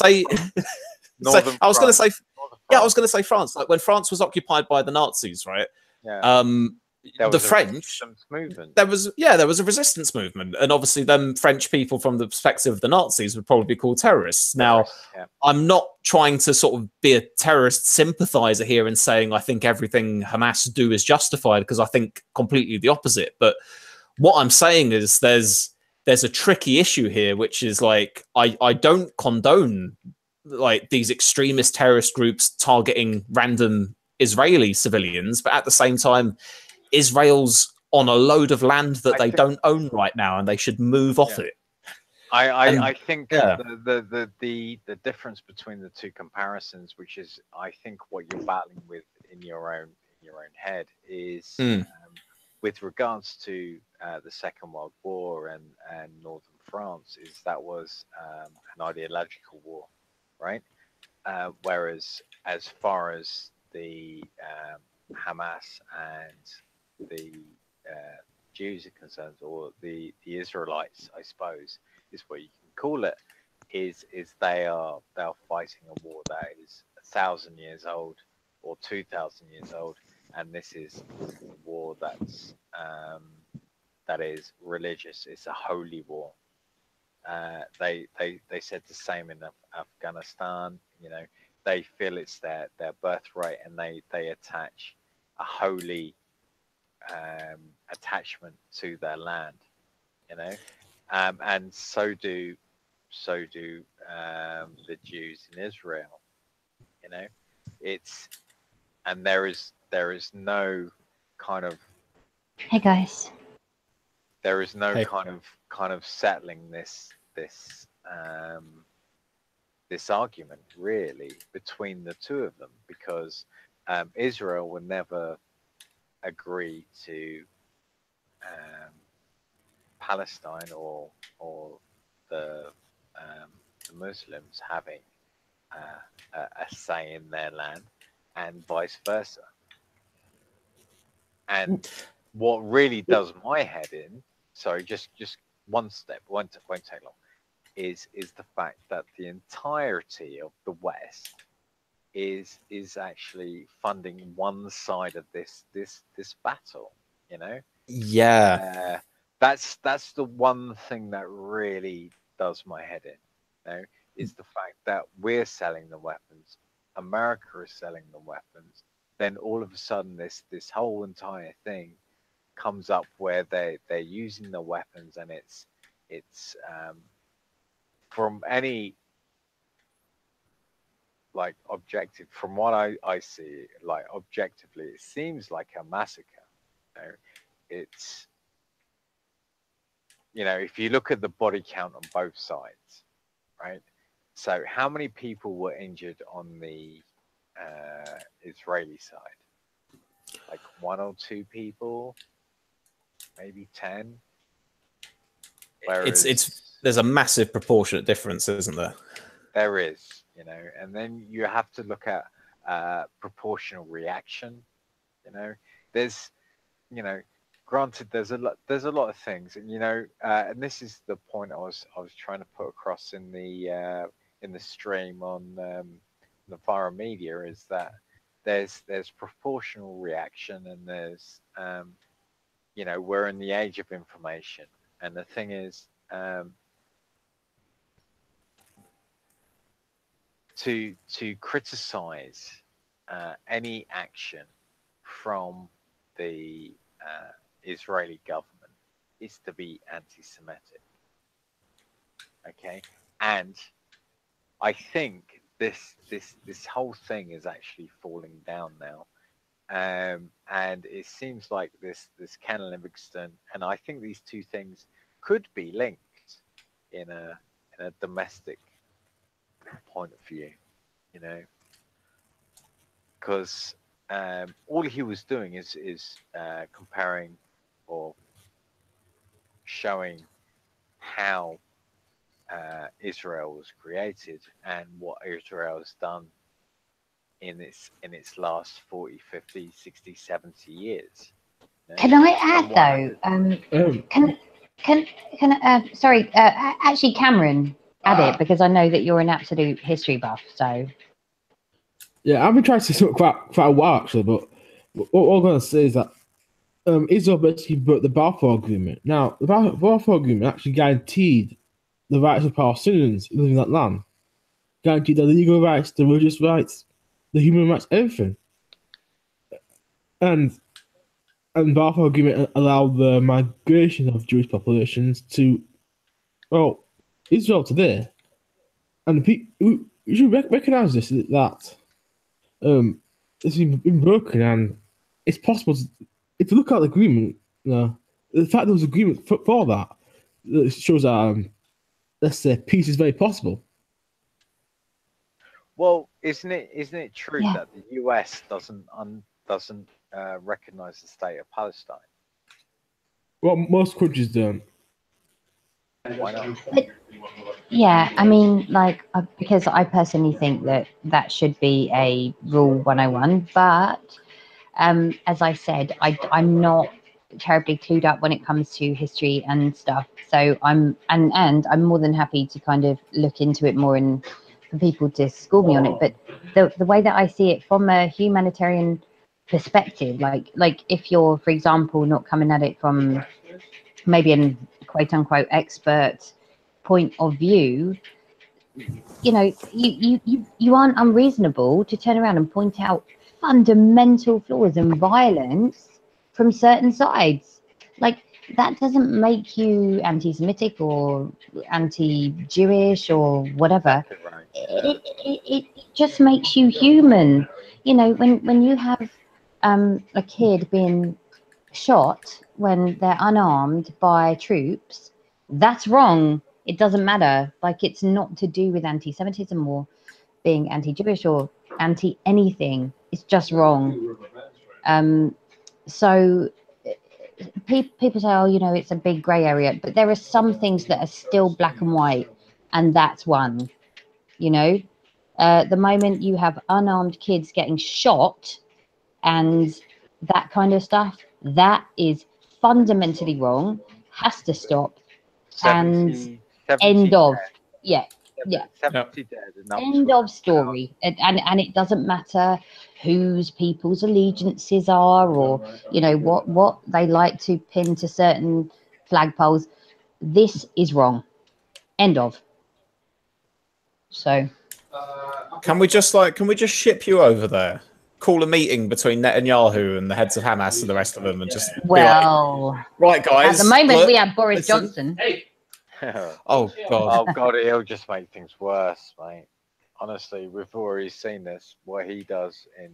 say, I was going to say France. Like when France was occupied by the Nazis, right? Yeah. The French movement. There was a resistance movement, and obviously, them French people, from the perspective of the Nazis, would probably be called terrorists. Now, I'm not trying to sort of be a terrorist sympathizer here and saying I think everything Hamas do is justified, because I think completely the opposite. But what I'm saying is there's a tricky issue here, which is like I don't condone like these extremist terrorist groups targeting random Israeli civilians, but at the same time, Israel's on a load of land that they don't own right now, and they should move off it. I think the difference between the two comparisons, which is I think what you're battling with in your own head, is with regards to the Second World War and Northern France, is that was an ideological war, right? Whereas as far as the Hamas and the Jews are concerned, or the Israelites, I suppose, is what you can call it, is they are fighting a war that is 1,000 years old or 2,000 years old, and this is a war that is religious. It's a holy war. They said the same in Afghanistan. You know, they feel it's their birthright, and they attach a holy attachment to their land, you know, and so do the Jews in Israel, you know. And there is no kind of hey guys, there is no kind of settling this argument really between the two of them, because Israel will never agree to Palestine or the Muslims having a say in their land, and vice versa. And what really does my head in, sorry, just one step, won't take long, is the fact that the entirety of the West is actually funding one side of this battle, you know. That's the one thing that really does my head in, you know, is the fact that we're selling the weapons, America is selling the weapons, then all of a sudden this whole entire thing comes up where they're using the weapons, and it's from any like objective, from what I see, like objectively, it seems like a massacre. You know, it's, you know, if you look at the body count on both sides, right? So how many people were injured on the Israeli side? Like 1 or 2 people, maybe 10. Whereas there's a massive proportionate difference, isn't there? There is, you know, and then you have to look at proportional reaction. You know, there's, you know, granted, there's a lot of things, and and this is the point I was trying to put across in the stream on the viral media, is that there's proportional reaction, and there's we're in the age of information, and the thing is, to criticize any action from the Israeli government is to be anti-Semitic. Okay, and I think this whole thing is actually falling down now, and it seems like this Ken Livingston, and I think these two things could be linked in a domestic point of view, because all he was doing is comparing or showing how Israel was created and what Israel has done in its last 40, 50, 60, 70 years. Can I add though? Sorry, actually, Cameron, add it, because I know that you're an absolute history buff. So yeah, I've been trying to say something quite a while actually, but what I'm going to say is that Israel basically broke the Balfour Agreement. Now, the Balfour Agreement actually guaranteed the rights of Palestinians living in that land, guaranteed the legal rights, the religious rights, the human rights, everything. And Balfour Agreement allowed the migration of Jewish populations to, Israel today. And you should recognize this, that it's been broken, and it's possible if you look at the agreement, the fact there was agreement for that, it shows that let's say peace is very possible. Well, isn't it true that the US doesn't recognize the state of Palestine? Well, most countries don't. Why not? yeah, I mean, because I personally think that should be a rule 101. But as I said, I'm not terribly clued up when it comes to history and stuff. So I'm more than happy to kind of look into it more and for people to school me on it. But the way that I see it from a humanitarian perspective, like if you're, for example, not coming at it from maybe an quote unquote expert point of view, you aren't unreasonable to turn around and point out fundamental flaws and violence from certain sides. Like, that doesn't make you anti-Semitic or anti-Jewish or whatever. Right. It just makes you human. When you have a kid being shot when they're unarmed by troops, that's wrong. It doesn't matter. Like, it's not to do with anti-Semitism or being anti-Jewish or anti-anything. It's just wrong. So people say, it's a big grey area, but there are some things that are still black and white, and that's one. The moment you have unarmed kids getting shot and that kind of stuff, that is fundamentally wrong, has to stop. 70 end of. dead. Yeah. 70 dead. End of story. And it doesn't matter whose people's allegiances are, or what they like to pin to certain flagpoles. This is wrong. End of. So can we just ship you over there? Call a meeting between Netanyahu and the heads of Hamas and the rest of them, and just be like, right, guys. At the moment, we have Boris Johnson. Hey. Oh God! Oh God! He'll just make things worse, mate. Honestly, we've already seen this. What he does in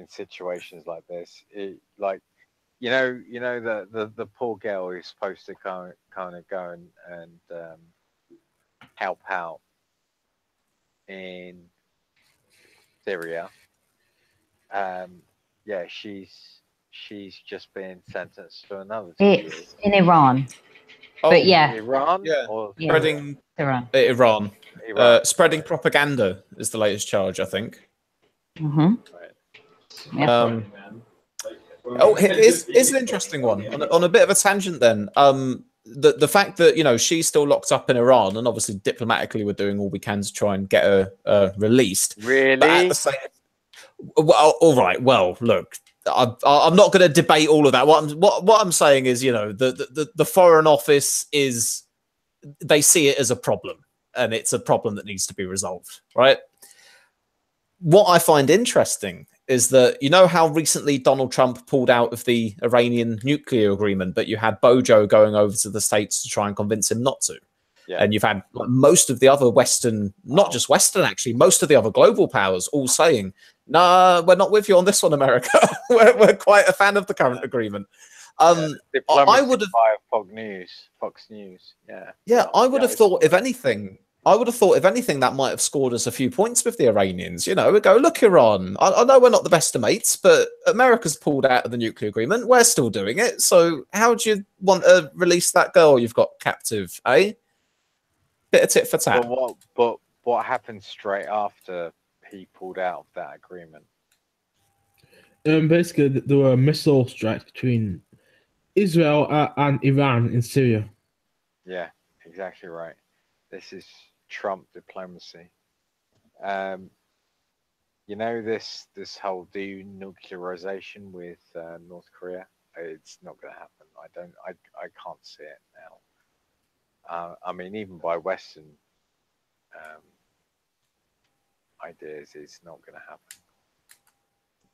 situations like this, the poor girl who's supposed to kind of go and help out in Syria. She's just been sentenced to another 2 years. It's in Iran. Oh, but yeah, Iran. Yeah. Or Spreading Iran. Iran. Spreading propaganda is the latest charge, I think. Mm-hmm. Right. Yeah. Oh, here's an interesting one on a bit of a tangent. Then, the fact that she's still locked up in Iran, and obviously diplomatically we're doing all we can to try and get her released. Really? But at the same, well, all right. Well, look, I'm not going to debate all of that. What I'm saying is, the Foreign Office they see it as a problem, and it's a problem that needs to be resolved, right? What I find interesting is that how recently Donald Trump pulled out of the Iranian nuclear agreement, but you had Bojo going over to the States to try and convince him not to. Yeah. And you've had most of the other Western, not just Western, actually, most of the other global powers all saying, "Nah, we're not with you on this one, America. we're quite a fan of the current agreement." I would have Fox News. Yeah. Yeah, I would have thought, if anything, that might have scored us a few points with the Iranians. We go, look, Iran, I know we're not the best of mates, but America's pulled out of the nuclear agreement. We're still doing it. So how do you want to release that girl you've got captive, eh? Bit of tit for tat. But what happened straight after he pulled out of that agreement? Basically, there were missile strikes between Israel and Iran in Syria. Yeah, exactly right. This is Trump diplomacy. This whole denuclearization with North Korea. It's not going to happen. I can't see it now. I mean, even by Western ideas, it's not going to happen.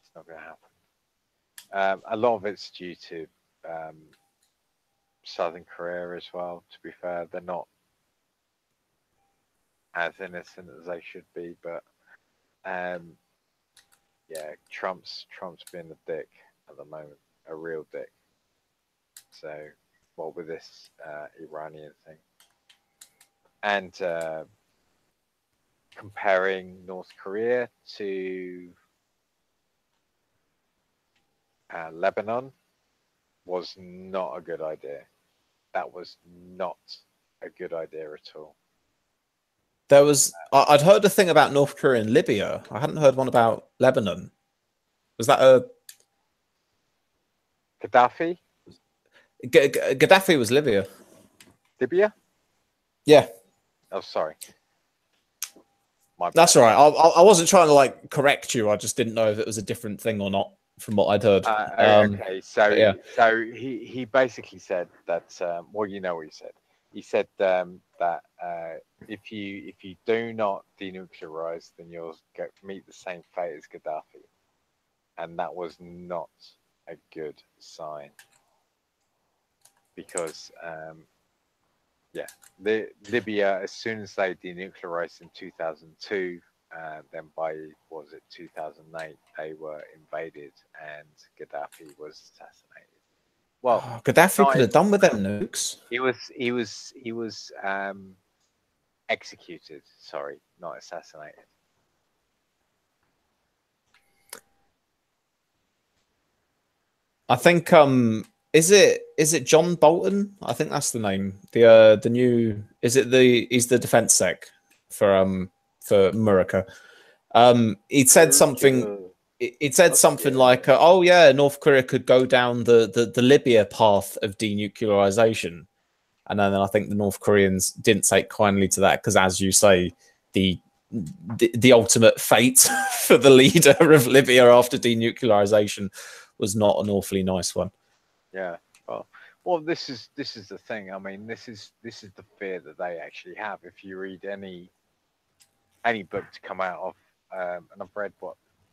It's not going to happen. A lot of it's due to Southern Korea as well. To be fair, they're not as innocent as they should be, but Trump's being a dick at the moment, a real dick. So, with this Iranian thing, and comparing North Korea to Lebanon was not a good idea. That was not a good idea at all. I'd heard a thing about North Korea and Libya. I hadn't heard one about Lebanon. Was that Gaddafi? Gaddafi was Libya. Libya? Yeah. Oh, sorry. That's all right. I wasn't trying to correct you. I just didn't know if it was a different thing or not from what I'd heard. Okay, so he basically said that. What he said. He said that if you do not denuclearize, then you'll meet the same fate as Gaddafi, and that was not a good sign because Libya, as soon as they denuclearized in 2002, then by 2008 they were invaded and Gaddafi was assassinated. Well, Gaddafi could have done with them nukes. He was executed. Sorry, not assassinated. I think is it John Bolton? I think that's the name. The new he's the defense sec for America. He said something. It said something like, "Oh yeah, North Korea could go down the Libya path of denuclearization," and then I think the North Koreans didn't take kindly to that because, as you say, the ultimate fate for the leader of Libya after denuclearization was not an awfully nice one. Yeah. Well, this is the thing. I mean, this is the fear that they actually have. If you read any book to come out of, and I've read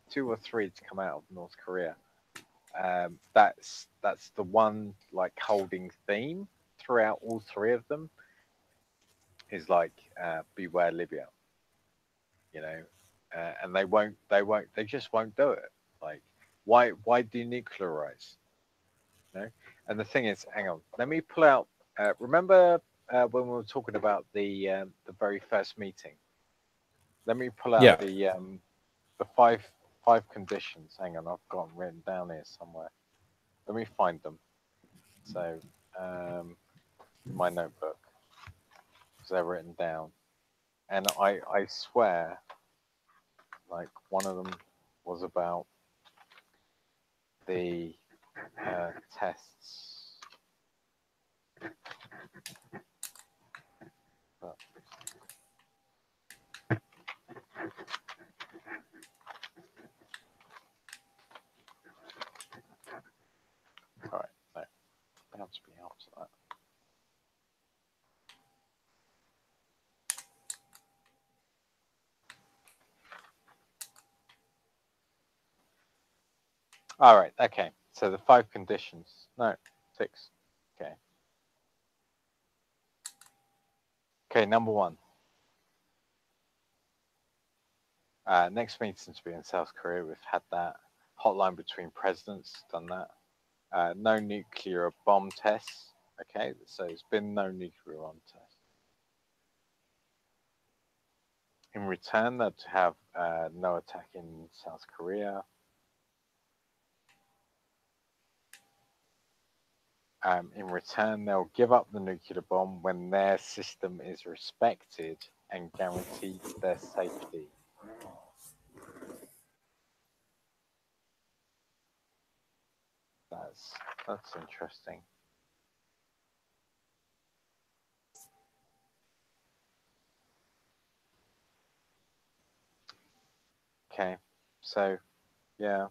2 or 3 to come out of North Korea. That's the one holding theme throughout all 3 of them is beware Libya, and they just won't do it. Why denuclearize? And the thing is, hang on, let me pull out. Remember when we were talking about the very first meeting? Let me pull out the 5 conditions. Hang on, I've got them written down here somewhere. Let me find them. So, my notebook, because they're written down, and I swear, one of them was about the tests. All right, no, bound to be after that. All right, okay. So the 5 conditions. No, 6. Okay. Okay, number 1. Next meeting to be in South Korea. We've had that. Hotline between presidents, done that. No nuclear bomb tests. Okay, so there's been no nuclear bomb tests. In return, they're to have no attack in South Korea. In return, they'll give up the nuclear bomb when their system is respected and guaranteed their safety. That's interesting. Okay, so yeah.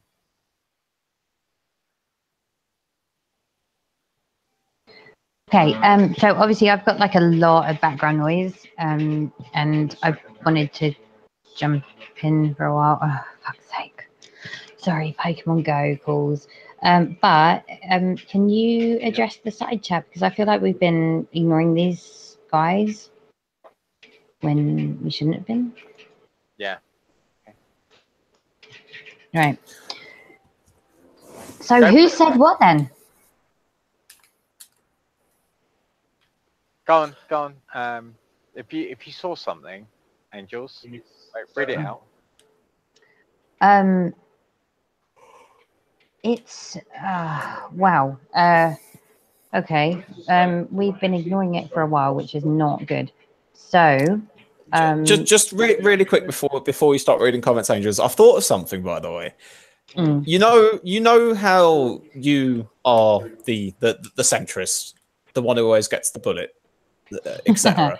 Okay, so obviously I've got like a lot of background noise, and I've wanted to jump in for a while. Oh, fuck's sake. Sorry, Pokemon Go calls. But can you address the side chat? Because I feel like we've been ignoring these guys when we shouldn't have been. Yeah. Okay. Right. So who said what then? Go on. If you saw something, Angels, read it out. It's wow. Okay. We've been ignoring it for a while, which is not good. So just really quick before you start reading comments, Angels, I've thought of something, by the way. You know how you are the centrist, the one who always gets the bullet, etc.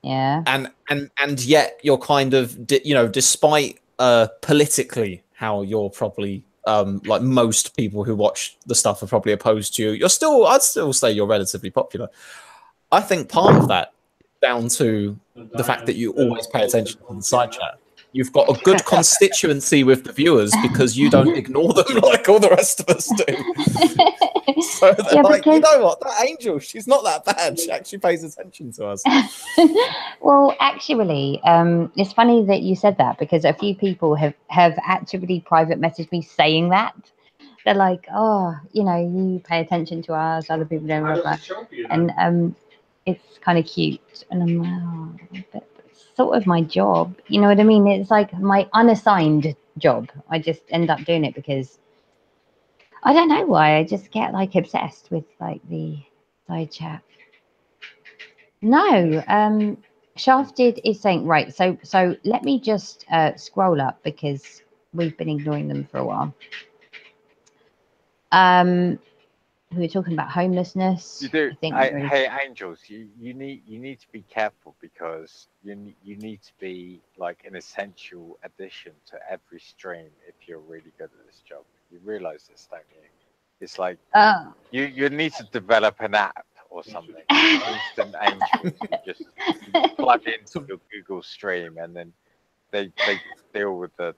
Yeah. And yet you're kind of despite politically how you're probably like most people who watch the stuff are probably opposed to you, I'd still say you're relatively popular. I think part of that is down to the fact that you always pay attention to the side chat. You've got a good constituency with the viewers because you don't ignore them like all the rest of us do. So they're like, you know what, that Angel, she's not that bad. She actually pays attention to us. Well, actually, it's funny that you said that because a few people have actually private messaged me saying that. They're like, oh, you pay attention to us, other people don't. And it's kind of cute. And I'm like, oh, but it's sort of my job. You know what I mean? It's like my unassigned job. I just end up doing it because I don't know why. I just get like obsessed with like the side chat. No, Shafted is saying right. So let me just scroll up because we've been ignoring them for a while. We were talking about homelessness. You do. I think Hey, Angels, you need to be careful because you need to be like an essential addition to every stream if you're really good at this job. You realize this, don't you? It's like you need to develop an app or something. Instant Angels. You just plug into your Google stream and then they deal with the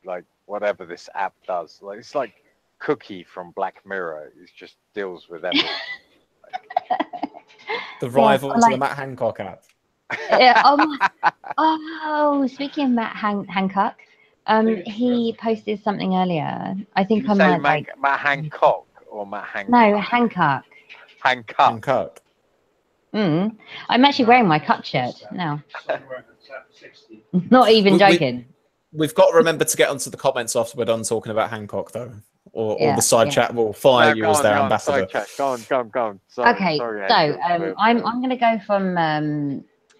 like whatever this app does. Like it's like Cookie from Black Mirror. It just deals with everything. The rival to the Matt Hancock app. Yeah, speaking of Matt Hancock, he posted something earlier. I think Did you say Matt Hancock or Matt Hancock? No, Hancock. Hancock. I'm actually wearing my cut shirt now. Not even joking. We've got to remember to get onto the comments after we're done talking about Hancock, though, or the side chat will fire you as their ambassador. Go on. Sorry, sorry, so I'm going to go from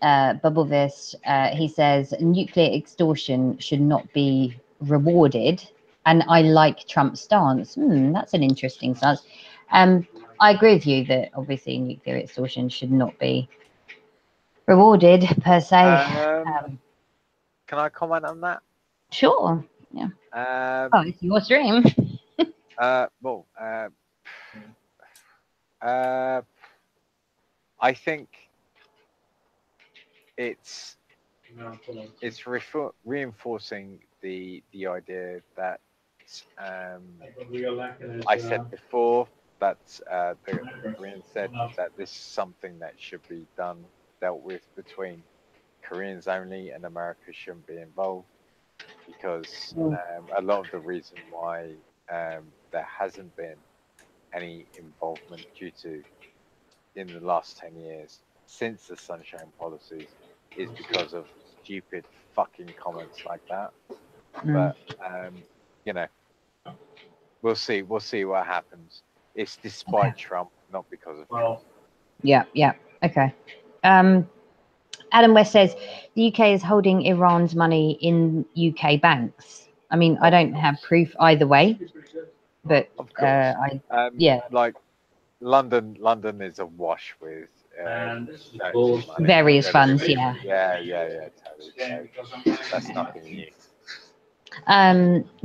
Bubblevis. He says nuclear extortion should not be rewarded and I like Trump's stance. That's an interesting stance. I agree with you that obviously nuclear extortion should not be rewarded per se. Can I comment on that? Sure. Yeah. Oh, it's your stream. Well, I think it's reinforcing the idea that I said before that the Koreans said that this is something that should be dealt with between Koreans only, and America shouldn't be involved, because a lot of the reason why there hasn't been any involvement in the last 10 years since the Sunshine Policies is because of stupid fucking comments like that. But you know, we'll see what happens. It's despite Trump, not because of Trump. Yeah. Okay. Adam West says the UK is holding Iran's money in UK banks. I mean, I don't have proof either way, but of course, yeah, like London is awash with various funds. Yeah. Totally. So that's nothing new.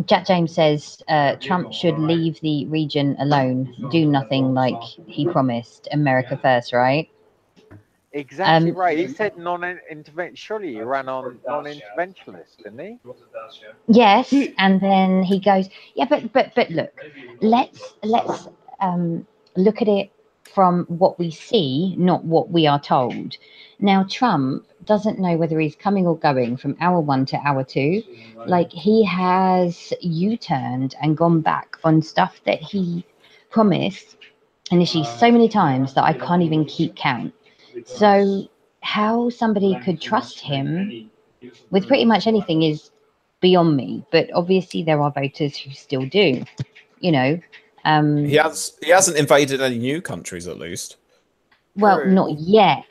Jack James says Trump should leave the region alone, do nothing like he promised. America first, right? Exactly right. He said non-intervention. Surely he ran on non-interventionist, didn't he? Yes, and then he goes, yeah, but look, let's look at it from what we see, not what we are told. Now, Trump doesn't know whether he's coming or going from hour 1 to hour 2. Like, he has U-turned and gone back on stuff that he promised initially so many times that I can't even keep count. So how somebody could trust him with pretty much anything is beyond me. But obviously there are voters who still do, you know. He hasn't invaded any new countries, at least. Well, True. not yet.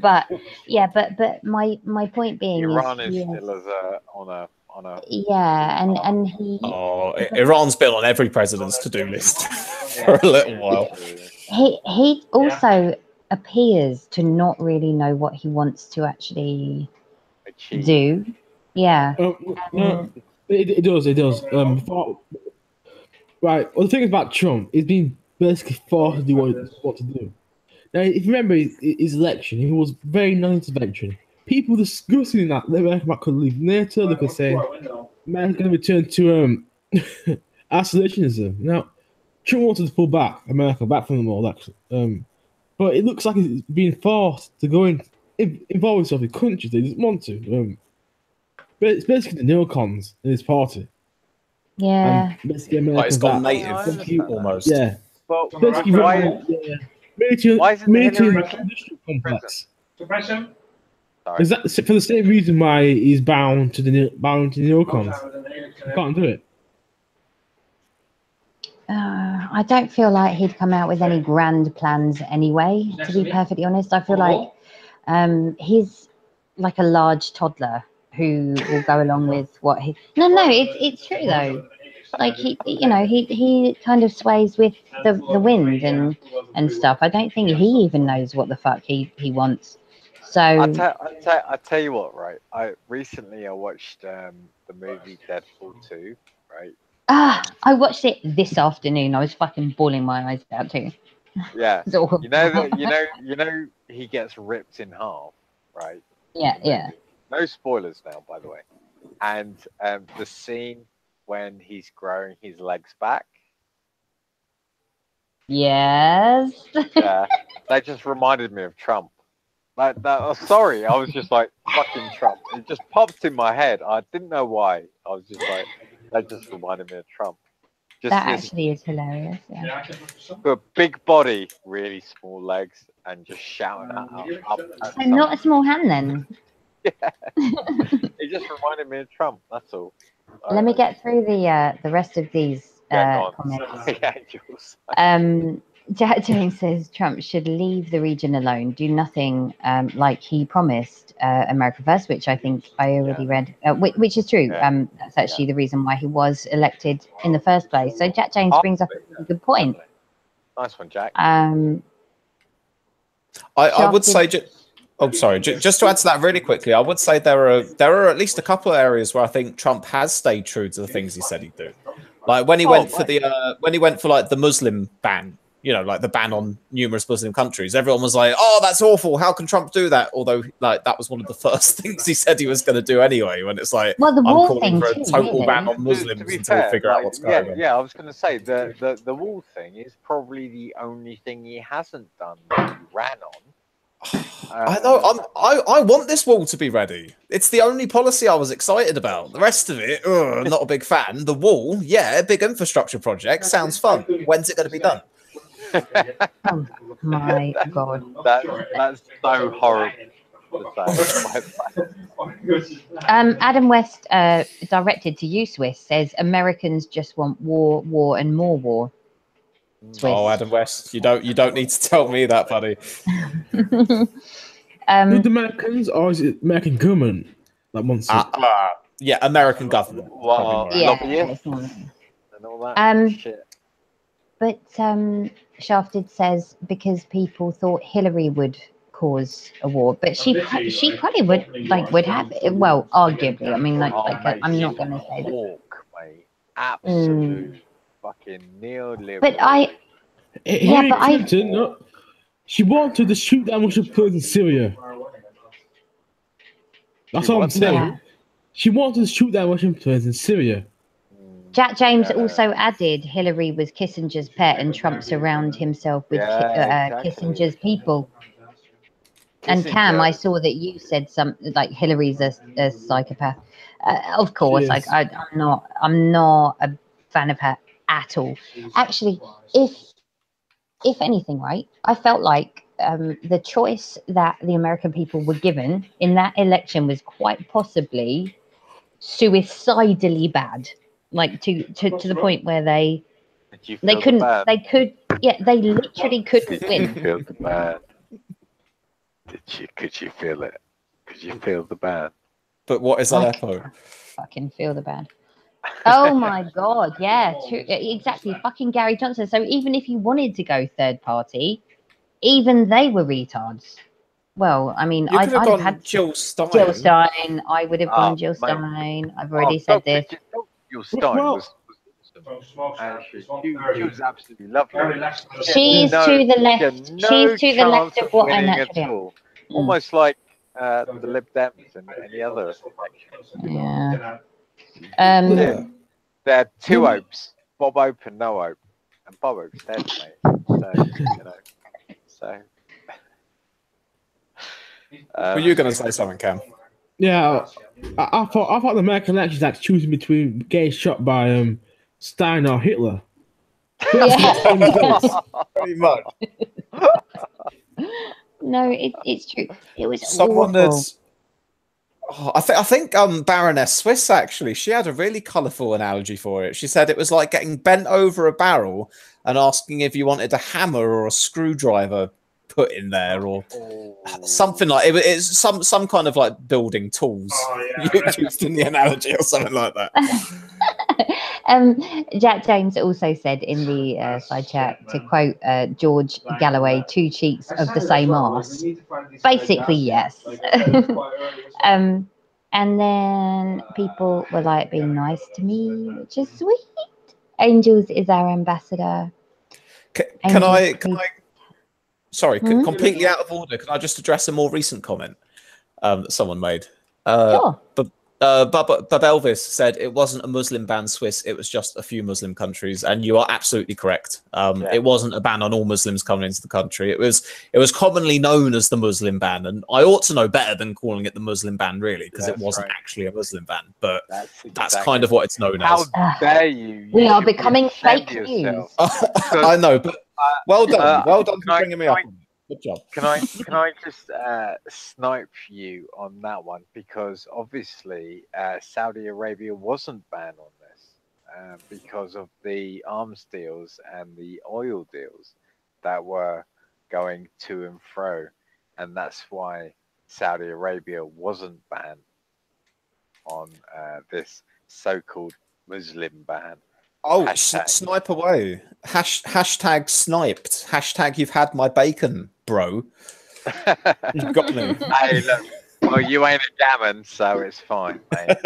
But yeah, but my point being Iran is still on a yeah, and he Iran's been on every president's to-do list for a little while. He also appears to not really know what he wants to actually do. Yeah. No, it does. Right. Well, the thing about Trump, he's been basically forced to do what to do. Now, if you remember his election, he was very non-intervention. People discussing that America could leave NATO. They could say America's going to return to isolationism. Now, Trump wanted to pull America back from them all, actually. But it looks like he's being forced to go involve himself in countries they doesn't want to. But it's basically the neocons in his party. Yeah. And basically Like it's gone native almost. Yeah. Well, Basically, why isn't military Hillary industrial complex. Suppression? Is that for the same reason why he's bound to the neocons? He can't do it. I don't feel like he'd come out with any grand plans anyway, to be perfectly honest. I feel like he's like a large toddler who will go along with what he... No, it's true though. Like he kind of sways with the wind and stuff. I don't think he even knows what the fuck he wants. So I tell you what, right? I watched the movie Deadpool 2, right? I watched it this afternoon. I was fucking bawling my eyes out too. Yeah. you know he gets ripped in half, right? Yeah. No spoilers now, by the way. And the scene when he's growing his legs back. Yes. Yeah, that just reminded me of Trump. Sorry, I was just like, fucking Trump. It just popped in my head. I didn't know why. I was just like, that just reminded me of Trump. That actually is hilarious. Yeah. A big body, really small legs, and just shouting up. So not a small hand then. Yeah. It just reminded me of Trump. That's all. Let me get through the rest of these comments. Jack James says Trump should leave the region alone, do nothing like he promised. America First, which I think I already read, which is true. Yeah. That's actually the reason why he was elected in the first place. So Jack James brings up a really good point. Nice one, Jack. I would say, just to add to that really quickly, I would say there are at least a couple of areas where I think Trump has stayed true to the things he said he'd do. Like when he went for like the Muslim ban, like the ban on numerous Muslim countries, everyone was like, "Oh, that's awful! How can Trump do that?" Although, like, that was one of the first things he said he was going to do anyway. When it's like, well, the I'm war calling thing for a too, total really. ban on Muslims until we figure out what's going on. Yeah, I was going to say the wall thing is probably the only thing he hasn't done that he ran on. I know. I want this wall to be ready. It's the only policy I was excited about. The rest of it, not a big fan. The wall, yeah, big infrastructure project, sounds fun. When's it going to be done? Oh my god! That's so horrible. Adam West, directed to you, Swiss, says Americans just want war, war, and more war. Swiss. Oh, Adam West, you don't need to tell me that, buddy. The Americans, or is it American government that wants it? Yeah, American government. Lobbyists and all that shit. But Shafted says because people thought Hillary would cause a war, but she probably would have it. Well, arguably, I mean, I'm not going to say that. Mate. Absolute fucking neoliberal. But Clinton, she wanted to shoot down Russian planes in Syria. That's what I'm saying. Yeah. She wanted to shoot down Russian planes in Syria. Jack James also added Hillary was Kissinger's pet and Trump surrounded himself with Kissinger's people. And Cam, I saw that you said something like Hillary's a psychopath. Of course, like I'm not a fan of her at all. Actually, if anything, right, I felt like the choice that the American people were given in that election was quite possibly suicidally bad. Like to the point where they literally couldn't win. Did you feel the bad? Could you feel it? Could you feel the bad? But what is Aleppo? Fucking feel the bad. Oh my god, yeah, true, exactly. Fucking Gary Johnson. So even if you wanted to go third party, even they were retards. Well, I mean, I've had Jill Stein. Jill Stein. I would have gone Jill Stein. I've already said this. Jill Stein was awesome. She was absolutely lovely. She's to the left. She's to the left of what I'm actually. Almost like the Lib Dems and any other election. Yeah. There are two Opes, Bob Ope and No Ope, and Bob Ope's dead, mate. So. Were you going to say something, Cam? Yeah, I thought the American election is like choosing between getting shot by Stein or Hitler. Yeah. Pretty much. No, it's true. It was someone awful. that's. Oh, I think Baroness Swiss actually, she had a really colourful analogy for it. She said it was like getting bent over a barrel and asking if you wanted a hammer or a screwdriver put in there or something like it's some kind of like building tools used in the analogy or something like that. Jack James also said in the side chat, to quote George Galloway, two cheeks of the same arse. Basically, yes. And then people were like being nice to me, which is sweet. Angels is our ambassador. Can I sorry, completely out of order. Can I just address a more recent comment that someone made? Sure. Bub Elvis said it wasn't a Muslim ban, Swiss. It was just a few Muslim countries, and you are absolutely correct. It wasn't a ban on all Muslims coming into the country. It was commonly known as the Muslim ban, and I ought to know better than calling it the Muslim ban, really, because it wasn't actually a Muslim ban. But that's kind of what it's known as. How dare you? We are becoming fake news. I know, but well done for bringing me up. Good job. Can I just snipe you on that one, because obviously Saudi Arabia wasn't banned on this because of the arms deals and the oil deals. that were going to and fro, and that's why Saudi Arabia wasn't banned on this so-called Muslim ban. Oh, Hashtag. snipe away. Hashtag sniped. Hashtag you've had my bacon, bro. You've got me. Hey, look. Well, you ain't a gammon, so it's fine, mate.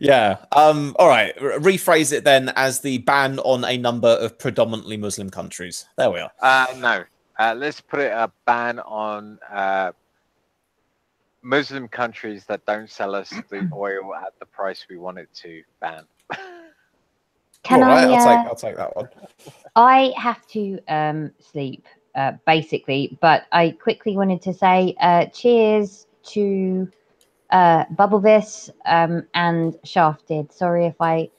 Yeah. All right. Rephrase it then as the ban on a number of predominantly Muslim countries. There we are. No. Let's put it a ban on Muslim countries that don't sell us the oil at the price we want it to ban. Can All right, I? I'll take that one. I have to sleep, basically, but I quickly wanted to say cheers to Bubblevis and Shafted. Sorry if I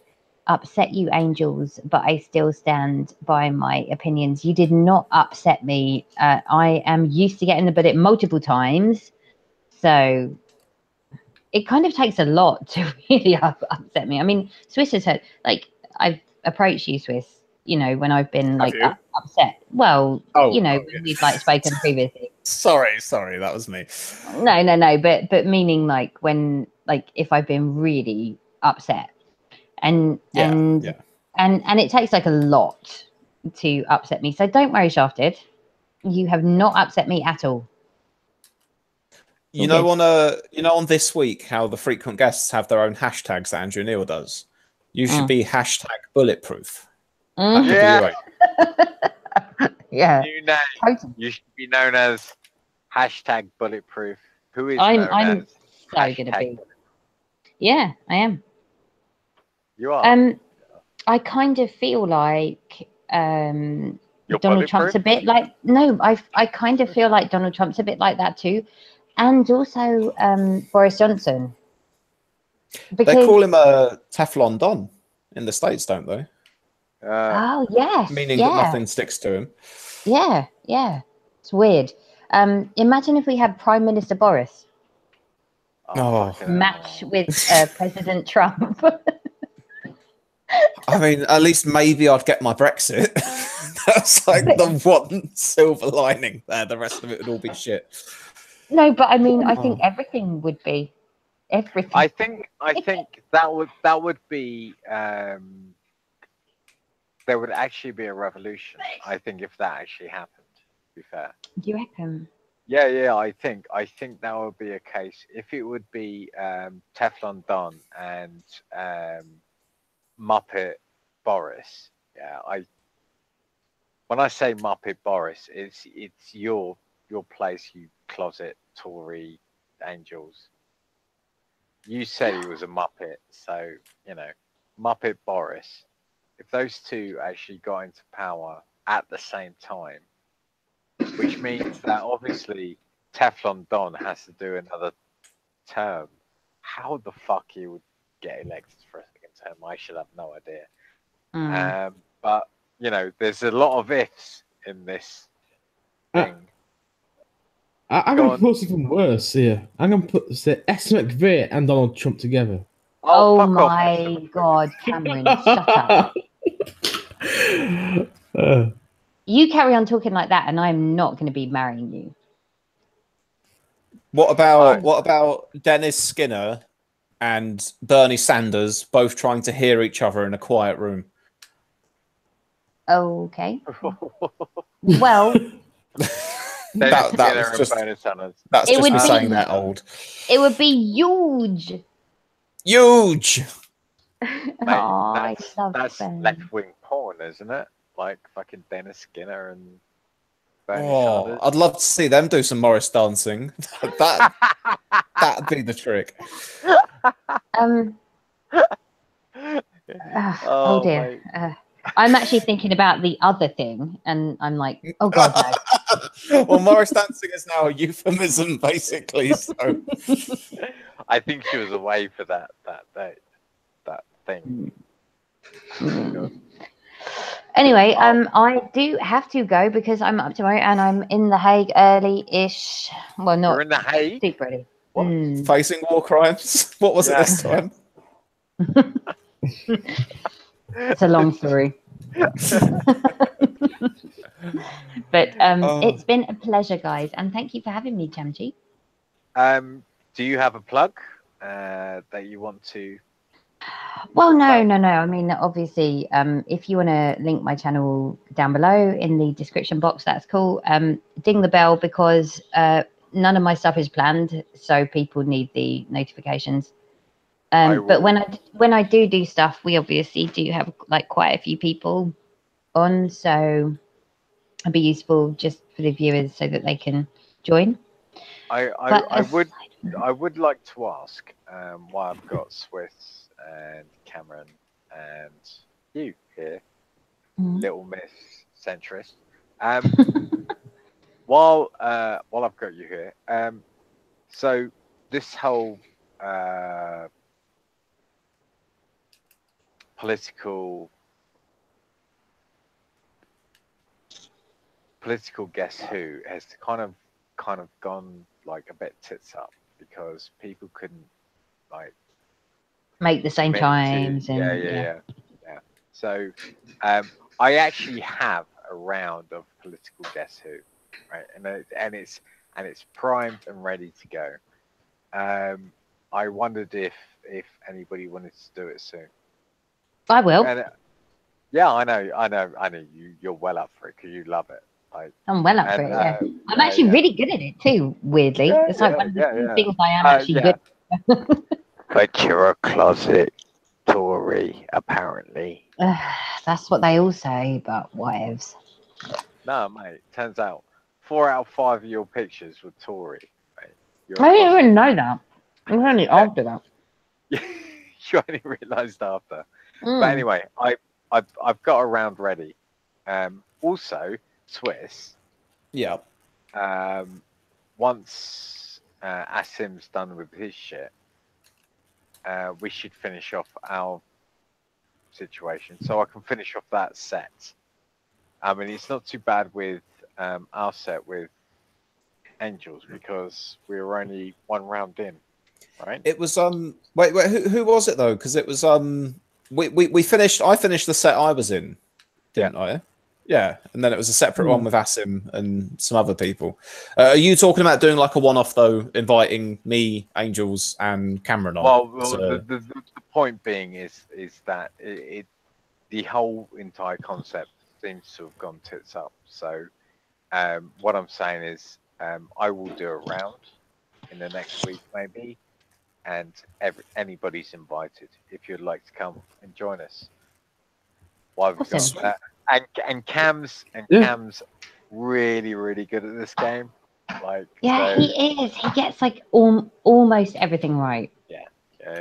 upset you, angels, but I still stand by my opinions. You did not upset me. I am used to getting the bullet multiple times, so it kind of takes a lot to really upset me. I mean, Swiss has had, like, I've approached you, Swiss, you know, when I've been like upset. Well, you know, when we've like spoken previously. Sorry, that was me. No, but meaning like when, like, if I've been really upset, and it takes like a lot to upset me. So don't worry, Shafted. You have not upset me at all. You know, on This Week, how the frequent guests have their own hashtags that Andrew Neil does. You should be hashtag bulletproof. Yeah. Yeah. You should be known as hashtag bulletproof. Who is I'm known as so gonna be. Yeah, I am. You are. I kind of feel like You're Donald Trump's a bit like I kind of feel like Donald Trump's a bit like that too. And also Boris Johnson. Because they call him a Teflon Don in the States, don't they? Oh, yes. Meaning that nothing sticks to him. Yeah. It's weird. Imagine if we had Prime Minister Boris. Match with President Trump. I mean, at least maybe I'd get my Brexit. That's like the one silver lining there. The rest of it would all be shit. No, but I mean, I think everything would be everything. I think that would be there would actually be a revolution. I think if that actually happened. To be fair. Do you reckon? Yeah. I think that would be a case. If it would be Teflon Don and Muppet Boris. Yeah, when I say Muppet Boris, it's your place, you closet Tory angels. You said he was a Muppet, so you know, Muppet Boris. If those two actually got into power at the same time, which means that obviously Teflon Don has to do another term. How the fuck he would get elected for a second term, I should have no idea. But you know, there's a lot of ifs in this thing. I'm going to put something worse here. I'm going to put the Estimate McVeigh and Donald Trump together. Oh my God, Cameron, shut up. You carry on talking like that and I'm not going to be marrying you. What about Dennis Skinner and Bernie Sanders both trying to hear each other in a quiet room? Okay. Well, that's just saying that old. It would be huge. Huge. Mate, that's left-wing porn, isn't it? Like fucking Dennis Skinner and Bernie Sanders. I'd love to see them do some Morris dancing. That'd be the trick. Oh dear. I'm actually thinking about the other thing, and I'm like, oh God, no. Well, Morris dancing is now a euphemism, basically. So I think she was away for that thing. Anyway, I do have to go because I'm up tomorrow and I'm in The Hague early-ish. Well, not. You're in The Hague? Super early. What? Facing war crimes? What was it this time? It's a long story. But Oh. it's been a pleasure, guys, and thank you for having me, Chamchi. Do you have a plug that you want to? Well, no. I mean, obviously, if you want to link my channel down below in the description box, that's cool. Ding the bell because none of my stuff is planned, so people need the notifications. But when I do stuff, we obviously do have like quite a few people on, so it'd be useful just for the viewers so that they can join. I would like to ask why I've got Swiss and Cameron and you here, Little Miss Centrist. While I've got you here, so this whole political Guess Who has kind of gone like a bit tits up because people couldn't like make the same commit times to, and yeah. So I actually have a round of political Guess Who, right? And it's primed and ready to go. I wondered if anybody wanted to do it soon. I will. And, yeah, I know you're well up for it because you love it. Like, I'm well up for it. Yeah, I'm actually really good at it too. Weirdly, it's like one of the few things I am actually good. But you're a closet Tory, apparently. That's what they all say, but whatevs. No, mate. Turns out 4 out of 5 of your pictures were Tory. Mate. I didn't even know that. I only after that. You only realised after. But anyway, I've got a round ready. Also, Swiss. Yeah. Once Asim's done with his shit, we should finish off our situation, so I can finish off that set. I mean, it's not too bad with our set with Angels because we were only one round in, right? It was wait who was it though? Because it was we finished. I finished the set I was in, didn't I? Yeah, and then it was a separate one with Asim and some other people. Are you talking about doing like a one-off though, inviting me, Angels, and Cameron on? Well, the point being is that the whole entire concept seems to have gone tits up. So what I'm saying is I will do a round in the next week maybe, and anybody's invited if you'd like to come and join us. Why have we got that? And Cam's really, really good at this game. Like, yeah, so, he is. He gets like almost everything right. Yeah,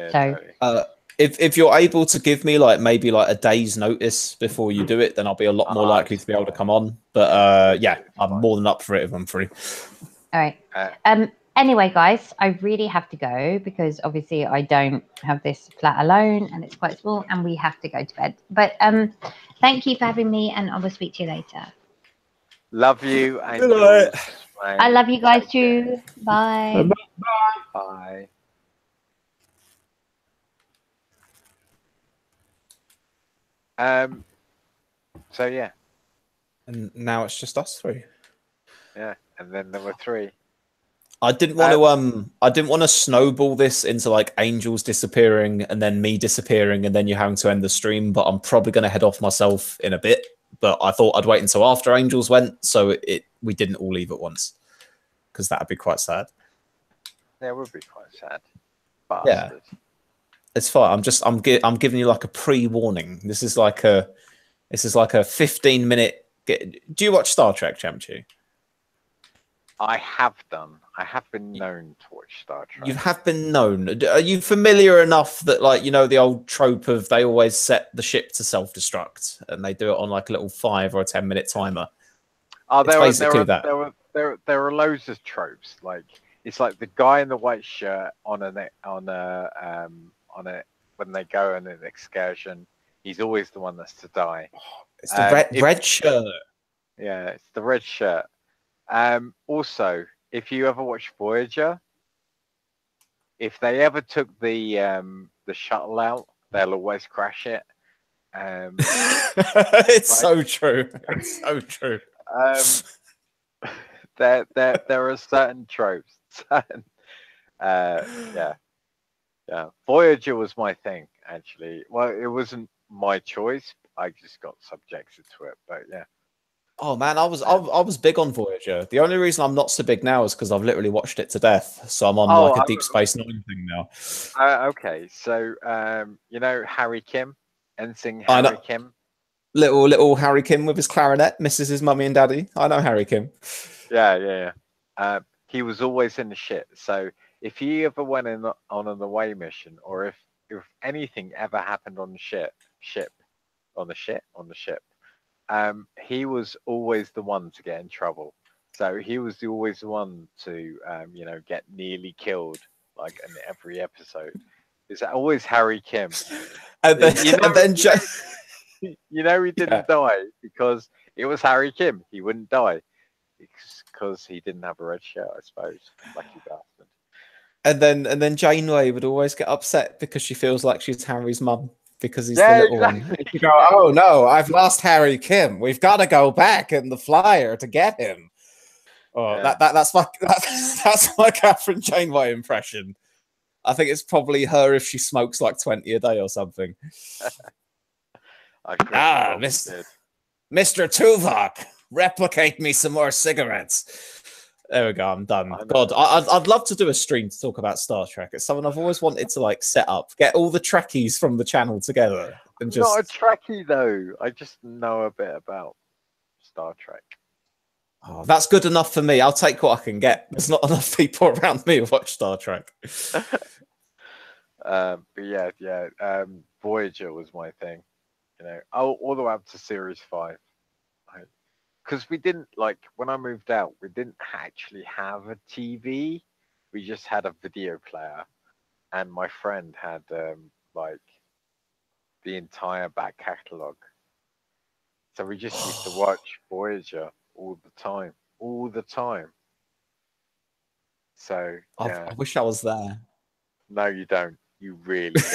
so totally. If you're able to give me like maybe like a day's notice before you do it, then I'll be a lot more likely to be able to come on. But yeah, I'm more than up for it if I'm free. All right. Anyway, guys, I really have to go because obviously I don't have this flat alone and it's quite small and we have to go to bed. But thank you for having me and I will speak to you later. Love you. Angels. I love you guys too. Bye. Bye. So yeah. And now it's just us three. Yeah, and then there were 3. I didn't want to snowball this into like Angels disappearing and then me disappearing and then you having to end the stream, but I'm probably going to head off myself in a bit. But I thought I'd wait until after Angels went, so we didn't all leave at once because that'd be quite sad. Yeah, it would be quite sad. Bastard. Yeah, it's fine. I'm giving you like a pre-warning. This is like a 15-minute. Do you watch Star Trek, Chamchi? I have done. I have been known to watch Star Trek. You have been known. Are you familiar enough that, like, you know, the old trope of they always set the ship to self-destruct and they do it on like a little 5 or 10-minute timer? Oh, there are loads of tropes. Like it's like the guy in the white shirt on a when they go on an excursion. He's always the one that's to die. It's the red shirt. Yeah, it's the red shirt. Also, if you ever watch Voyager, if they ever took the shuttle out, they'll always crash it. It's so true. It's so true. There are certain tropes. Certain, yeah. Voyager was my thing, actually. Well, it wasn't my choice. I just got subjected to it. But yeah. Oh man, I was big on Voyager. The only reason I'm not so big now is because I've literally watched it to death. So I'm on like a Deep Space Nine thing now. Okay, so you know Harry Kim, Ensign Harry Kim. Little Harry Kim with his clarinet misses his mummy and daddy. I know Harry Kim. Yeah. He was always in the ship. So if he ever went on an away mission, or if anything ever happened on the ship, he was always the one to get in trouble. So he was always the one to get nearly killed, like in every episode. It's always Harry Kim. And then, he didn't die because it was Harry Kim. He wouldn't die because he didn't have a red shirt, I suppose. Lucky bastard. And then Janeway would always get upset because she feels like she's Harry's mum because he's the little one. You go, oh no, I've lost Harry Kim. We've got to go back in the flyer to get him. Oh, that's my Catherine Janeway impression. I think it's probably her if she smokes like 20 a day or something. Mr. Tuvok, replicate me some more cigarettes. There we go. I'm done. God, I'd love to do a stream to talk about Star Trek. It's something I've always wanted to like set up, get all the Trekkies from the channel together, and just. Not a Trekkie though. I just know a bit about Star Trek. Oh, that's good enough for me. I'll take what I can get. There's not enough people around me who watch Star Trek. But yeah. Voyager was my thing. All the way up to Series 5. Because we didn't, when I moved out, we didn't actually have a TV. We just had a video player. And my friend had, the entire back catalogue. So we just used to watch Voyager all the time. So, yeah. I wish I was there. No, you don't. You really don't.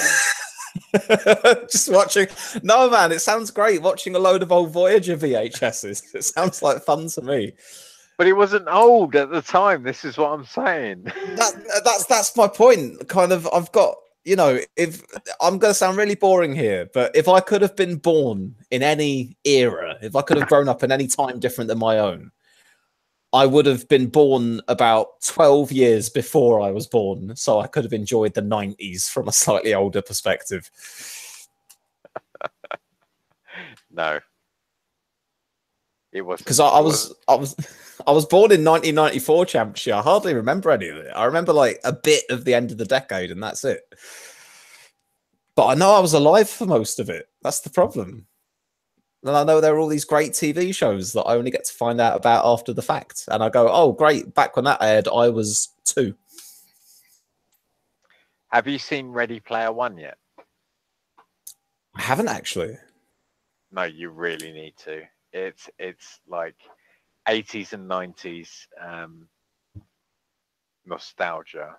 Just watching. No, man, it sounds great watching a load of old Voyager VHSs. It sounds like fun to me. But it wasn't old at the time. This is what I'm saying. That's my point. Kind of, I've got, if I'm going to sound really boring here, but if I could have been born in any era, if I could have grown up in any time different than my own, I would have been born about 12 years before I was born, so I could have enjoyed the 90s from a slightly older perspective. No. It wasn't. Because I was born in 1994, Championship. I hardly remember any of it. I remember a bit of the end of the decade, and that's it. But I know I was alive for most of it. That's the problem. And I know there are all these great TV shows that I only get to find out about after the fact. And I go, oh, great. Back when that aired, I was 2. Have you seen Ready Player One yet? I haven't actually. No, you really need to. It's like 80s and 90s nostalgia.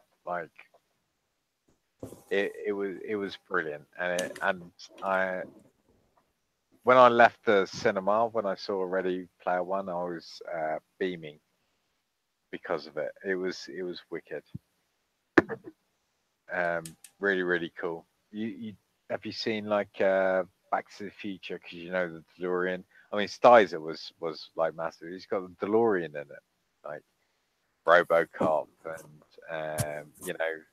It was brilliant. When I left the cinema, when I saw Ready Player One, I was beaming because of it. It was wicked. Really, really cool. Have you seen Back to the Future? Because the DeLorean. I mean, Stizer was massive. He's got the DeLorean in it, RoboCop, and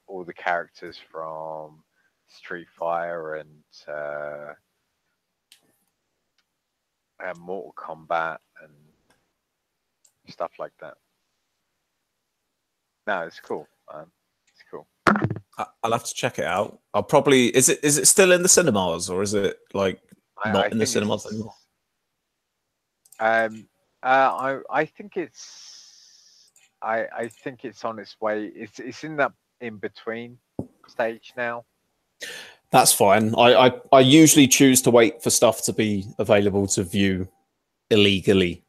all the characters from Street Fighter and Mortal Kombat and stuff like that. No, it's cool, man. It's cool. I'll have to check it out. I'll probably is it still in the cinemas or is it not in the cinemas anymore? I think it's on its way. It's in that in between stage now. That's fine. I usually choose to wait for stuff to be available to view illegally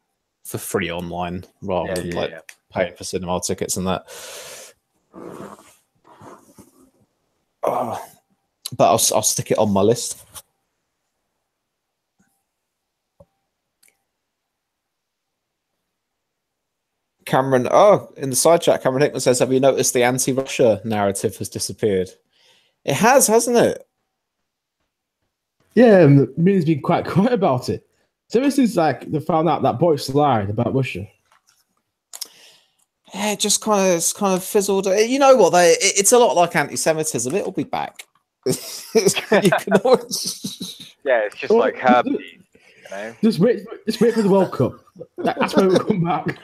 for free online rather than paying for cinema tickets and that. But I'll stick it on my list. Cameron, in the side chat, Cameron Hickman says, have you noticed the anti-Russia narrative has disappeared? It has, hasn't it? Yeah, the media's been quite quiet about it. So ever since like they found out that Boris lied about Russia. Yeah, it just kind of fizzled. You know what? It's a lot like anti-Semitism. It'll be back. You can always... Yeah, it's just like herpes. You know? Just wait for the World Cup. That's when we'll come back.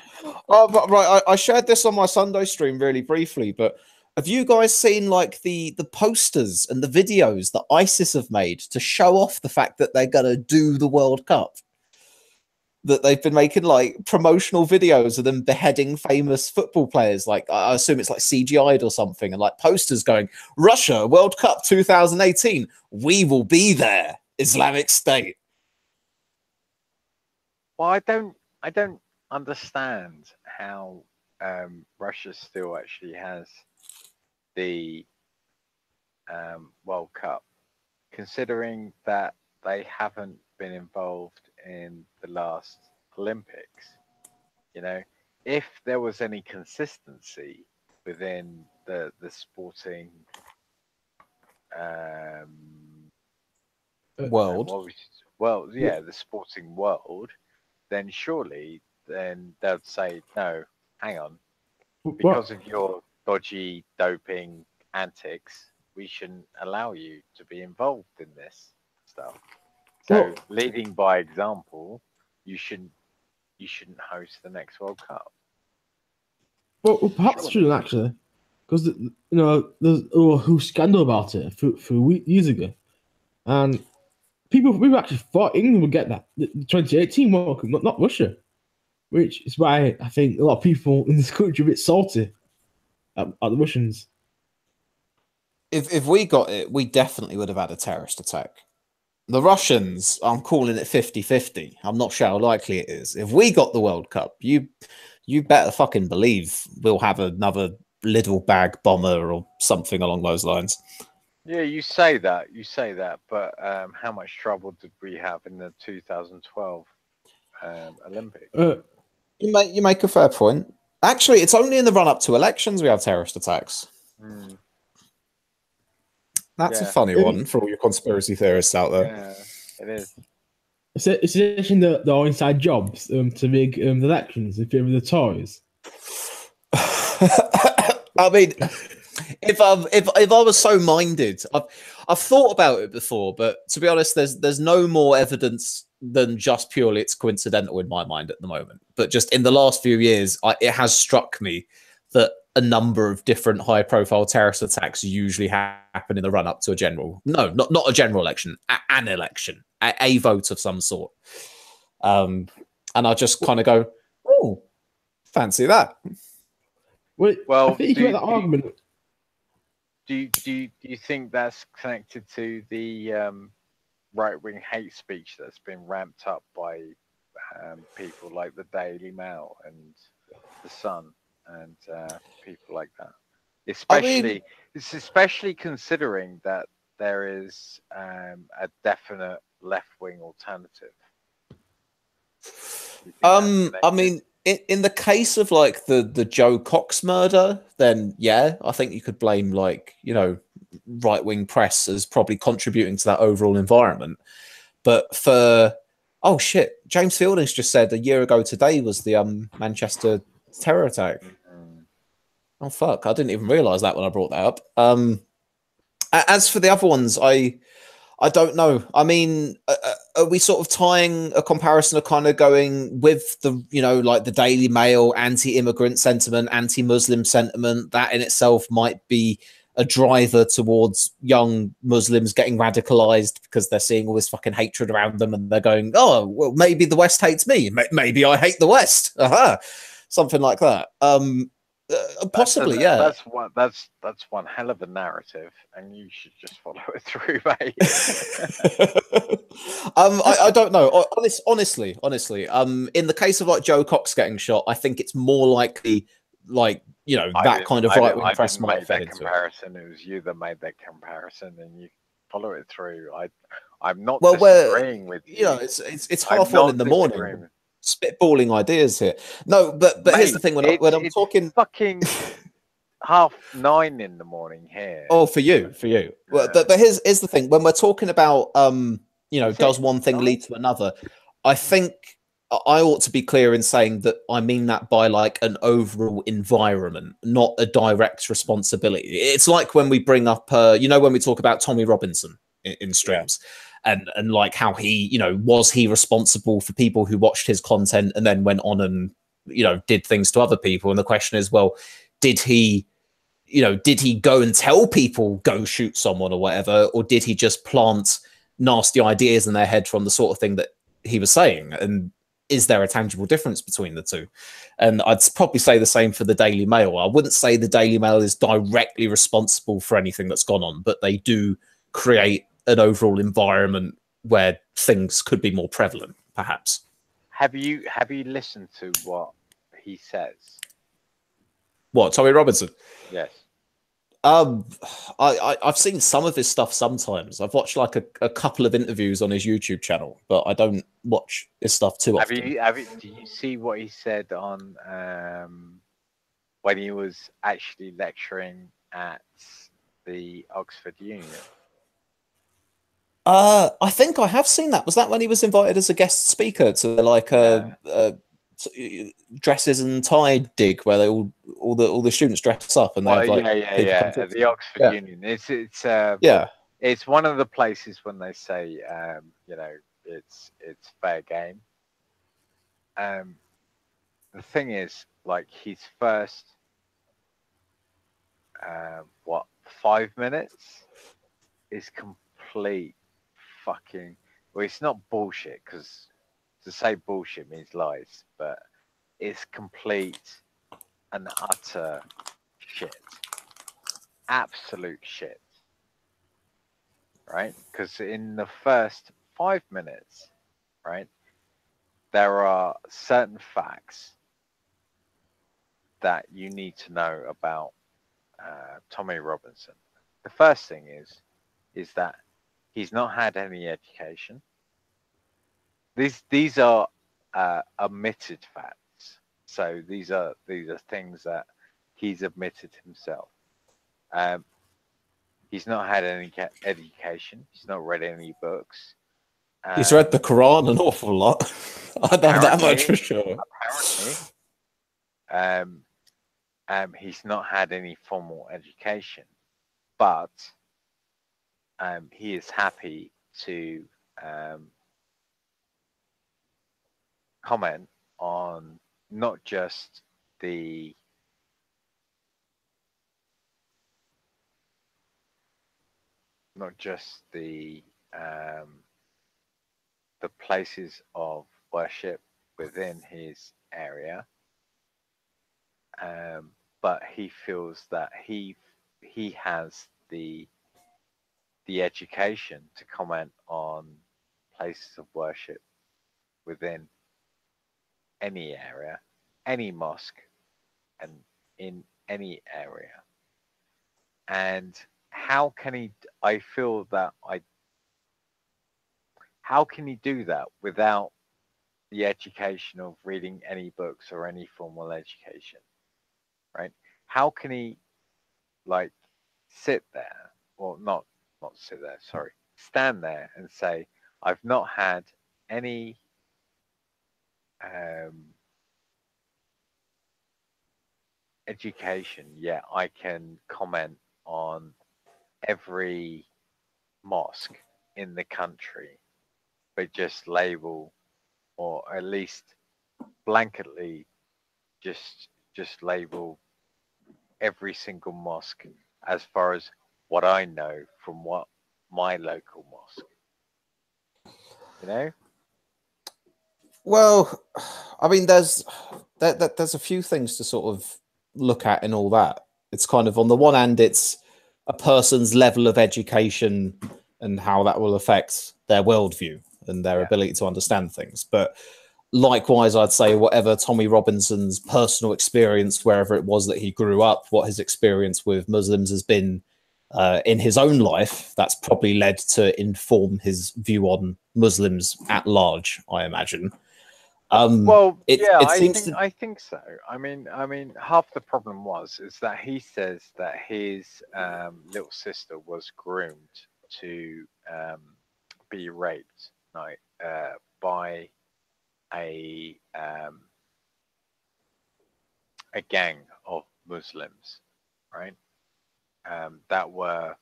Oh, but right, I shared this on my Sunday stream really briefly, but have you guys seen like the posters and the videos that ISIS have made to show off the fact that they're gonna do the World Cup? That they've been making like promotional videos of them beheading famous football players, like I assume it's like CGI'd or something, and like posters going, Russia World Cup 2018, we will be there, Islamic State. Well, I don't understand how Russia still actually has the World Cup, considering that they haven't been involved in the last Olympics. You know, if there was any consistency within the sporting world, the sporting world, then surely then they'd say, no, hang on, because of your dodgy doping antics, we shouldn't allow you to be involved in this stuff. So leading by example, you shouldn't host the next World Cup. Well, perhaps shouldn't actually, because you know there's a whole scandal about it for years ago, and people actually thought England would get that the 2018 World Cup, not Russia, which is why I think a lot of people in this country are a bit salty at the Russians. If we got it, we definitely would have had a terrorist attack. The Russians, I'm calling it 50-50. I'm not sure how likely it is. If we got the World Cup, you better fucking believe we'll have another little bag bomber or something along those lines. Yeah, you say that, but how much trouble did we have in the 2012 Olympics? You make a fair point. Actually, it's only in the run-up to elections we have terrorist attacks. That's a funny one for all your conspiracy theorists out there. Yeah, it is. It's actually the inside jobs to make the elections in favour of the Tories. I mean, if I was so minded, I've thought about it before, but to be honest, there's no more evidence than just purely it's coincidental in my mind at the moment. But just in the last few years, it has struck me that a number of different high-profile terrorist attacks usually happen in the run-up to a general. No, not a general election, an election, a vote of some sort. And I just kind of go, oh, fancy that. Well, I think you can make that argument. Do you think that's connected to the right-wing hate speech that's been ramped up by people like the Daily Mail and the Sun and people like that? Especially considering that there is a definite left-wing alternative. I mean, in the case of like the Joe Cox murder, then yeah, I think you could blame like, you know, right-wing press as probably contributing to that overall environment. But for James Fielding's just said a year ago today was the Manchester terror attack. Oh fuck, I didn't even realise that when I brought that up. As for the other ones, I don't know. I mean, are we sort of tying a comparison of kind of going with the, you know, like the Daily Mail anti-immigrant sentiment, anti-Muslim sentiment, that in itself might be a driver towards young Muslims getting radicalized because they're seeing all this fucking hatred around them and they're going, oh, well, maybe the West hates me. Maybe I hate the West. Something like that. Possibly, yeah. That's one hell of a narrative, and you should just follow it through, mate. I don't know. Honestly, in the case of like Joe Cox getting shot, I think it's more likely, like, you know, that kind of right wing press might have made that comparison. It was you that made that comparison, and you follow it through. I'm not disagreeing with you. You know, it's half one in the morning. spitballing ideas here. No, but here's the thing: when I'm it's talking, fucking 9:30 in the morning here. oh, for you. Well, but here's the thing: when we're talking about does one thing lead to another? I think I ought to be clear in saying that I mean that by like an overall environment, not a direct responsibility. It's like when we bring up, when we talk about Tommy Robinson in streams, and like how he, was he responsible for people who watched his content and then went on and did things to other people? And the question is, well, did he go and tell people go shoot someone or whatever, or did he just plant nasty ideas in their head from the sort of thing that he was saying? And is there a tangible difference between the two? And I'd probably say the same for the Daily Mail. I wouldn't say the Daily Mail is directly responsible for anything that's gone on, but they do create an overall environment where things could be more prevalent, perhaps. Have you listened to what he says? What, Tommy Robinson? Yes. I've seen some of his stuff sometimes. I've watched like a couple of interviews on his YouTube channel, but I don't watch his stuff too often. Did you see what he said on when he was actually lecturing at the Oxford Union? I think I have seen that. Was that when he was invited as a guest speaker to like dresses and tie dig, where they all the students dress up and they have like at the Oxford Union. It's one of the places when they say it's fair game. The thing is, like, his first 5 minutes is complete fucking, well, it's not bullshit, because to say bullshit means lies, but it's complete and utter shit, absolute shit, right? Because in the first 5 minutes, right, there are certain facts that you need to know about Tommy Robinson. The first thing is that he's not had any education. These are omitted facts. So these are things that he's admitted himself. He's not had any education. He's not read any books. He's read the Quran an awful lot. I know that much for sure. Apparently, he's not had any formal education, but he is happy to comment on not just the places of worship within his area, but he feels that he has the education to comment on places of worship within any area, any mosque, and in any area. And how can he? I feel that how can he do that without the education of reading any books or any formal education, right? How can he, like, sit there, or not sit there, sorry, stand there and say, I've not had any education, yet I can comment on every mosque in the country, but just label, or at least blanketly just label every single mosque as far as what I know from what my local mosque, Well, I mean, there's a few things to sort of look at in all that. It's kind of, on the one hand, it's a person's level of education and how that will affect their worldview and their ability to understand things. But likewise, I'd say whatever Tommy Robinson's personal experience, wherever it was that he grew up, what his experience with Muslims has been in his own life, that's probably led to inform his view on Muslims at large, I imagine. Well, yeah, it seems to. I think so. I mean, half the problem is that he says that his little sister was groomed to be raped, like by a gang of Muslims, right? That were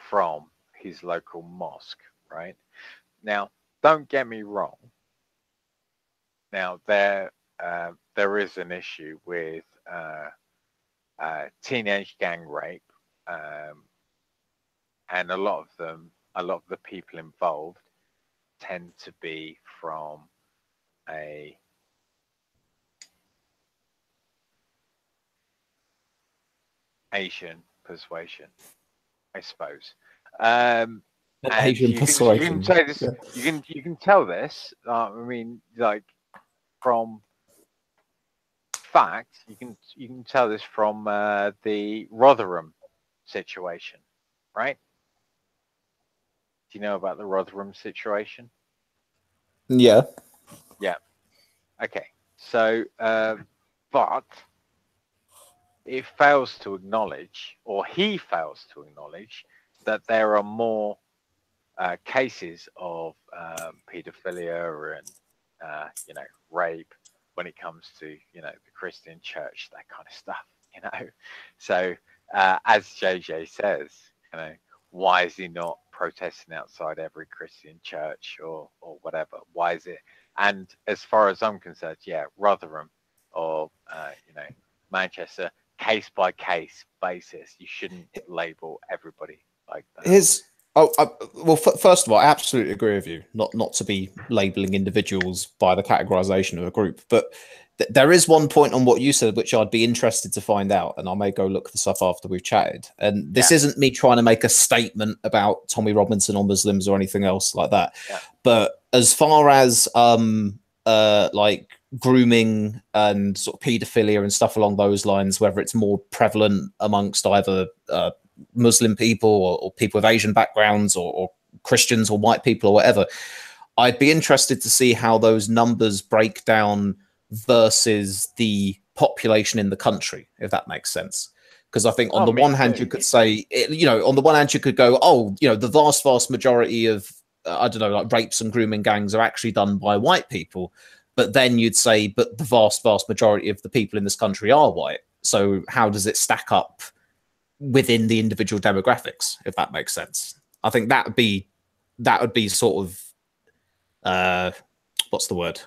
from his local mosque, right? Now, don't get me wrong. Now, there is an issue with teenage gang rape, and a lot of the people involved tend to be from a Asian persuasion, I suppose. And Asian persuasion. say this, you can tell this. I mean, like from fact, you can tell this from the Rotherham situation, right? Do you know about the Rotherham situation? Yeah. Yeah. Okay. So, but it fails to acknowledge, or he fails to acknowledge, that there are more cases of paedophilia and rape when it comes to the Christian church, that kind of stuff. So as JJ says, why is he not protesting outside every Christian church or whatever? Why is it? And as far as I'm concerned, yeah, Rotherham or Manchester, case by case basis. You shouldn't label everybody like that. First of all, I absolutely agree with you. Not to be labeling individuals by the categorization of a group, but there is one point on what you said which I'd be interested to find out, and I may go look this up after we've chatted. And this isn't me trying to make a statement about Tommy Robinson or Muslims or anything else like that. Yeah. But as far as like grooming and sort of paedophilia and stuff along those lines, whether it's more prevalent amongst either Muslim people or people with Asian backgrounds or Christians or white people or whatever, I'd be interested to see how those numbers break down versus the population in the country, if that makes sense. Because I think on the one hand, you could say, on the one hand, you could go, the vast majority of, I don't know, like rapes and grooming gangs are actually done by white people. But then you'd say, but the vast majority of the people in this country are white. So how does it stack up within the individual demographics, if that makes sense? I think that would be sort of, what's the word?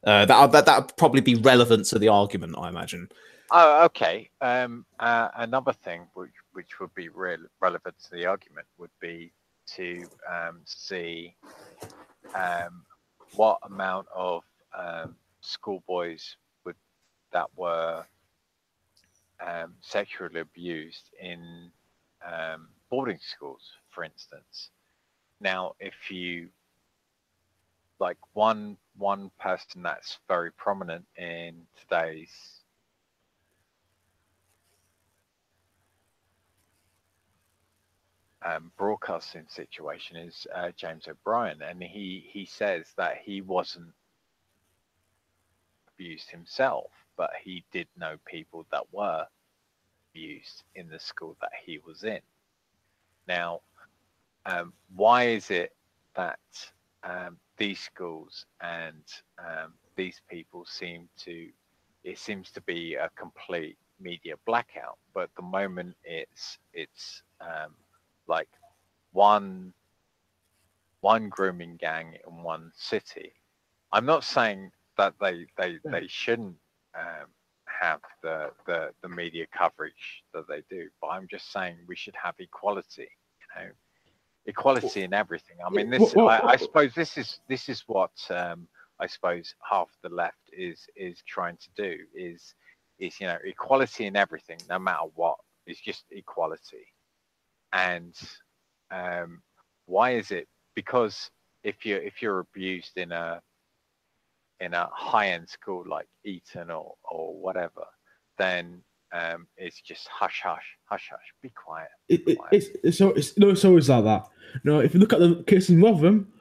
That would probably be relevant to the argument, I imagine. Oh, okay. Another thing which would be relevant to the argument would be to see what amount of schoolboys that were sexually abused in boarding schools, for instance. Now, if you like one person that's very prominent in today's broadcasting situation is James O'Brien, and he says that he wasn't abused himself, but he did know people that were abused in the school that he was in. Now, why is it that these schools and these people seems to be a complete media blackout? But the moment it's like one grooming gang in one city, I'm not saying that they shouldn't have the media coverage that they do, but I'm just saying we should have equality, equality in everything. I mean, I suppose this is what I suppose half the left is trying to do is equality in everything, no matter what. It's just equality. And why is it? Because if you're abused in a high-end school like Eton or whatever, then it's just hush hush, be quiet. It's always like that. If you look at the case in Rotherham,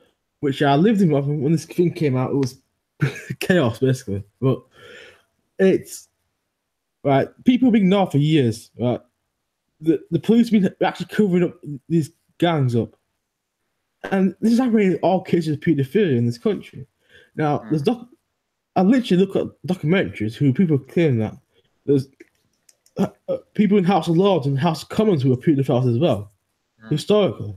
which I lived in when this thing came out. It was chaos basically, but it's right. People have been ignored for years. Right, the police have been actually covering up these gangs up, and this is happening in all cases of paedophilia in this country. Now, I literally look at documentaries who people claim that there's people in House of Lords and House of Commons who are paedophiles as well, historically.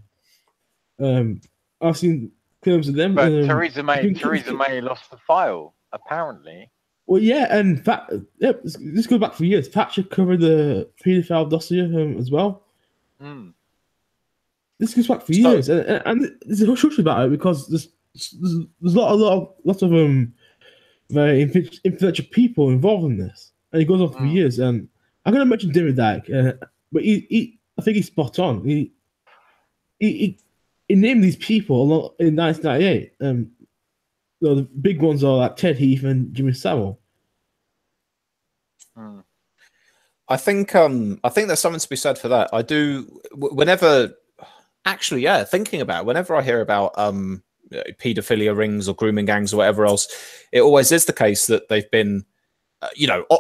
I've seen claims of them. But Theresa May lost the file, apparently. Well, yeah, and this goes back for years. Thatcher covered the paedophile dossier as well. This goes back for years, and there's a hush about it because there's lots of very influential people involved in this, and it goes on for years. And I'm going to mention David Icke, but I think he's spot on. He named these people in 1998. The big ones are like Ted Heath and Jimmy Savile. I think there's something to be said for that. I do whenever, actually, yeah, thinking about it, whenever I hear about paedophilia rings or grooming gangs or whatever else, it always is the case that they've been,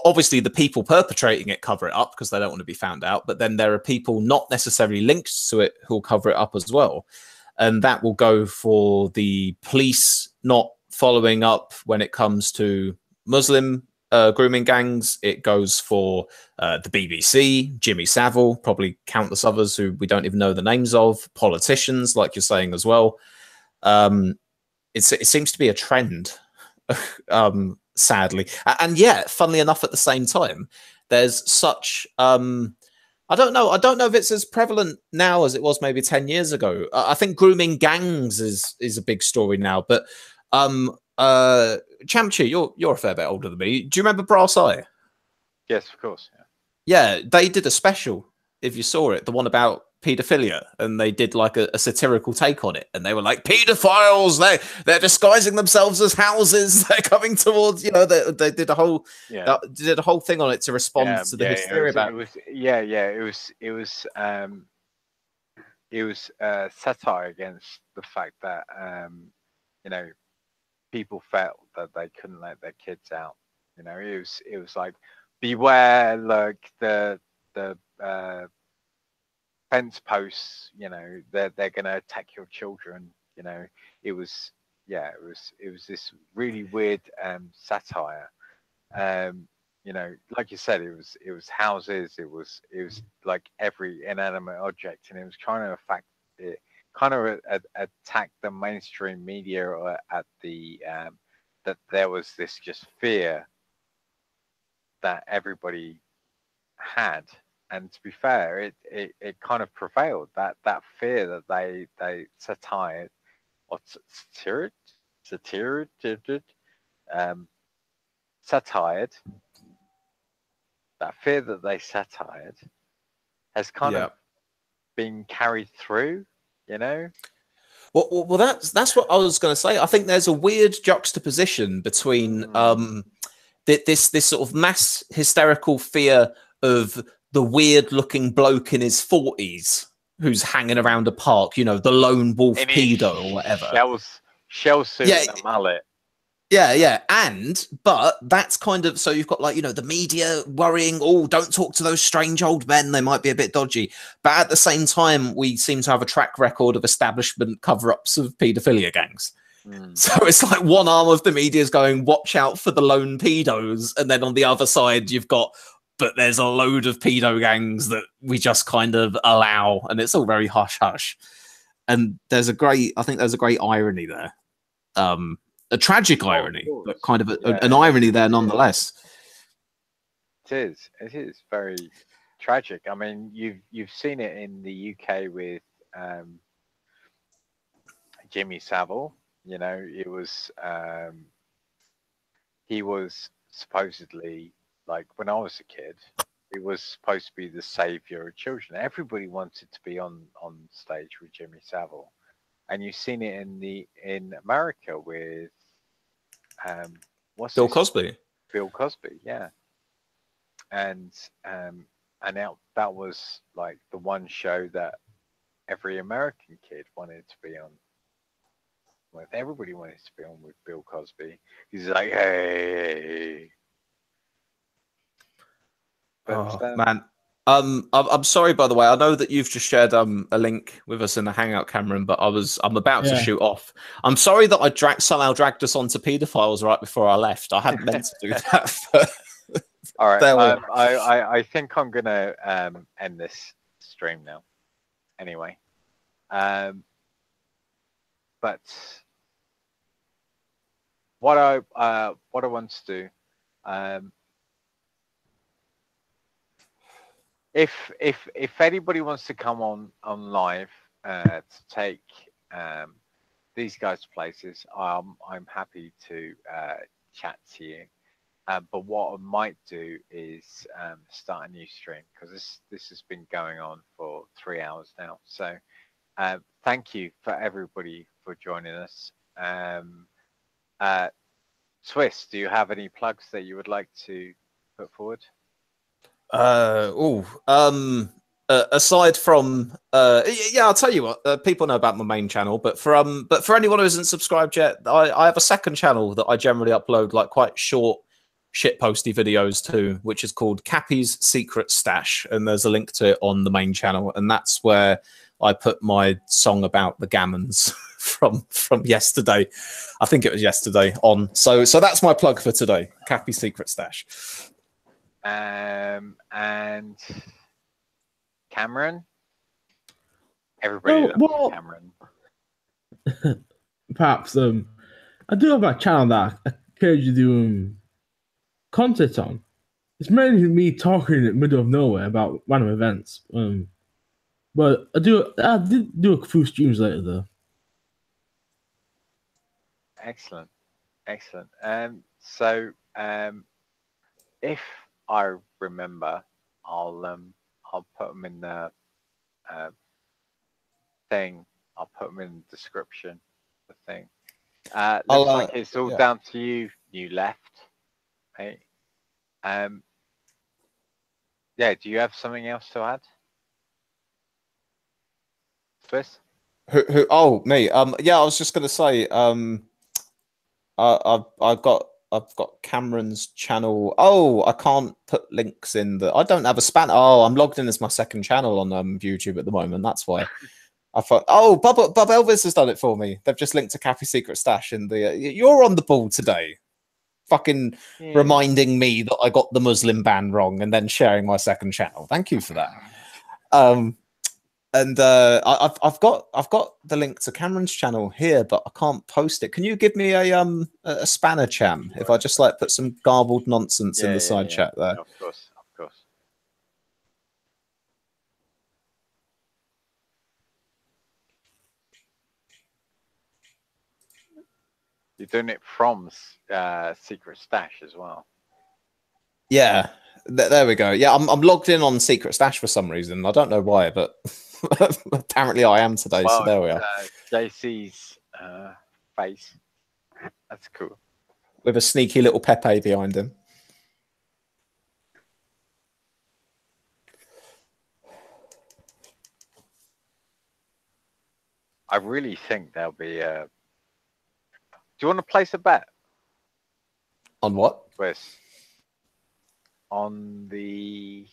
obviously the people perpetrating it cover it up because they don't want to be found out, but then there are people not necessarily linked to it who'll cover it up as well. And that will go for the police not following up when it comes to Muslim grooming gangs. It goes for the BBC, Jimmy Savile, probably countless others who we don't even know the names of, politicians, like you're saying as well. It seems to be a trend, sadly. And yet, funnily enough, at the same time, there's such... I don't know if it's as prevalent now as it was maybe 10 years ago. I think grooming gangs is a big story now. But Chamchi, you're a fair bit older than me. Do you remember Brass Eye? Yes, of course. Yeah, they did a special, if you saw it, the one about paedophilia, and they did like a satirical take on it, and they were like, pedophiles, they're disguising themselves as houses, they're coming towards, they did a whole thing on it to respond to the hysteria about it was satire against the fact that people felt that they couldn't let their kids out. It was like, beware, like the fence posts, they're gonna attack your children. It was this really weird satire. Like you said, it was houses, it was like every inanimate object, and it was trying to attack the mainstream media at the that there was this just fear that everybody had. And to be fair, it kind of prevailed, that fear that they satired or satired, that fear that they satired has kind of been carried through, Well, that's what I was going to say. I think there's a weird juxtaposition between this sort of mass hysterical fear of the weird-looking bloke in his 40s who's hanging around a park, the lone wolf pedo or whatever. Shell suit and a mullet. Yeah. But that's kind of, so you've got like, the media worrying, oh, don't talk to those strange old men, they might be a bit dodgy. But at the same time, we seem to have a track record of establishment cover-ups of paedophilia gangs. So it's like one arm of the media is going, watch out for the lone pedos. And then on the other side, you've got, but there's a load of pedo gangs that we just kind of allow. And it's all very hush-hush. And there's a great irony there. A tragic irony, but kind of an irony there nonetheless. It is very tragic. I mean, you've seen it in the UK with Jimmy Savile. It was he was supposedly, like, when I was a kid, he was supposed to be the savior of children. Everybody wanted to be on stage with Jimmy Savile. And you've seen it in America with Bill Cosby. Bill Cosby, yeah. And now that was like the one show that every American kid wanted to be on with. Everybody wanted to be on with Bill Cosby. He's like, hey. But, Oh man, I'm sorry, by the way. I know that you've just shared a link with us in the Hangout, Cameron, but I'm about to shoot off. I'm sorry that I somehow dragged us onto paedophiles right before I left. I hadn't meant to do that. all right, There we are. I think I'm gonna end this stream now. Anyway, but what I want to do, if anybody wants to come on live to take these guys' places, I'm happy to chat to you. But what I might do is start a new stream, because this has been going on for 3 hours now. So thank you for everybody for joining us. Swiss, do you have any plugs that you would like to put forward? Aside from yeah, I'll tell you what, people know about my main channel, but for anyone who isn't subscribed yet, I have a second channel that I generally upload like quite short shitposty videos to, which is called Cappy's Secret Stash, and there's a link to it on the main channel, and that's where I put my song about the gammons from yesterday. I think it was yesterday on. So that's my plug for today, Cappy's Secret Stash. And Cameron, everybody loves Cameron. Perhaps I do have a channel that I occasionally do content on. It's mainly me talking in the middle of nowhere about random events. But I did do a few streams later though. Excellent. So if I remember, I'll put them in the thing. I'll put them in the description. The thing. Looks like it's all down to you. You left. Hey. Yeah. Do you have something else to add, Swiss? Who? Oh, me. Yeah, I was just gonna say. I've got Cameron's channel. Oh, I can't put links in the. I don't have a span. Oh, I'm logged in as my second channel on YouTube at the moment. That's why. I thought. Oh, Bob Elvis has done it for me. They've just linked to Cappy's Secret Stash, and you're on the ball today. Fucking reminding me that I got the Muslim ban wrong, and then sharing my second channel. Thank you for that. And I've got the link to Cameron's channel here, but I can't post it. Can you give me a spanner, Cham? If I just like put some garbled nonsense in the side chat there. Of course. You're doing it from Secret Stash as well. Yeah, there we go. Yeah, I'm logged in on Secret Stash for some reason. I don't know why, but apparently I am today. Well, so there we are. JC's face. That's cool. With a sneaky little Pepe behind him. I really think there'll be a. Do you want to place a bet? On what? Wes? On the.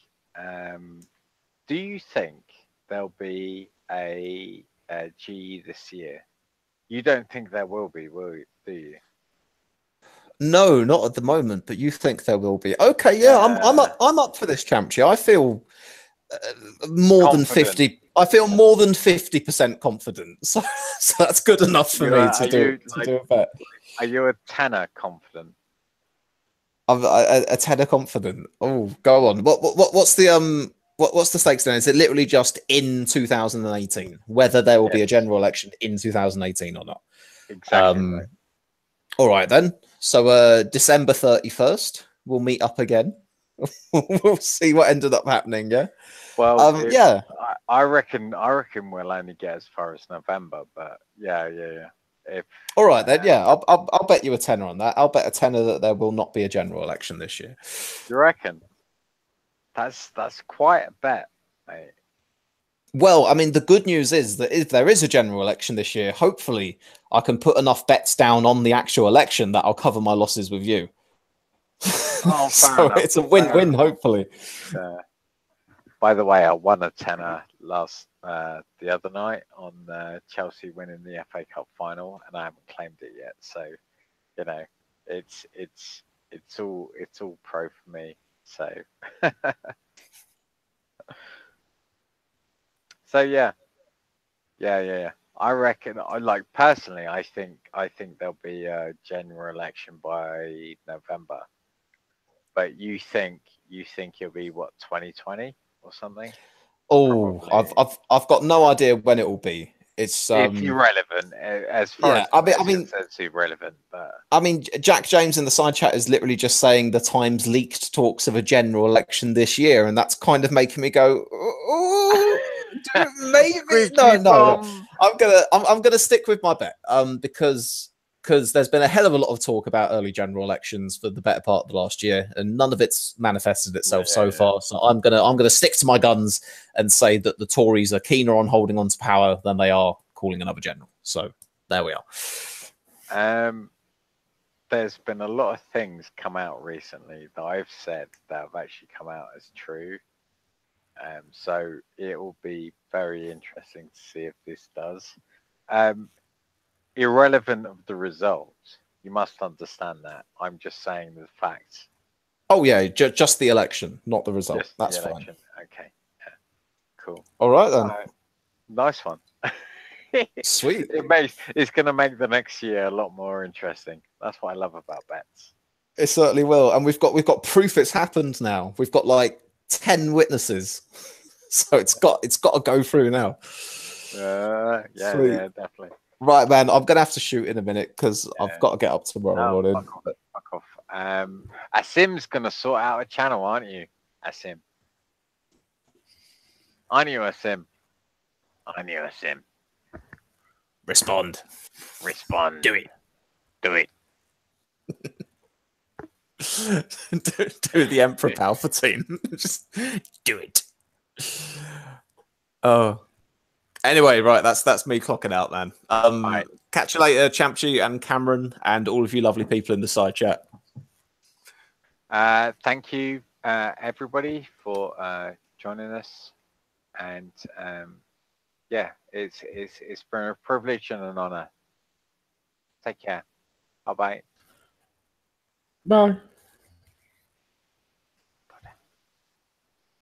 Do you think there'll be a GE this year? You don't think there will be, do you? No, not at the moment. But you think there will be? Okay, yeah, I'm up for this, Champchi. I feel more than 50. I feel more than 50% confident. So that's good enough for me to do a bet. Are you a tenner confident? I'm a tenner confident. Oh, go on. What's the stakes then? Is it literally just in 2018 whether there will be a general election in 2018 or not? Exactly. Right. All right then. So December 31st, we'll meet up again. We'll see what ended up happening. Yeah. Well, yeah. I reckon we'll only get as far as November, but yeah. All right then, yeah, I'll bet you a tenner on that. I'll bet a tenner that there will not be a general election this year. You reckon? That's quite a bet, mate. Well, I mean, the good news is that if there is a general election this year, hopefully I can put enough bets down on the actual election that I'll cover my losses with you. Oh, fair So enough. it's a win-win, hopefully. By the way, I won a tenner the other night on Chelsea winning the FA Cup final, and I haven't claimed it yet. So, you know, it's all pro for me. So, so yeah. I reckon. I like personally. I think there'll be a general election by November. But you think it'll be what 2020 or something? Oh, Probably. I've got no idea when it will be. It's irrelevant as far yeah. as I mean, it's irrelevant. But I mean, Jack James in the side chat is literally just saying the Times leaked talks of a general election this year, and that's kind of making me go, maybe no. I'm gonna stick with my bet, because there's been a hell of a lot of talk about early general elections for the better part of the last year, and none of it's manifested itself so far. So I'm gonna stick to my guns and say that the Tories are keener on holding on to power than they are calling another general. So there we are. There's been a lot of things come out recently that I've said that have actually come out as true. So it will be very interesting to see if this does. Irrelevant of the results, you must understand that. I'm just saying the facts. Oh yeah, just the election, not the result. Just That's the fine. election. Okay. Yeah. Cool. All right then. Nice one. Sweet. It's going to make the next year a lot more interesting. That's what I love about bets. It certainly will, and we've got proof it's happened now. We've got like 10 witnesses, so it's got to go through now. Yeah, Sweet. Yeah, definitely. Right, man. I'm gonna have to shoot in a minute because I've got to get up tomorrow morning. Fuck off. Asim's gonna sort out a channel, aren't you, Asim? Aren't you, Asim? Respond. Do it. do the Emperor Palpatine. Just do it. Oh. Anyway, right, that's me clocking out, man. Right. Catch you later, Champchi and Cameron, and all of you lovely people in the side chat. Thank you, everybody, for joining us, and yeah, it's been a privilege and an honor. Take care. Bye-bye. Bye.